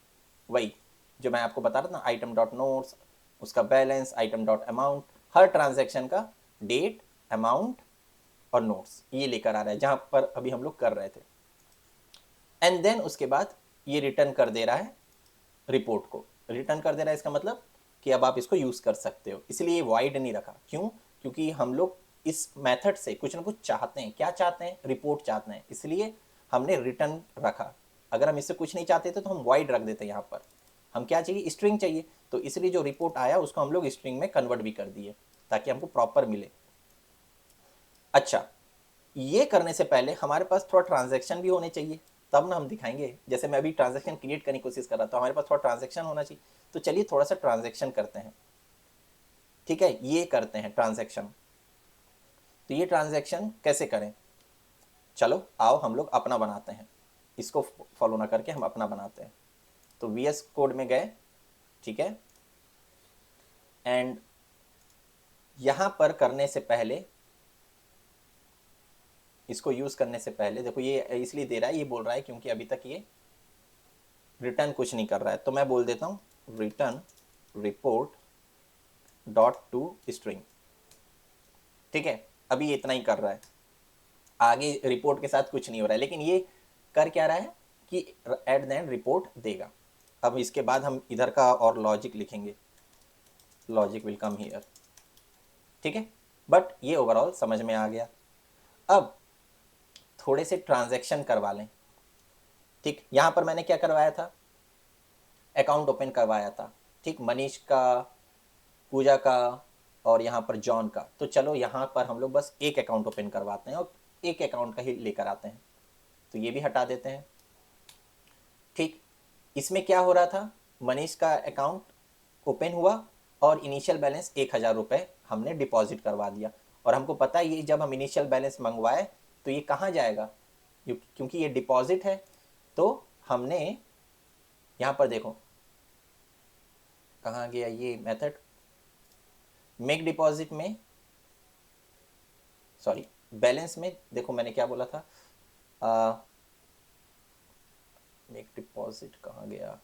A: वही जो मैं आपको बता रहा था ना, आइटम डॉट नोट्स, उसका बैलेंस, आइटम डॉट अमाउंट, हर ट्रांजैक्शन का डेट, अमाउंट और नोट्स, ये लेकर आ रहा है जहां पर अभी हम लोग कर रहे थे। एंड देन उसके बाद ये रिटर्न कर दे रहा है रिपोर्ट को। रिटर्न कर दे रहा है इसका मतलब कि अब आप इसको यूज कर सकते हो, इसलिए ये वाइड नहीं रखा। क्यों? क्योंकि हम लोग इस मेथड से कुछ ना कुछ चाहते हैं। क्या चाहते हैं? रिपोर्ट चाहते हैं, इसलिए हमने रिटर्न रखा। अगर हम इससे कुछ नहीं चाहते थे तो हम वाइड रख देते। यहाँ पर हम क्या चाहिए? स्ट्रिंग चाहिए, तो इसलिए जो रिपोर्ट आया उसको हम लोग स्ट्रिंग में कन्वर्ट भी कर दिए ताकि हमको प्रॉपर मिले। अच्छा, ये करने से पहले हमारे पास थोड़ा ट्रांजैक्शन भी होने चाहिए, तब ना हम दिखाएंगे। जैसे मैं अभी ट्रांजैक्शन क्रिएट करने की कोशिश कर रहा था, तो हमारे पास थोड़ा ट्रांजैक्शन होना चाहिए। तो चलिए थोड़ा सा ट्रांजैक्शन करते हैं, ठीक है, ये करते हैं ट्रांजैक्शन। तो ये ट्रांजैक्शन कैसे करें? चलो आओ हम लोग अपना बनाते हैं, इसको फॉलो ना करके हम अपना बनाते हैं। तो VS कोड में गए, ठीक है, एंड यहां पर करने से पहले, इसको यूज करने से पहले देखो ये इसलिए दे रहा है, ये बोल रहा है क्योंकि अभी तक ये रिटर्न कुछ नहीं कर रहा है। तो मैं बोल देता हूं return report dot to string, ठीक है, अभी इतना ही कर रहा है, आगे रिपोर्ट के साथ कुछ नहीं हो रहा है। लेकिन ये कर क्या रहा है कि एट द एंड रिपोर्ट देगा। अब इसके बाद हम इधर का और लॉजिक लिखेंगे, लॉजिक विल कम हियर, ठीक है, बट ये ओवरऑल समझ में आ गया। अब थोड़े से ट्रांजैक्शन करवा लें, ठीक। यहां पर मैंने क्या करवाया था? अकाउंट ओपन करवाया था, ठीक, मनीष का, पूजा का और यहाँ पर जॉन का। तो चलो यहाँ पर हम लोग बस एक अकाउंट ओपन करवाते हैं और एक अकाउंट का ही लेकर आते हैं। तो ये भी हटा देते हैं, ठीक। इसमें क्या हो रहा था? मनीष का अकाउंट ओपन हुआ और इनिशियल बैलेंस 1000 रुपये हमने डिपॉजिट करवा दिया। और हमको पता है ये जब हम इनिशियल बैलेंस मंगवाए तो ये कहाँ जाएगा, क्योंकि ये डिपॉजिट है। तो हमने यहाँ पर देखो कहाँ गया ये मेथड, मेक डिपॉजिट में, सॉरी बैलेंस में, देखो मैंने क्या बोला था, मेक डिपॉजिट कहाँ गया?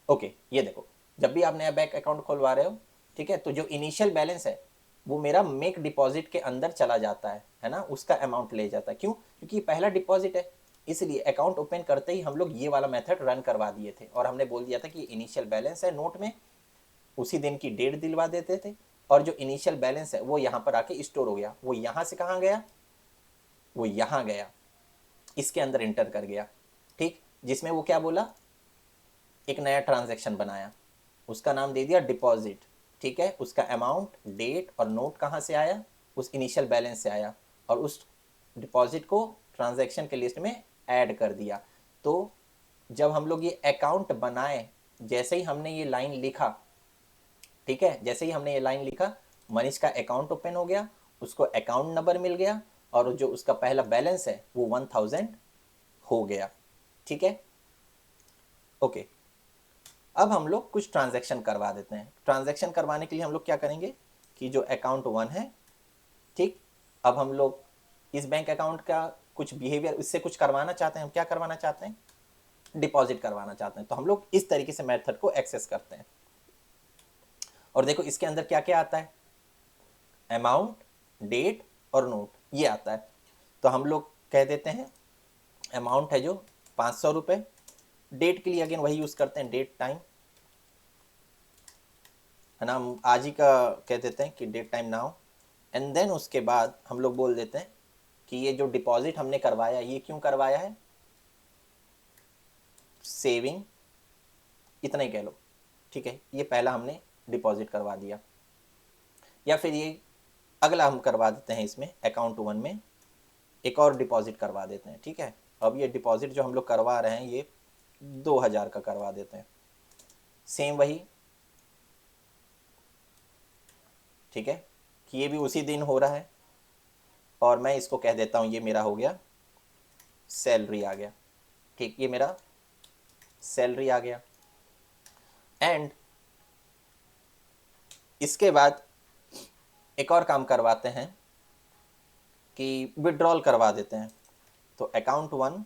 A: ओके, ये देखो जब भी आप नया बैंक अकाउंट खुलवा रहे हो, ठीक है, तो जो इनिशियल बैलेंस है वो मेरा मेक डिपॉजिट के अंदर चला जाता है ना, उसका अमाउंट ले जाता है। क्यों? क्योंकि पहला डिपॉजिट है, इसलिए अकाउंट ओपन करते ही हम लोग ये वाला मेथड रन करवा दिए थे और हमने बोल दिया था कि इनिशियल बैलेंस है नोट में, उसी दिन की डेट दिलवा देते थे। और जो इनिशियल बैलेंस है वो यहाँ पर आके स्टोर हो गया। वो यहाँ से कहाँ गया? वो यहाँ गया, इसके अंदर इंटर कर गया, ठीक, जिसमें वो क्या बोला, एक नया ट्रांजैक्शन बनाया, उसका नाम दे दिया डिपॉजिट, ठीक है, उसका अमाउंट, डेट और नोट कहाँ से आया? उस इनिशियल बैलेंस से आया, और उस डिपॉजिट को ट्रांजैक्शन के लिस्ट में ऐड कर दिया। तो जब हम लोग ये अकाउंट बनाए, जैसे ही हमने ये लाइन लिखा, ठीक है, जैसे ही हमने ये लाइन लिखा, मनीष का अकाउंट ओपन हो गया, उसको अकाउंट नंबर मिल गया और जो उसका पहला बैलेंस है वो 1000 हो गया, ठीक है, ओके। अब हम लोग कुछ ट्रांजैक्शन करवा देते हैं। ट्रांजैक्शन करवाने के लिए हम लोग क्या करेंगे कि जो अकाउंट 1 है, ठीक, अब हम लोग इस बैंक अकाउंट का कुछ बिहेवियर, इससे कुछ करवाना चाहते हैं। हम क्या करवाना चाहते हैं? डिपॉजिट करवाना चाहते हैं। तो हम लोग इस तरीके से मेथड को एक्सेस करते हैं। और देखो इसके अंदर क्या क्या आता है, अमाउंट, डेट और नोट, ये आता है। तो हम लोग कह देते हैं अमाउंट है जो 500 रुपये, डेट के लिए अगेन वही यूज करते हैं, डेट टाइम, है ना, हम आज ही का कह देते हैं कि date time now. And then उसके बाद हम लोग बोल देते हैं कि ये जो डिपॉजिट हमने करवाया, ये क्यों करवाया है, सेविंग, इतना ही कह लो, ठीक है, ये पहला हमने डिपॉजिट करवा दिया। या फिर ये अगला हम करवा देते हैं, इसमें अकाउंट 1 में एक और डिपॉजिट करवा देते हैं, ठीक है। अब ये डिपॉजिट जो हम लोग करवा रहे हैं ये 2000 का करवा देते हैं, सेम वही, ठीक है, कि ये भी उसी दिन हो रहा है, और मैं इसको कह देता हूँ ये मेरा हो गया सैलरी आ गया। ठीक, ये मेरा सैलरी आ गया। एंड इसके बाद एक और काम करवाते हैं कि विड्रॉल करवा देते हैं। तो अकाउंट 1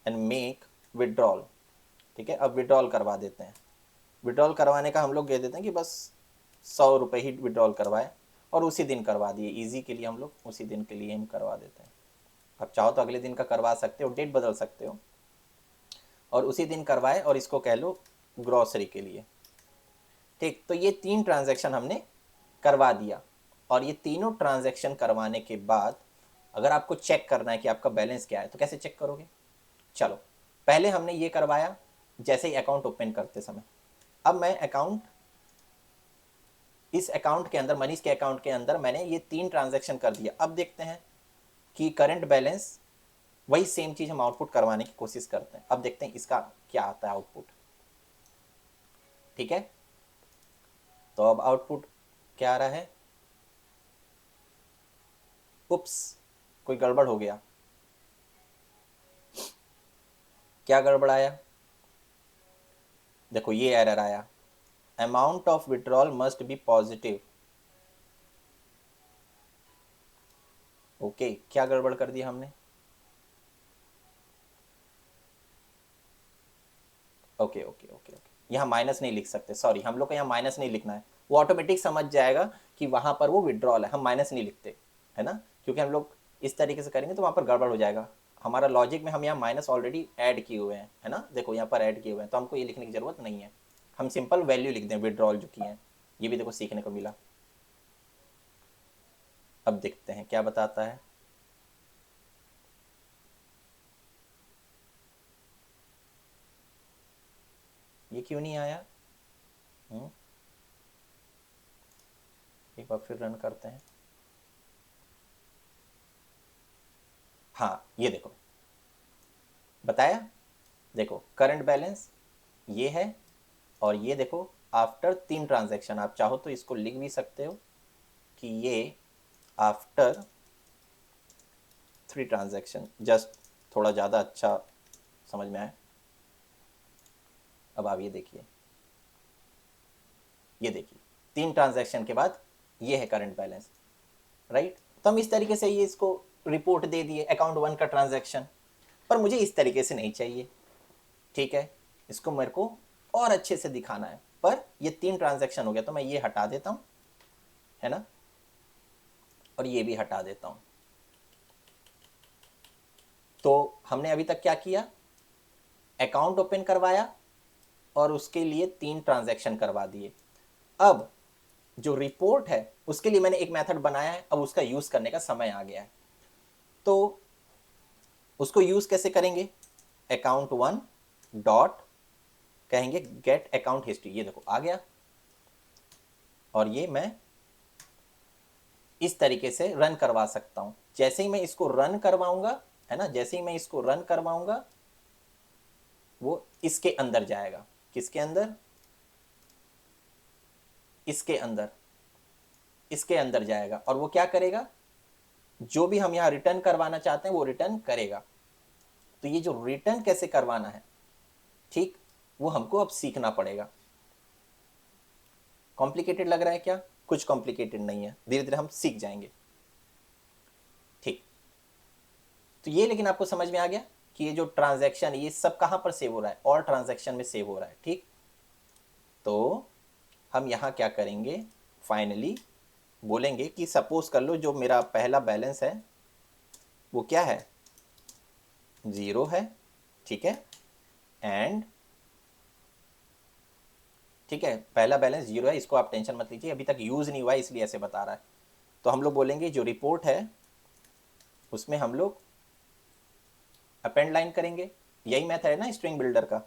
A: एंड मेक विड्रॉल। ठीक है, अब विड्रॉल करवा देते हैं। विड्रॉल करवाने का हम लोग कह देते हैं कि बस 100 रुपये ही विड्रॉल करवाए, और उसी दिन करवा दिए। इजी के लिए हम लोग उसी दिन के लिए हम करवा देते हैं। अब चाहो तो अगले दिन का करवा सकते हो, डेट बदल सकते हो, और उसी दिन करवाए, और इसको कह लो ग्रॉसरी के लिए। ठीक, तो ये 3 ट्रांजैक्शन हमने करवा दिया। और ये तीनों ट्रांजैक्शन करवाने के बाद अगर आपको चेक करना है कि आपका बैलेंस क्या है, तो कैसे चेक करोगे? चलो, पहले हमने ये करवाया जैसे ही अकाउंट ओपन करते समय। अब मैं इस अकाउंट के अंदर, मनीष के अकाउंट के अंदर मैंने ये 3 ट्रांजैक्शन कर दिया। अब देखते हैं कि करंट बैलेंस, वही सेम चीज हम आउटपुट करवाने की कोशिश करते हैं। अब देखते हैं इसका क्या आता है आउटपुट। ठीक है, तो अब आउटपुट क्या आ रहा है? उप्स, कोई गड़बड़ हो गया। क्या गड़बड़ आया? देखो ये एरर आया, amount of withdrawal must be positive. Okay, क्या गड़बड़ कर दिया हमने? ओके ओके ओके ओके, यहाँ माइनस नहीं लिख सकते, सॉरी, हम लोग को यहाँ माइनस नहीं लिखना है। वो ऑटोमेटिक समझ जाएगा कि वहां पर वो विड्रॉल है, हम माइनस नहीं लिखते, है ना, क्योंकि हम लोग इस तरीके से करेंगे तो वहां पर गड़बड़ हो जाएगा। हमारा लॉजिक में हम यहाँ माइनस ऑलरेडी ऐड किए हुए हैं, है ना, देखो यहाँ पर ऐड किए हुए हैं, तो हमको ये लिखने की जरूरत नहीं है। हम सिंपल वैल्यू लिख दें विड्रॉल जो किए हैं। ये भी देखो सीखने को मिला। अब देखते हैं क्या बताता है। ये क्यों नहीं आया? एक बार फिर रन करते हैं। हाँ, ये देखो बताया, देखो करंट बैलेंस ये है, और ये देखो आफ्टर 3 ट्रांजैक्शन। आप चाहो तो इसको लिख भी सकते हो कि ये आफ्टर 3 ट्रांजैक्शन, जस्ट थोड़ा ज़्यादा अच्छा समझ में आए। अब आप ये देखिए, ये देखिए 3 ट्रांजैक्शन के बाद ये है करंट बैलेंस, राइट। तो हम इस तरीके से ये इसको रिपोर्ट दे दिए अकाउंट 1 का ट्रांजैक्शन, पर मुझे इस तरीके से नहीं चाहिए। ठीक है, इसको मेरे को और अच्छे से दिखाना है। पर ये 3 ट्रांजैक्शन हो गया, तो मैं ये हटा देता हूँ, है ना, और ये भी हटा देता हूँ। तो हमने अभी तक क्या किया? अकाउंट ओपन करवाया और उसके लिए 3 ट्रांजैक्शन करवा दिए। अब जो रिपोर्ट है उसके लिए मैंने एक मेथड बनाया है, अब उसका यूज करने का समय आ गया है। तो उसको यूज कैसे करेंगे? अकाउंट 1 डॉट कहेंगे गेट अकाउंट हिस्ट्री। ये देखो आ गया, और ये मैं इस तरीके से रन करवा सकता हूं। जैसे ही मैं इसको रन करवाऊंगा, है ना, जैसे ही मैं इसको रन करवाऊंगा वो इसके अंदर जाएगा। किसके अंदर? इसके अंदर, इसके अंदर जाएगा, और वो क्या करेगा? जो भी हम यहां रिटर्न करवाना चाहते हैं वो रिटर्न करेगा। तो ये जो रिटर्न कैसे करवाना है, ठीक, वो हमको अब सीखना पड़ेगा। कॉम्प्लिकेटेड लग रहा है क्या? कुछ कॉम्प्लिकेटेड नहीं है, धीरे धीरे हम सीख जाएंगे। ठीक, तो ये लेकिन आपको समझ में आ गया कि ये जो ट्रांजैक्शन, ये सब कहां पर सेव हो रहा है? और ट्रांजैक्शन में सेव हो रहा है। ठीक, तो हम यहां क्या करेंगे? फाइनली बोलेंगे कि सपोज कर लो जो मेरा पहला बैलेंस है वो क्या है? 0 है। ठीक है, एंड ठीक है, पहला बैलेंस 0 है, इसको आप टेंशन मत लीजिए, अभी तक यूज नहीं हुआ है इसलिए ऐसे बता रहा है। तो हम लोग बोलेंगे जो रिपोर्ट है उसमें हम लोग अपेंड लाइन करेंगे। यही मेथड है ना स्ट्रिंग बिल्डर का,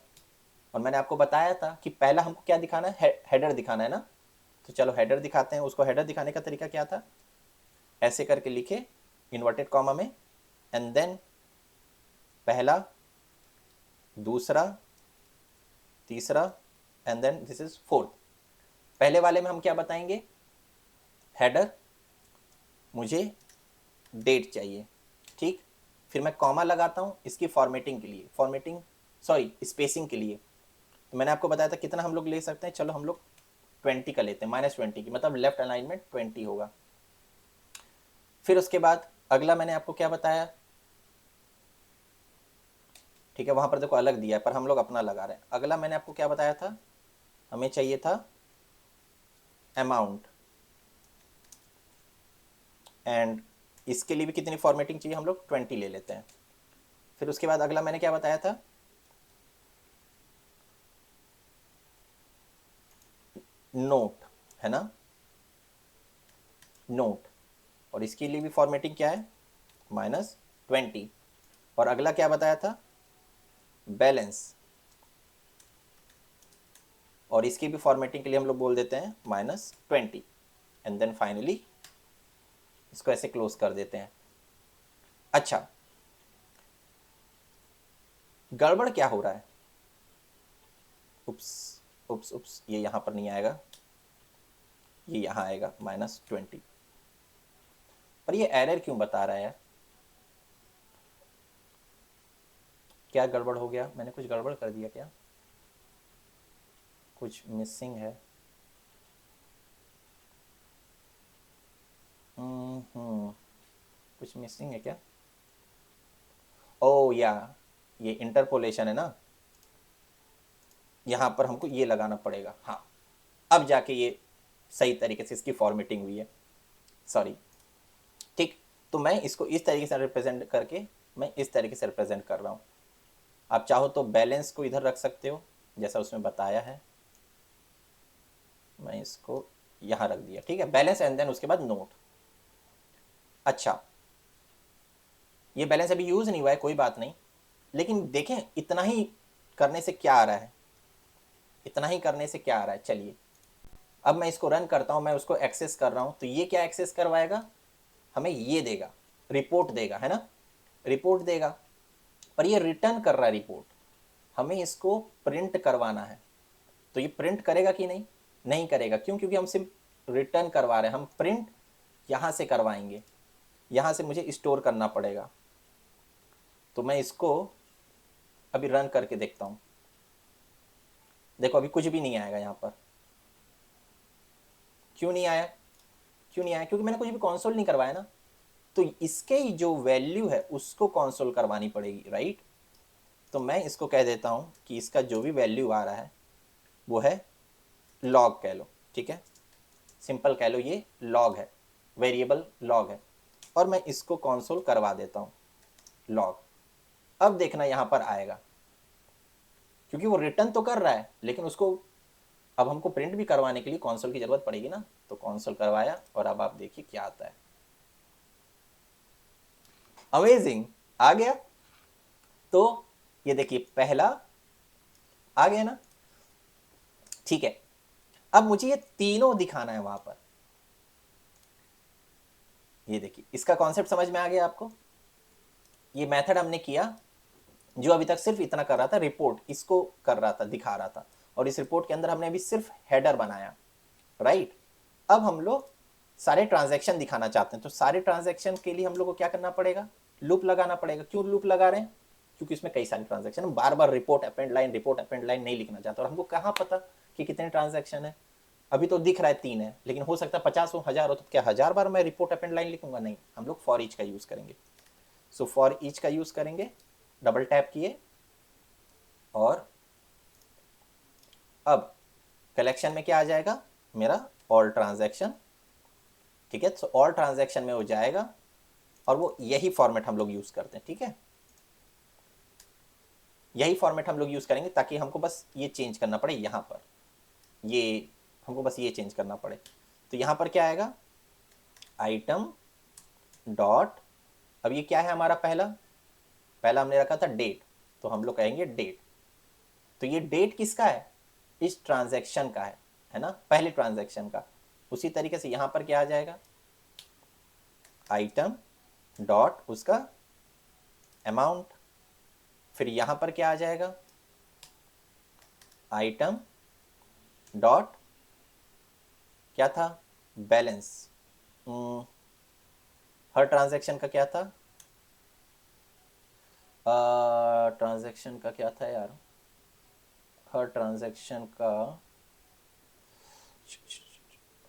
A: और मैंने आपको बताया था कि पहला हमको क्या दिखाना है? हेडर दिखाना है ना। तो चलो हेडर दिखाते हैं। उसको हेडर दिखाने का तरीका क्या था? ऐसे करके लिखे इन्वर्टेड कॉमा में, एंड देन पहला, दूसरा, तीसरा, and then this is fourth. पहले वाले में हम क्या बताएंगे? हेडर, मुझे डेट चाहिए, ठीक। फिर मैं कॉमा लगाता हूँ इसकी फॉर्मेटिंग के लिए, स्पेसिंग के लिए। तो मैंने आपको बताया था कितना हम लोग ले सकते हैं, चलो हम लोग 20 का लेते हैं, -20 की, मतलब लेफ्ट अलाइनमेंट 20 होगा। फिर उसके बाद अगला मैंने आपको क्या बताया, ठीक है, वहां पर देखो अलग दिया है पर हम लोग अपना लगा रहे हैं। अगला मैंने आपको क्या बताया था, हमें चाहिए था अमाउंट, एंड इसके लिए भी कितनी फॉर्मेटिंग चाहिए, हम लोग 20 ले लेते हैं। फिर उसके बाद अगला मैंने क्या बताया था, नोट, है ना, नोट, और इसके लिए भी फॉर्मेटिंग क्या है, -20। और अगला क्या बताया था, बैलेंस, और इसकी भी फॉर्मेटिंग के लिए हम लोग बोल देते हैं -20, एंड देन फाइनली इसको ऐसे क्लोज कर देते हैं। अच्छा, गड़बड़ क्या हो रहा है, उप्स उप्स उप्स, ये यहाँ पर नहीं आएगा, ये यहाँ आएगा -20, पर ये एरर क्यों बता रहा है यार, क्या गड़बड़ हो गया, मैंने कुछ गड़बड़ कर दिया क्या, कुछ मिसिंग है। कुछ मिसिंग है क्या, ओ या ये इंटरपोलेशन है ना, यहाँ पर हमको ये लगाना पड़ेगा, हाँ, अब जाके ये सही तरीके से इसकी फॉर्मेटिंग हुई है, सॉरी, ठीक। तो मैं इसको इस तरीके से रिप्रेजेंट करके, मैं इस तरीके से रिप्रेजेंट कर रहा हूँ। आप चाहो तो बैलेंस को इधर रख सकते हो जैसा उसमें बताया है, मैं इसको यहाँ रख दिया, ठीक है, बैलेंस एंड देन उसके बाद नोट। अच्छा, ये बैलेंस अभी यूज़ नहीं हुआ है, कोई बात नहीं, लेकिन देखें इतना ही करने से क्या आ रहा है, इतना ही करने से क्या आ रहा है, चलिए अब मैं इसको रन करता हूँ, मैं उसको एक्सेस कर रहा हूँ, तो ये क्या एक्सेस करवाएगा, हमें ये देगा, रिपोर्ट देगा, है ना, रिपोर्ट देगा, पर ये रिटर्न कर रहा है रिपोर्ट, हमें इसको प्रिंट करवाना है, तो ये प्रिंट करेगा कि नहीं, नहीं करेगा, क्यों, क्योंकि हम सिर्फ रिटर्न करवा रहे हैं, हम प्रिंट यहाँ से करवाएंगे, यहाँ से मुझे स्टोर करना पड़ेगा। तो मैं इसको अभी रन करके देखता हूँ, देखो अभी कुछ भी नहीं आएगा यहाँ पर, क्यों नहीं आया, क्यों नहीं आया, क्योंकि मैंने कुछ भी कंसोल नहीं करवाया ना, तो इसके जो वैल्यू है उसको कंसोल करवानी पड़ेगी, राइट। तो मैं इसको कह देता हूँ कि इसका जो भी वैल्यू आ रहा है वो है लॉग, कह लो, ठीक है, सिंपल कह लो, ये लॉग है, वेरिएबल लॉग है, और मैं इसको कंसोल करवा देता हूँ लॉग। अब देखना यहाँ पर आएगा, क्योंकि वो रिटर्न तो कर रहा है, लेकिन उसको अब हमको प्रिंट भी करवाने के लिए कंसोल की जरूरत पड़ेगी ना, तो कंसोल करवाया, और अब आप देखिए क्या आता है, अमेजिंग, आ गया। तो ये देखिए पहला आ गया ना, ठीक है। अब मुझे ये तीनों दिखाना है वहां पर, ये देखिए इसका कॉन्सेप्ट समझ में आ गया आपको, ये मेथड हमने किया जो अभी तक सिर्फ इतना कर रहा था, रिपोर्ट इसको कर रहा था, दिखा रहा था, और इस रिपोर्ट के अंदर हमने अभी सिर्फ हेडर बनाया, राइट। अब हम लोग सारे ट्रांजैक्शन दिखाना चाहते हैं, तो सारे ट्रांजैक्शन के लिए हम लोग को क्या करना पड़ेगा, लूप लगाना पड़ेगा। क्यों लूप लगा रहे हैं, क्योंकि इसमें कई सारे ट्रांजैक्शन, हम बार बार report append line, report append line नहीं लिखना चाहते, और हमको कहाँ पता कि कितने ट्रांजैक्शन है, अभी तो दिख रहा है 3 है, लेकिन हो सकता है 50 हो, 1000 हो, तो क्या 1000 बार मैं रिपोर्ट अपेंड लाइन लिखूंगा, नहीं, हम लोग फॉर ईच का यूज करेंगे। सो फॉर ईच का यूज करेंगे, डबल टैप किए, और अब कलेक्शन में क्या आ जाएगा, मेरा ऑल ट्रांजैक्शन, ठीक है, तो ऑल ट्रांजैक्शन में हो जाएगा, और वो यही फॉर्मेट हम लोग यूज करते हैं, ठीक है, यही फॉर्मेट हम लोग यूज करेंगे, ताकि हमको बस ये चेंज करना पड़े, यहाँ पर ये हमको बस ये चेंज करना पड़े। तो यहाँ पर क्या आएगा, आइटम डॉट, अब ये क्या है हमारा, पहला पहला हमने रखा था डेट, तो हम लोग कहेंगे डेट, तो ये डेट किसका है, इस ट्रांजैक्शन का है ना, पहले ट्रांजैक्शन का। उसी तरीके से यहाँ पर क्या आ जाएगा, आइटम डॉट उसका अमाउंट, फिर यहाँ पर क्या आ जाएगा, आइटम डॉट क्या था, बैलेंस, हर ट्रांजैक्शन का क्या था? ट्रांजैक्शन का क्या था यार? हर ट्रांजैक्शन का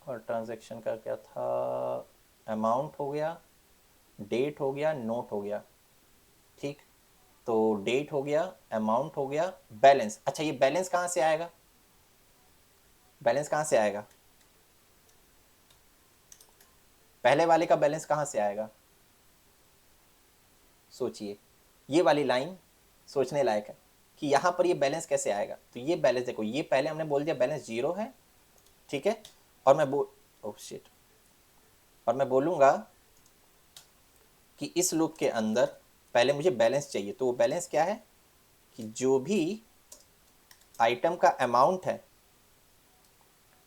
A: हर ट्रांजैक्शन का क्या था? अमाउंट हो गया, डेट हो गया, नोट हो गया। ठीक, तो डेट हो गया, अमाउंट हो गया, बैलेंस। अच्छा, ये बैलेंस कहाँ से आएगा? बैलेंस कहाँ से आएगा? पहले वाले का बैलेंस कहाँ से आएगा? सोचिए, ये वाली लाइन सोचने लायक है कि यहाँ पर ये बैलेंस कैसे आएगा। तो ये बैलेंस देखो, ये पहले हमने बोल दिया बैलेंस 0 है, ठीक है। और मैं बोल ओह शिट, और मैं बोलूँगा कि इस लूप के अंदर पहले मुझे बैलेंस चाहिए। तो वो बैलेंस क्या है कि जो भी आइटम का अमाउंट है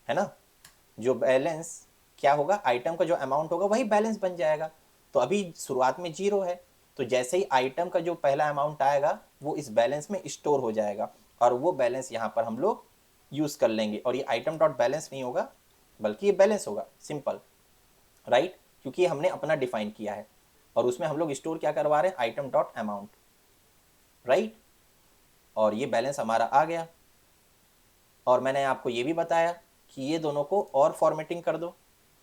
A: ना, जो बैलेंस क्या होगा, आइटम का जो अमाउंट होगा वही बैलेंस बन जाएगा। तो अभी शुरुआत में 0 है, तो जैसे ही आइटम का जो पहला अमाउंट आएगा वो इस बैलेंस में स्टोर हो जाएगा, और वो बैलेंस यहाँ पर हम लोग यूज़ कर लेंगे। और ये आइटम डॉट बैलेंस नहीं होगा, बल्कि ये बैलेंस होगा, सिंपल, राइट, क्योंकि हमने अपना डिफाइन किया है और उसमें हम लोग स्टोर क्या करवा रहे हैं, आइटम डॉट अमाउंट, राइट। और ये बैलेंस हमारा आ गया। और मैंने आपको ये भी बताया कि ये दोनों को और फॉर्मेटिंग कर दो।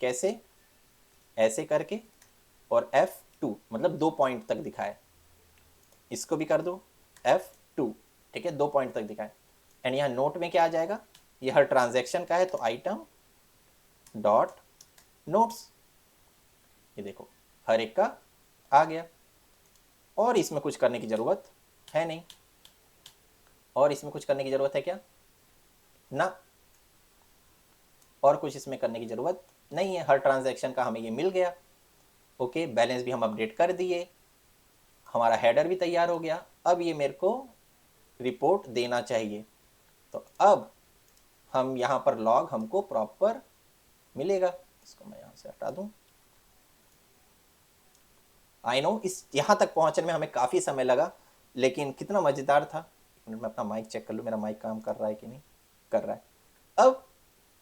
A: कैसे? ऐसे करके, और F2 मतलब 2 पॉइंट तक दिखाए, इसको भी कर दो F2, ठीक है, 2 पॉइंट तक दिखाए। एंड यहाँ नोट में क्या आ जाएगा, ये हर ट्रांजैक्शन का है तो आइटम डॉट नोट्स, ये देखो हर एक का आ गया। और इसमें कुछ करने की ज़रूरत है नहीं, और इसमें कुछ करने की ज़रूरत है क्या? ना, और कुछ इसमें करने की ज़रूरत नहीं है। हर ट्रांजैक्शन का हमें ये मिल गया। ओके, बैलेंस भी हम अपडेट कर दिए, हमारा हेडर भी तैयार हो गया। अब ये मेरे को रिपोर्ट देना चाहिए। तो अब हम यहाँ पर लॉग हमको प्रॉपर मिलेगा। इसको मैं यहाँ से हटा दूँ। आई नो इस यहाँ तक पहुँचने में हमें काफ़ी समय लगा, लेकिन कितना मज़ेदार था। एक मिनट में अपना माइक चेक कर लूँ, मेरा माइक काम कर रहा है कि नहीं कर रहा है। अब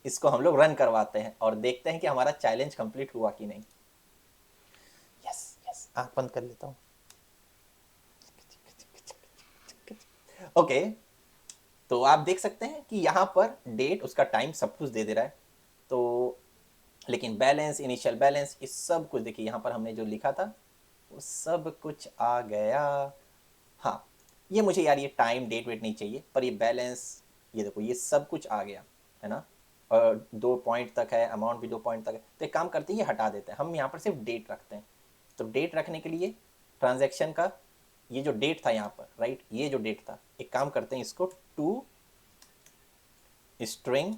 A: इसको हम लोग रन करवाते हैं और देखते हैं कि हमारा चैलेंज कंप्लीट हुआ कि नहीं। यस यस, आँख बंद कर लेता हूँ। ओके, तो आप देख सकते हैं कि यहाँ पर डेट, उसका टाइम, सब कुछ दे दे रहा है। तो लेकिन बैलेंस, इनिशियल बैलेंस, इस सब कुछ देखिए यहाँ पर हमने जो लिखा था वो सब कुछ आ गया। हाँ, ये मुझे यार ये टाइम डेट वेट नहीं चाहिए, पर ये बैलेंस, ये देखो ये सब कुछ आ गया है ना। और 2 पॉइंट तक है, अमाउंट भी 2 पॉइंट तक है। तो एक काम करते हैं, ये हटा देते हैं, हम यहाँ पर सिर्फ डेट रखते हैं। तो डेट रखने के लिए ट्रांजैक्शन का ये जो डेट था यहाँ पर, राइट, ये जो डेट था, एक काम करते हैं, इसको टू स्ट्रिंग,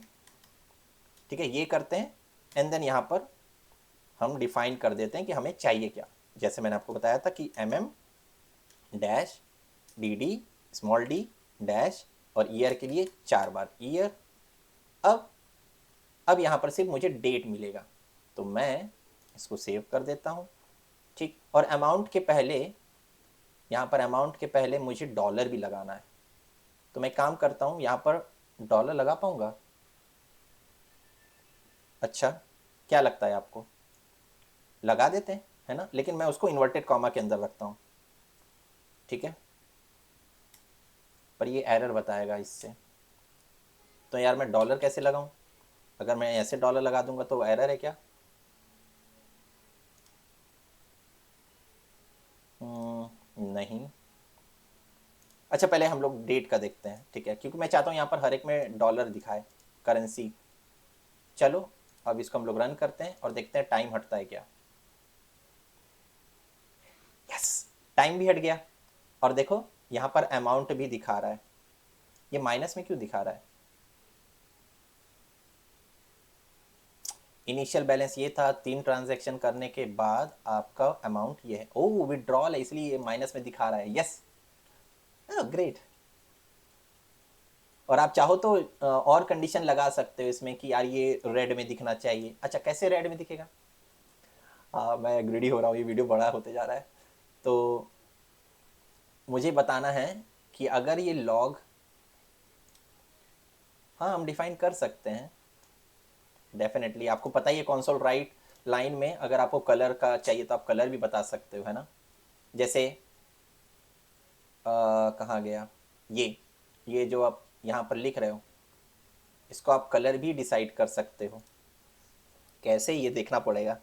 A: ठीक है, ये करते हैं। एंड देन यहाँ पर हम डिफाइन कर देते हैं कि हमें चाहिए क्या। जैसे मैंने आपको बताया था कि डैश स्मॉल डी डैश, और ईयर के लिए 4 बार ईयर। अब यहाँ पर सिर्फ मुझे डेट मिलेगा, तो मैं इसको सेव कर देता हूँ, ठीक। और अमाउंट के पहले, यहाँ पर अमाउंट के पहले मुझे डॉलर भी लगाना है। तो मैं काम करता हूँ, यहाँ पर डॉलर लगा पाऊँगा? अच्छा, क्या लगता है आपको? लगा देते हैं, है ना, लेकिन मैं उसको इन्वर्टेड कॉमा के अंदर रखता हूँ, ठीक है। पर ये एरर बताएगा इससे। तो यार मैं डॉलर कैसे लगाऊं? अगर मैं ऐसे डॉलर लगा दूंगा तो एरर है क्या? नहीं। अच्छा, पहले हम लोग डेट का देखते हैं, ठीक है, क्योंकि मैं चाहता हूँ यहाँ पर हर एक में डॉलर दिखाए, करेंसी। चलो, अब इसको हम लोग रन करते हैं और देखते हैं टाइम हटता है क्या। यस, टाइम भी हट गया। और देखो यहाँ पर अमाउंट भी दिखा रहा है। ये माइनस में क्यों दिखा रहा है? इनिशियल बैलेंस ये था, 3 ट्रांजैक्शन करने के बाद आपका अमाउंट ये है। ओह, विड्रॉल है, इसलिए ये माइनस में दिखा रहा है। Yes, great. और आप चाहो तो और कंडीशन लगा सकते हो इसमें कि यार ये रेड में दिखना चाहिए। अच्छा, कैसे रेड में दिखेगा? मैं ग्रीडी हो रहा हूँ, ये वीडियो बड़ा होते जा रहा है। तो मुझे बताना है कि अगर ये लॉग, हाँ हम डिफाइन कर सकते हैं डेफिनेटली। आपको पता ही है, कंसोल राइट लाइन में अगर आपको कलर का चाहिए तो आप कलर भी बता सकते हो, है ना। जैसे कहाँ गया ये जो आप यहाँ पर लिख रहे हो, इसको आप कलर भी डिसाइड कर सकते हो। कैसे, ये देखना पड़ेगा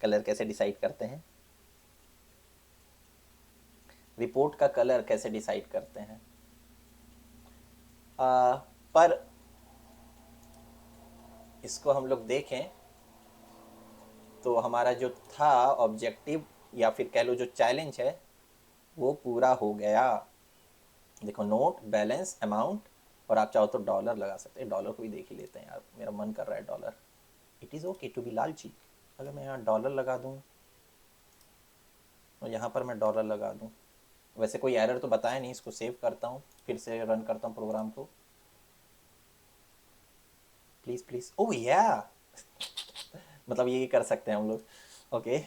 A: कलर कैसे डिसाइड करते हैं, रिपोर्ट का कलर कैसे डिसाइड करते हैं। पर इसको हम लोग देखें तो हमारा जो था ऑब्जेक्टिव या फिर कह लो जो चैलेंज है वो पूरा हो गया। देखो नोट, बैलेंस, अमाउंट, और आप चाहो तो डॉलर लगा सकते हैं। डॉलर को भी देख ही लेते हैं यार, मेरा मन कर रहा है dollar. It is okay to be लालची। अगर मैं यहाँ डॉलर लगा दूँ और यहाँ पर मैं डॉलर लगा दूँ, वैसे कोई एरर तो बताया नहीं। इसको सेव करता हूँ, फिर से रन करता हूँ प्रोग्राम को। प्लीज़ प्लीज़, ओह या मतलब ये कर सकते हैं हम लोग। ओके,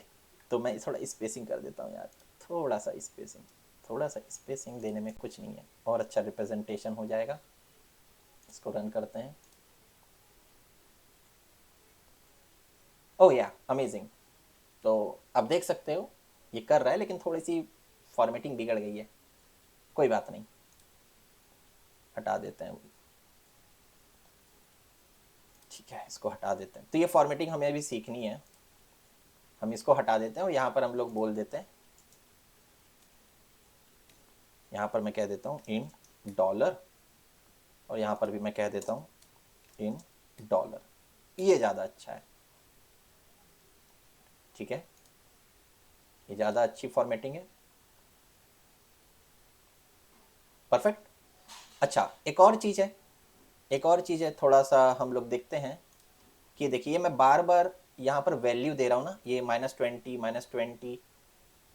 A: तो मैं थोड़ा स्पेसिंग कर देता हूँ यार, थोड़ा सा स्पेसिंग। थोड़ा सा स्पेसिंग देने में कुछ नहीं है, और अच्छा रिप्रेजेंटेशन हो जाएगा। इसको रन करते हैं। ओह या अमेजिंग। तो आप देख सकते हो ये कर रहा है, लेकिन थोड़ी सी फॉर्मेटिंग बिगड़ गई है। कोई बात नहीं, हटा देते हैं। ठीक है, इसको हटा देते हैं। तो ये फॉर्मेटिंग हमें अभी सीखनी है। हम इसको हटा देते हैं और यहाँ पर हम लोग बोल देते हैं, यहाँ पर मैं कह देता हूँ इन डॉलर, और यहाँ पर भी मैं कह देता हूँ इन डॉलर। ये ज़्यादा अच्छा है। ठीक है, ये ज़्यादा अच्छी फॉर्मेटिंग है। परफेक्ट। अच्छा, एक और चीज़ है, एक और चीज़ है, थोड़ा सा हम लोग देखते हैं कि देखिए मैं बार बार यहाँ पर वैल्यू दे रहा हूँ ना, ये -20 -20,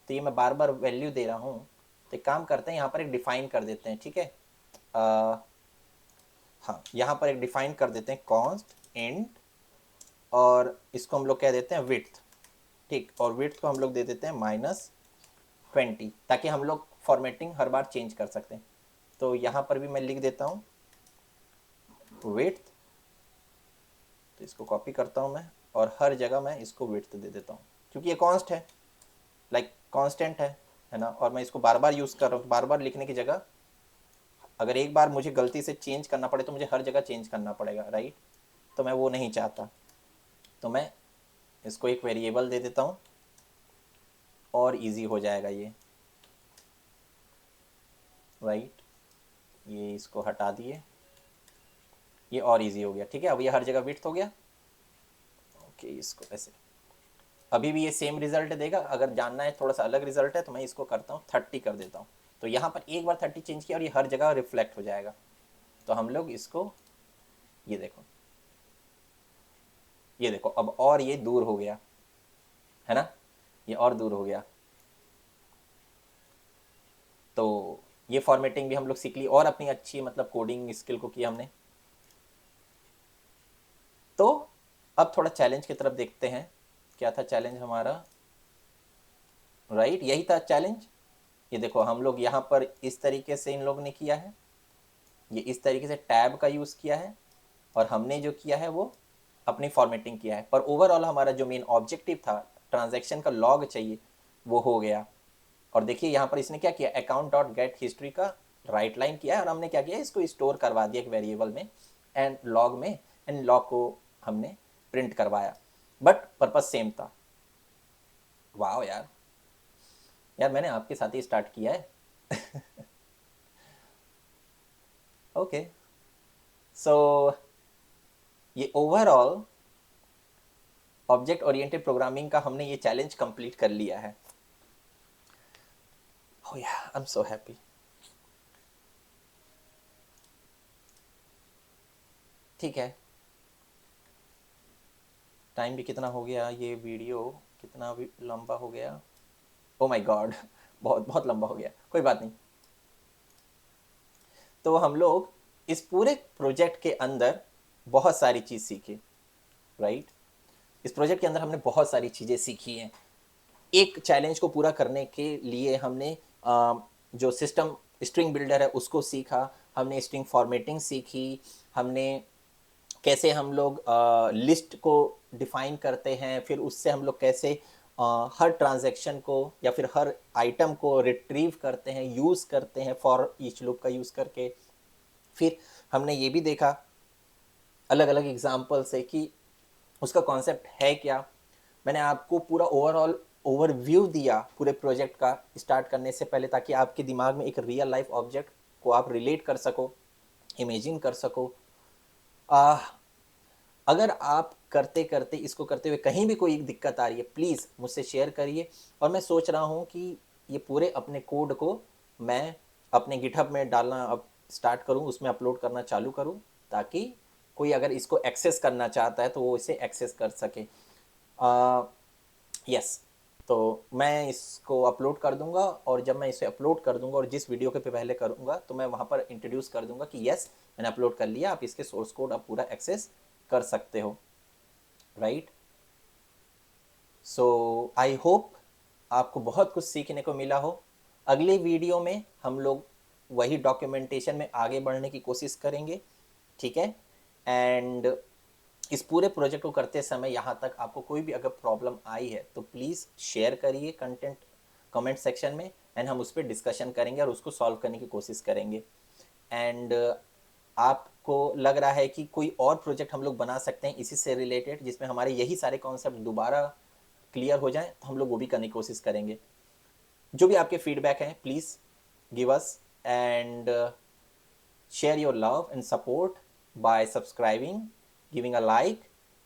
A: तो ये मैं बार बार वैल्यू दे रहा हूँ। तो एक काम करते हैं, यहाँ पर एक डिफाइन कर देते हैं। ठीक है, हाँ यहाँ पर एक डिफाइन कर देते हैं कॉन्स्ट इंट, और इसको हम लोग कह देते हैं विड्थ। ठीक, और विड्थ को हम लोग दे देते हैं -20, ताकि हम लोग फॉर्मेटिंग हर बार चेंज कर सकते हैं। तो यहाँ पर भी मैं लिख देता हूँ विड्थ, तो इसको कॉपी करता हूँ मैं, और हर जगह मैं इसको विड्थ दे देता हूँ, क्योंकि ये कॉन्स्ट है, लाइक कांस्टेंट है ना। और मैं इसको बार बार यूज़ कर रहा हूँ, बार बार लिखने की जगह अगर एक बार मुझे गलती से चेंज करना पड़े तो मुझे हर जगह चेंज करना पड़ेगा, राइट। तो मैं वो नहीं चाहता, तो मैं इसको एक वेरिएबल दे देता हूँ और इजी हो जाएगा ये, राइट। ये इसको हटा दिए, ये और इजी हो गया। ठीक है, अब ये हर जगह विड्थ हो गया। ओके, इसको ऐसे अभी भी ये सेम रिजल्ट देगा। अगर जानना है थोड़ा सा अलग रिजल्ट है तो मैं इसको करता हूँ 30 कर देता हूँ। तो यहाँ पर एक बार 30 चेंज किया और ये हर जगह रिफ्लेक्ट हो जाएगा। तो हम लोग इसको, ये देखो, ये देखो अब और ये दूर हो गया, है ना, ये और दूर हो गया। तो ये फॉर्मेटिंग भी हम लोग सीख ली, और अपनी अच्छी मतलब कोडिंग स्किल को किया हमने। तो अब थोड़ा चैलेंज की तरफ देखते हैं। क्या था चैलेंज हमारा, राइट, यही था चैलेंज। ये देखो हम लोग यहाँ पर इस तरीके से इन लोग ने किया है, ये इस तरीके से टैब का यूज़ किया है, और हमने जो किया है वो अपनी फॉर्मेटिंग किया है। पर ओवरऑल हमारा जो मेन ऑब्जेक्टिव था, ट्रांजैक्शन का लॉग चाहिए, वो हो गया। और देखिए यहाँ पर इसने क्या किया, अकाउंट डॉट गेट हिस्ट्री का राइट लाइन किया है, और हमने क्या किया, इसको स्टोर करवा दिया एक वेरिएबल में एंड लॉग में, एंड लॉग को हमने प्रिंट करवाया, बट पर्पज सेम था। वाह यार, यार मैंने आपके साथ ही स्टार्ट किया है। ओके, सो ये ओवरऑल ऑब्जेक्ट ओरिएंटेड प्रोग्रामिंग का हमने ये चैलेंज कंप्लीट कर लिया है। Oh yeah, I'm so happy. ठीक है, टाइम भी कितना हो गया, ये वीडियो कितना भी लंबा हो गया। ओ माय गॉड, बहुत बहुत लंबा हो गया, कोई बात नहीं। तो हम लोग इस पूरे प्रोजेक्ट के अंदर बहुत सारी चीज़ सीखी, राइट। इस प्रोजेक्ट के अंदर हमने बहुत सारी चीज़ें सीखी हैं। एक चैलेंज को पूरा करने के लिए हमने जो सिस्टम स्ट्रिंग बिल्डर है उसको सीखा, हमने स्ट्रिंग फॉर्मेटिंग सीखी, हमने कैसे हम लोग लिस्ट को डिफाइन करते हैं, फिर उससे हम लोग कैसे हर ट्रांजैक्शन को या फिर हर आइटम को रिट्रीव करते हैं, यूज़ करते हैं फॉर ईच लूप का यूज़ करके। फिर हमने ये भी देखा अलग अलग एग्जाम्पल से कि उसका कॉन्सेप्ट है क्या। मैंने आपको पूरा ओवरऑल ओवरव्यू दिया पूरे प्रोजेक्ट का स्टार्ट करने से पहले, ताकि आपके दिमाग में एक रियल लाइफ ऑब्जेक्ट को आप रिलेट कर सको, इमेजिन कर सको। अगर आप करते करते इसको करते हुए कहीं भी कोई दिक्कत आ रही है, प्लीज़ मुझसे शेयर करिए। और मैं सोच रहा हूँ कि ये पूरे अपने कोड को मैं अपने गिटहब में डालना अब स्टार्ट करूँ, उसमें अपलोड करना चालू करूँ, ताकि कोई अगर इसको एक्सेस करना चाहता है तो वो इसे एक्सेस कर सके। यस, तो मैं इसको अपलोड कर दूंगा, और जब मैं इसे अपलोड कर दूंगा और जिस वीडियो के पे पहले करूंगा तो मैं वहाँ पर इंट्रोड्यूस कर दूंगा कि यस मैंने अपलोड कर लिया, आप इसके सोर्स कोड आप पूरा एक्सेस कर सकते हो, राइट। सो आई होप आपको बहुत कुछ सीखने को मिला हो। अगले वीडियो में हम लोग वही डॉक्यूमेंटेशन में आगे बढ़ने की कोशिश करेंगे, ठीक है। एंड इस पूरे प्रोजेक्ट को करते समय यहाँ तक आपको कोई भी अगर प्रॉब्लम आई है तो प्लीज़ शेयर करिए कंटेंट कमेंट सेक्शन में, एंड हम उस पर डिस्कशन करेंगे और उसको सॉल्व करने की कोशिश करेंगे। एंड आपको लग रहा है कि कोई और प्रोजेक्ट हम लोग बना सकते हैं इसी से रिलेटेड, जिसमें हमारे यही सारे कॉन्सेप्ट दोबारा क्लियर हो जाएं, तो हम लोग वो भी करने की कोशिश करेंगे। जो भी आपके फीडबैक हैं please give us, and share your love and support by subscribing, giving a like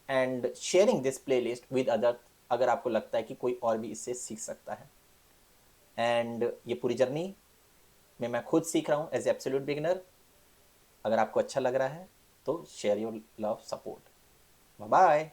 A: and sharing this playlist with other, अगर आपको लगता है कि कोई और भी इससे सीख सकता है। एंड ये पूरी जर्नी में मैं खुद सीख रहा हूँ एज एब्सोल्यूट बिगिनर। अगर आपको अच्छा लग रहा है तो share your love support. Bye bye.